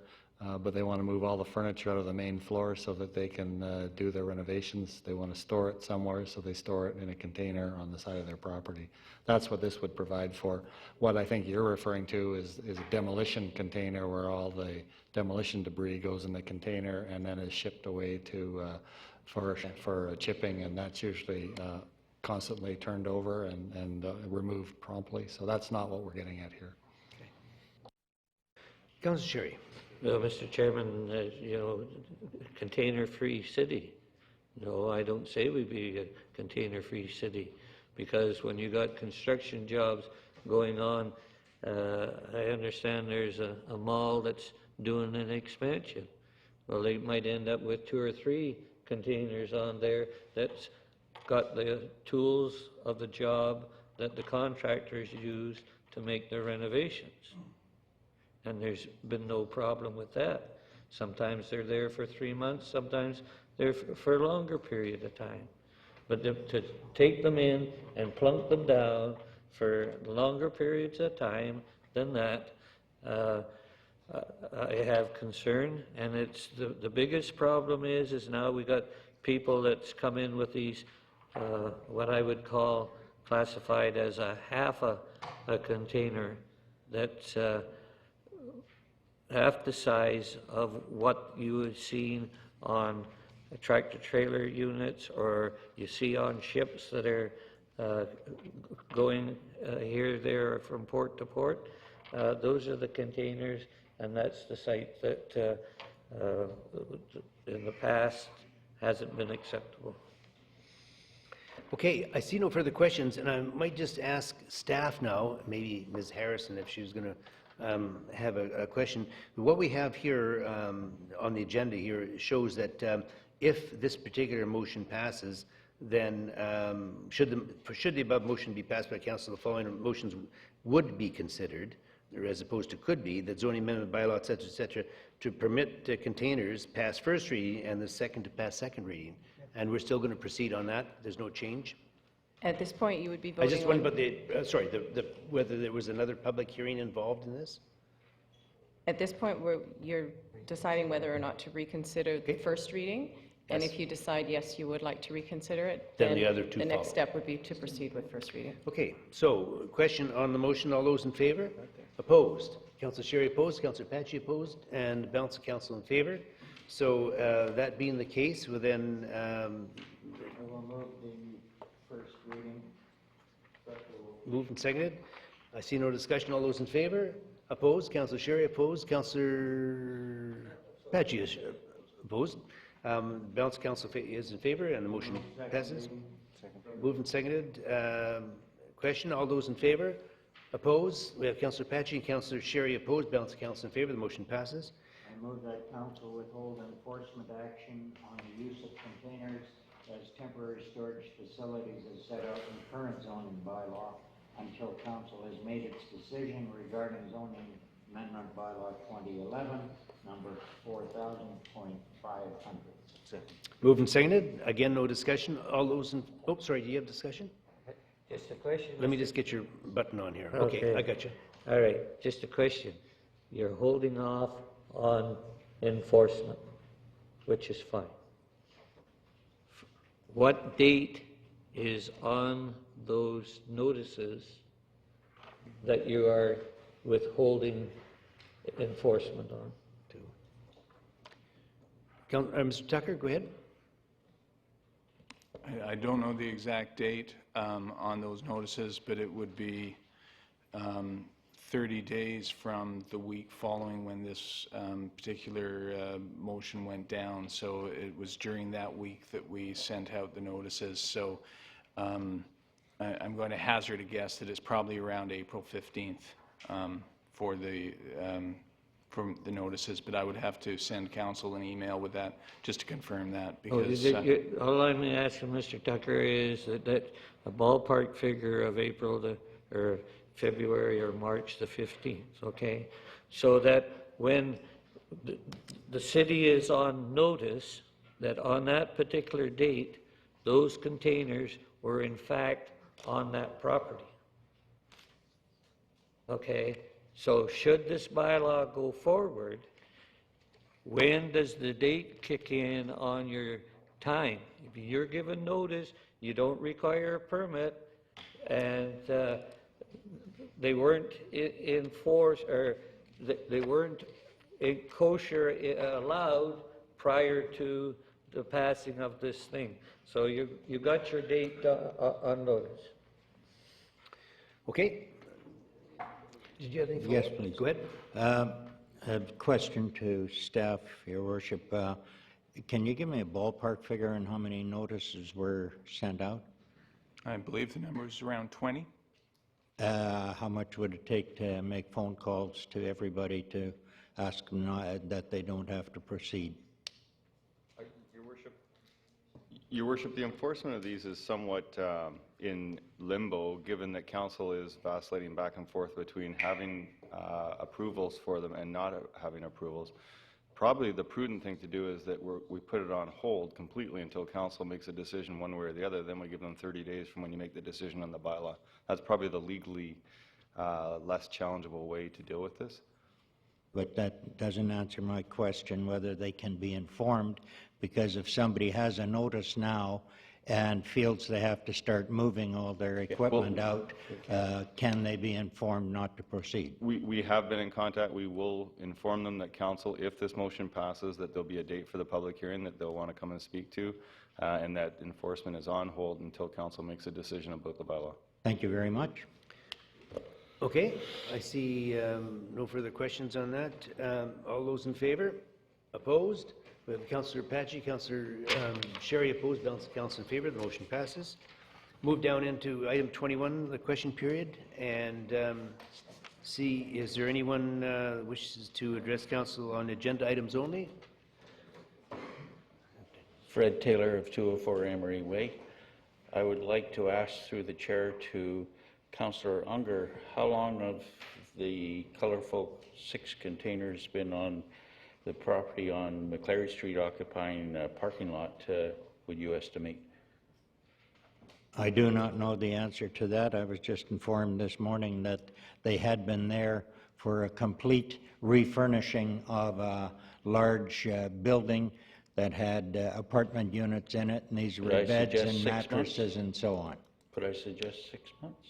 but they want to move all the furniture out of the main floor so that they can do their renovations. They want to store it somewhere, so they store it in a container on the side of their property. That's what this would provide for. What I think you're referring to is a demolition container where all the demolition debris goes in the container and then is shipped away to for chipping, and that's usually constantly turned over and removed promptly. So that's not what we're getting at here. Okay. Councillor Sherry. Well, Mr. Chairman, container-free city. No, I don't say we be a container-free city, because when you got construction jobs going on, I understand there's a mall that's doing an expansion. Well, they might end up with 2 or 3 containers on there that's got the tools of the job that the contractors use to make their renovations. And there's been no problem with that. Sometimes they're there for 3 months, sometimes they're for a longer period of time. But to take them in and plunk them down for longer periods of time than that, I have concern. And it's the biggest problem is now we got people that's come in with these what I would call classified as a half a container that's half the size of what you have seen on tractor-trailer units, or you see on ships that are going here, there, from port to port. Those are the containers, and that's the site that in the past hasn't been acceptable. Okay, I see no further questions, and I might just ask staff now, maybe Ms. Harrison, if she was going to have a question. What we have here on the agenda here shows that if this particular motion passes, then should the above motion be passed by council, the following motions would be considered, or as opposed to could be, that zoning amendment bylaw, et cetera, to permit containers pass first reading and the second to pass second reading. And we're still going to proceed on that? There's no change? At this point, you would be voting I just wondered about whether there was another public hearing involved in this? At this point, you're deciding whether or not to reconsider the first reading. And if you decide, yes, you would like to reconsider it, then the other two the next follow. step would be to proceed with first reading. Okay, so question on the motion. All those in favor? Opposed? Councillor Sherry opposed, Councillor Pachi opposed, and the balance of council in favor. So that being the case, we'll then... I will move the first reading. Moved and seconded. I see no discussion. All those in favor? Opposed? Councillor Sherry opposed. Councillor Pachi is opposed. Balance of council is in favor, and the motion passes. Moved and seconded. Question. All those in favor? Opposed? We have Councillor Pachi and Councillor Sherry opposed. Balance of council in favor. The motion passes. I move that council withhold enforcement action on the use of containers as temporary storage facilities as set out in the current zoning bylaw until council has made its decision regarding zoning amendment bylaw 2011, number 4000.500. Moved and seconded. Again, no discussion. All those in, oh, sorry, do you have discussion? Just a question. Let me just get your button on here. Okay, I got you. All right, just a question. You're holding off on enforcement, which is fine. What date is on those notices that you are withholding enforcement on? Mr. Tucker, go ahead. I don't know the exact date on those notices, but it would be 30 days from the week following when this particular motion went down. So it was during that week that we sent out the notices. So I'm going to hazard a guess that it's probably around April 15th for the notices, but I would have to send council an email with that just to confirm that, because All I'm asking, Mr. Tucker, is that a ballpark figure of or February or March the 15th, okay? So that when the city is on notice that on that particular date, those containers were in fact on that property. Okay? So should this bylaw go forward, when does the date kick in on your time? If you're given notice, you don't require a permit, and they weren't enforced, or they weren't kosher allowed prior to the passing of this thing. So you got your date on notice. Okay. Did you have any Yes, please. Go ahead. A question to staff, Your Worship. Can you give me a ballpark figure on how many notices were sent out? I believe the number is around 20. How much would it take to make phone calls to everybody to ask them that they don't have to proceed? Your Worship, the enforcement of these is somewhat in limbo, given that council is vacillating back and forth between having approvals for them and not having approvals. Probably the prudent thing to do is that we put it on hold completely until council makes a decision one way or the other. Then we give them 30 days from when you make the decision on the bylaw. That's probably the legally less challengeable way to deal with this. But that doesn't answer my question whether they can be informed, because if somebody has a notice now and feels they have to start moving all their equipment out, can they be informed not to proceed? We have been in contact. We will inform them that council, if this motion passes, that there'll be a date for the public hearing that they'll want to come and speak to, and that enforcement is on hold until council makes a decision about the bylaw. Thank you very much. Okay, I see no further questions on that. All those in favor? Opposed? We have Councillor Apache, Councillor Sherry opposed, balance of council in favor. The motion passes. Move down into item 21, the question period, and see, is there anyone wishes to address council on agenda items only? Fred Taylor of 204 Emery Way. I would like to ask through the chair to Councillor Unger, how long have the colorful 6 containers been on the property on McClary Street occupying a parking lot, would you estimate? I do not know the answer to that. I was just informed this morning that they had been there for a complete refurnishing of a large building that had apartment units in it, and these were beds and mattresses and so on. Could I suggest 6 months?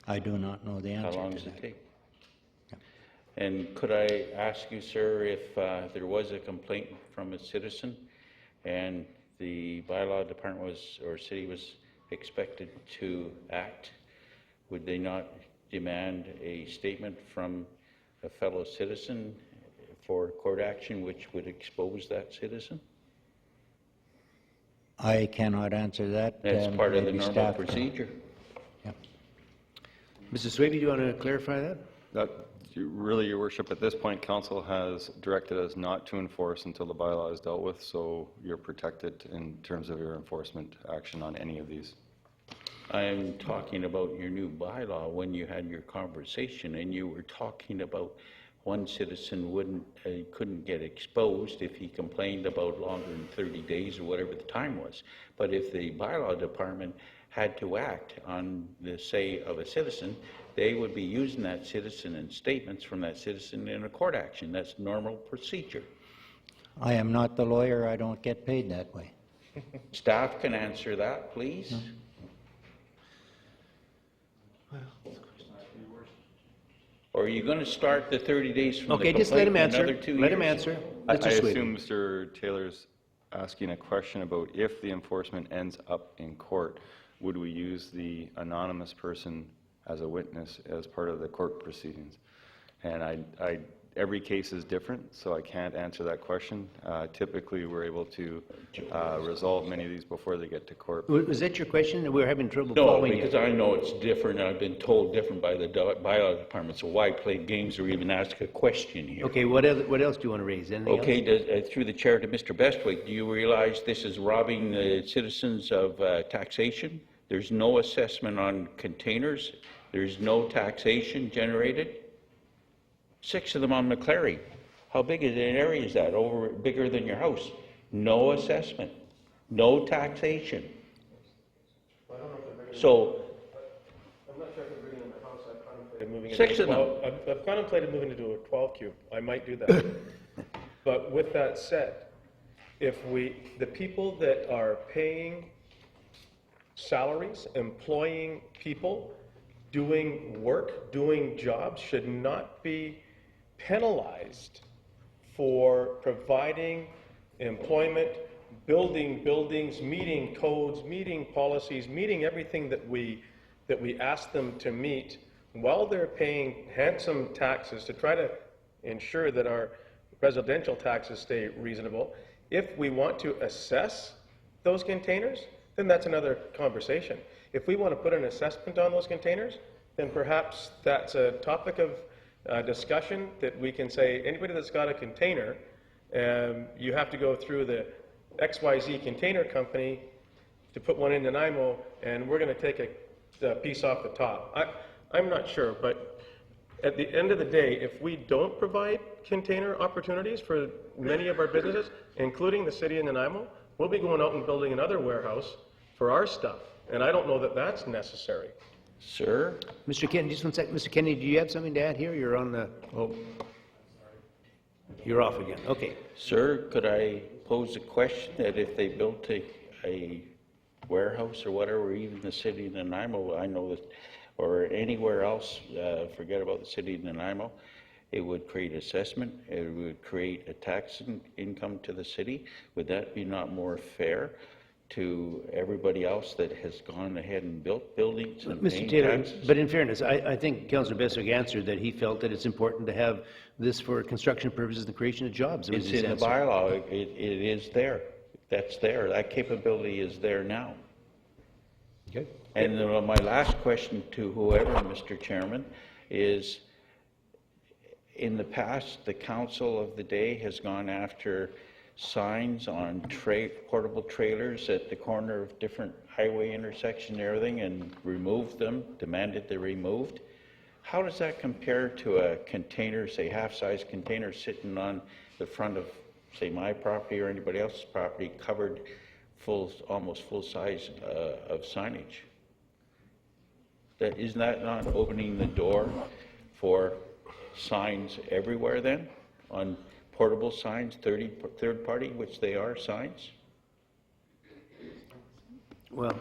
I do not know the answer to that. How long does it take? And could I ask you, sir, if there was a complaint from a citizen and the bylaw department was, or city was expected to act, would they not demand a statement from a fellow citizen for court action which would expose that citizen? I cannot answer that. That's part of the Maybe normal staff can. procedure. Yeah. Mr. Swaby, do you want to clarify that? Really, Your Worship, at this point, council has directed us not to enforce until the bylaw is dealt with, so you're protected in terms of your enforcement action on any of these. I'm talking about your new bylaw when you had your conversation, and you were talking about one citizen couldn't get exposed if he complained about longer than 30 days or whatever the time was. But if the bylaw department had to act on the say of a citizen, they would be using that citizen and statements from that citizen in a court action. That's normal procedure. I am not the lawyer. I don't get paid that way. Staff can answer that, please. Or are you going to start the 30 days from Okay, the just let him complaint in answer. another 2 Let him years? answer. I Mr. Swayze. assume Mr. Taylor's asking a question about if the enforcement ends up in court, would we use the anonymous person as a witness as part of the court proceedings? And every case is different, so I can't answer that question. Typically, we're able to resolve many of these before they get to court. Was that your question? We're having trouble No, following because you. I know it's different, and I've been told different by the bylaw department, so why play games or even ask a question here? Okay, what else do you want to raise? Anything else? Okay, through the chair to Mr. Bestwick, do you realize this is robbing the citizens of taxation? There's no assessment on containers. There's no taxation generated. 6 of them on McClary. How big is an area is that? Bigger than your house. No assessment. No taxation. So, I'm not sure if I'm bringing in the house. I've contemplated moving 6 of them. I've contemplated moving into a 12 cube. I might do that. But with that said, if the people that are paying salaries, employing people, doing work, doing jobs should not be penalized for providing employment, building buildings, meeting codes, meeting policies, meeting everything that we ask them to meet while they're paying handsome taxes to try to ensure that our residential taxes stay reasonable. If we want to assess those containers, then that's another conversation. If we want to put an assessment on those containers, then perhaps that's a topic of discussion that we can say, anybody that's got a container, you have to go through the XYZ container company to put one in Nanaimo, and we're going to take a piece off the top. I'm not sure, but at the end of the day, if we don't provide container opportunities for many of our businesses, including the city of Nanaimo, we'll be going out and building another warehouse for our stuff, and I don't know that that's necessary. Sir? Mr. Kennedy, just one second. Mr. Kennedy, do you have something to add here? You're on the... Oh. You're off again. Okay. Sir, could I pose a question that if they built a warehouse or whatever, or even the city of Nanaimo, I know that, or anywhere else, forget about the city of Nanaimo, it would create assessment, it would create a tax income to the city. Would that be not more fair to everybody else that has gone ahead and built buildings and Mr. paying Taylor, taxes? but in fairness, I think Councillor Bestwick answered that he felt that it's important to have this for construction purposes and the creation of jobs. That was It's his in the answer. bylaw. It is there. That's there. That capability is there now. Okay. And my last question to whoever, Mr. Chairman, is in the past, the council of the day has gone after signs on portable trailers at the corner of different highway intersections and everything and removed them, demanded they're removed. How does that compare to a container, say half-size container sitting on the front of, say, my property or anybody else's property, covered almost full size of signage? Isn't that not opening the door for signs everywhere then, on portable signs, third party, which they are signs? Well,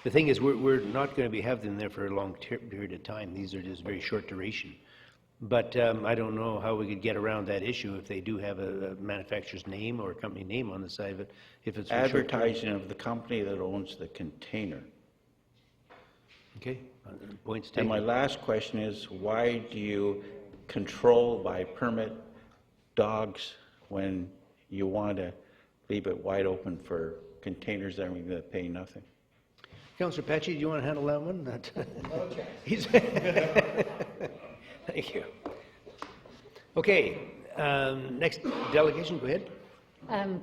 the thing is, we're not going to be having them there for a long period of time. These are just very short duration. But I don't know how we could get around that issue if they do have a manufacturer's name or a company name on the side of it. If it's for short term. Advertising of the company that owns the container. Okay, points taken. And my last question is, why do you control by permit dogs when you want to leave it wide open for containers that are going to pay nothing? Councillor Patchy, do you want to handle that one? Thank you. Okay, next delegation, go ahead.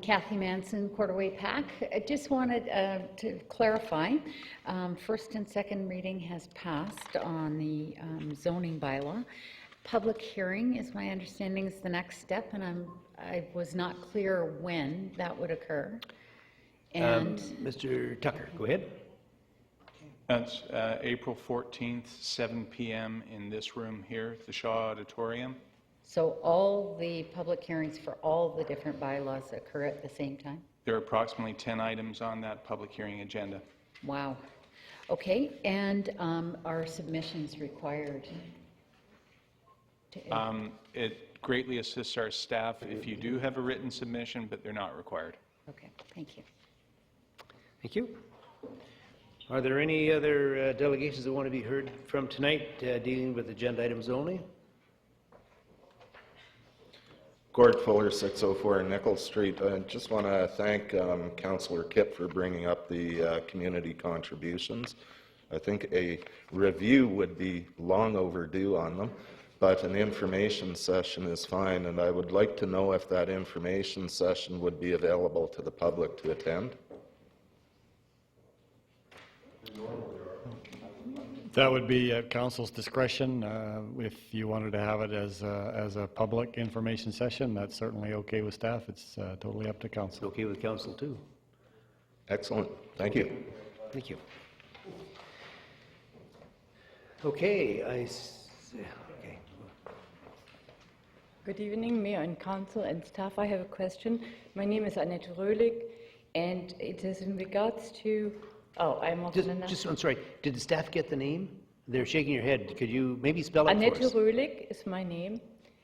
Kathy Manson, Quarterway PAC. I just wanted to clarify, first and second reading has passed on the zoning bylaw. Public hearing, is my understanding, is the next step, and I was not clear when that would occur. And Mr. Tucker, go ahead. That's April 14th, 7 p.m. in this room here, the Shaw Auditorium. so all the public hearings for all the different bylaws occur at the same time? There are approximately 10 items on that public hearing agenda. Wow. Okay, and are submissions required? It greatly assists our staff if you do have a written submission, but they're not required. Okay, thank you. Thank you. Are there any other delegations that want to be heard from tonight dealing with agenda items only? Gord Fuller, 604 Nichols Street. I just want to thank Councillor Kipp for bringing up the community contributions. I think a review would be long overdue on them, but an information session is fine, and I would like to know if that information session would be available to the public to attend. That would be at council's discretion. If you wanted to have it as a public information session, that's certainly okay with staff. It's totally up to council. Okay with council too. Excellent. Thank you. Thank you. Okay, okay. Good evening, Mayor and Council and staff. I have a question. My name is Annette Röhlig, and it is in regards to... Oh, I'm also... I'm sorry, did the staff get the name? They're shaking your head. Could you maybe spell it Annette for us? Röhlig is my name.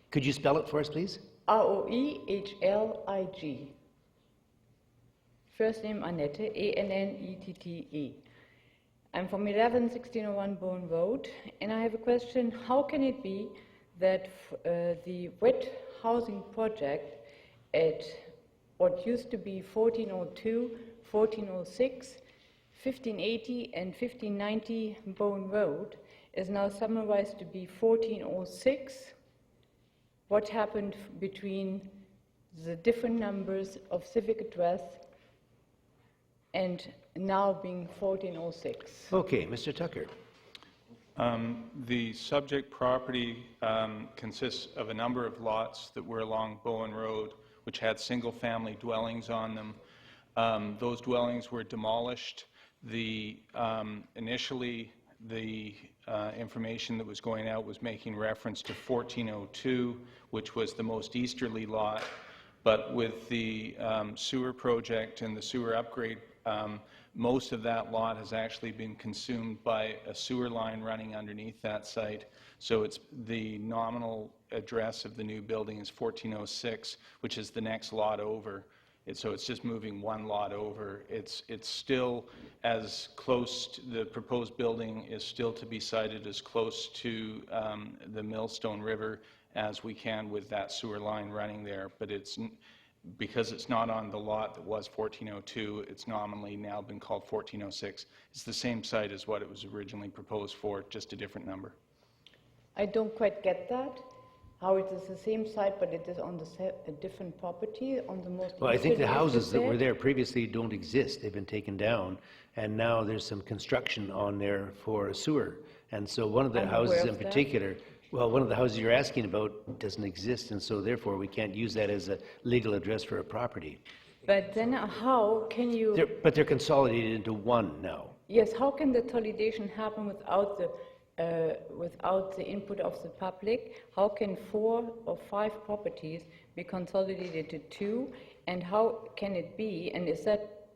Could you spell it for us, please? Roehlig. First name Annette, Annette. I'm from 11-1601 Bowen Road, and I have a question. How can it be that the wet housing project at what used to be 1402, 1406, 1580 and 1590 Bowen Road is now summarized to be 1406? What happened between the different numbers of civic address and now being 1406? Okay, Mr. Tucker. The subject property consists of a number of lots that were along Bowen Road, which had single-family dwellings on them. Those dwellings were demolished. Initially, the information that was going out was making reference to 1402, which was the most easterly lot. But with the sewer project and the sewer upgrade, most of that lot has actually been consumed by a sewer line running underneath that site. So it's the nominal address of the new building is 1406, which is the next lot over. So it's just moving one lot over. It's still as close to, the proposed building is still to be sited as close to the Millstone River as we can with that sewer line running there. But because it's not on the lot that was 1402, it's nominally now been called 1406. It's the same site as what it was originally proposed for, just a different number. I don't quite get that. How it is the same site, but it is on a different property on the most... Well, I think the houses that were there previously don't exist. They've been taken down, and now there's some construction on there for a sewer. And so one of the houses in particular, well, one of the houses you're asking about doesn't exist, and so therefore we can't use that as a legal address for a property. But then how can you... But they're consolidated into one now. Yes, how can the consolidation happen without the input of the public? How can 4 or 5 properties be consolidated to 2? And how can it be, and is that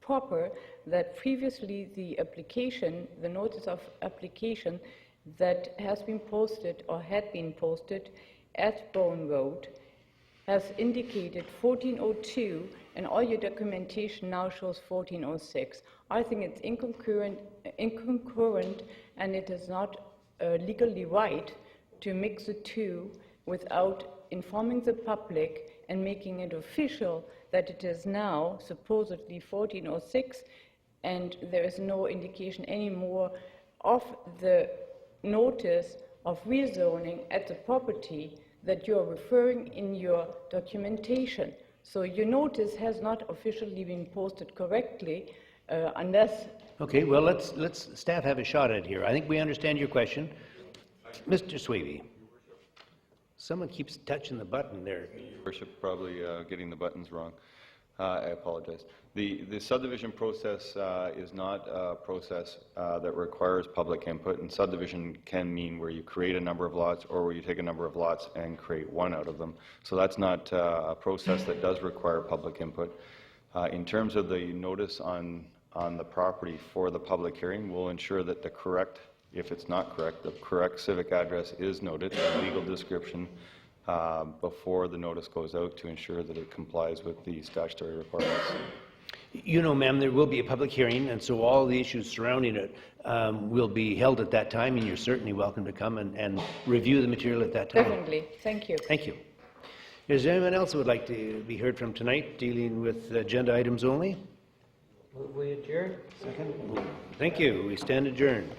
proper, that previously the application, the notice of application that has been posted or had been posted at Bowen Road has indicated 1402, and all your documentation now shows 1406. I think it's incongruent, and it is not legally right to mix the two without informing the public and making it official that it is now supposedly 1406, and there is no indication anymore of the notice of rezoning at the property that you are referring in your documentation. So your notice has not officially been posted correctly unless... Okay, well, let's staff have a shot at it here. I think we understand your question. Mr. Swaby. Someone keeps touching the button there. Your Worship, probably getting the buttons wrong. I apologize. The subdivision process is not a process that requires public input, and subdivision can mean where you create a number of lots or where you take a number of lots and create one out of them. So that's not a process that does require public input. In terms of the notice on the property for the public hearing, we'll ensure that the correct, if it's not correct, the correct civic address is noted, a legal description, before the notice goes out to ensure that it complies with the statutory requirements. You know, ma'am, there will be a public hearing, and so all the issues surrounding it will be held at that time, and you're certainly welcome to come and review the material at that time. Definitely. Thank you. Thank you. Is there anyone else who would like to be heard from tonight dealing with agenda items only? Will we adjourn? Second. Thank you. We stand adjourned.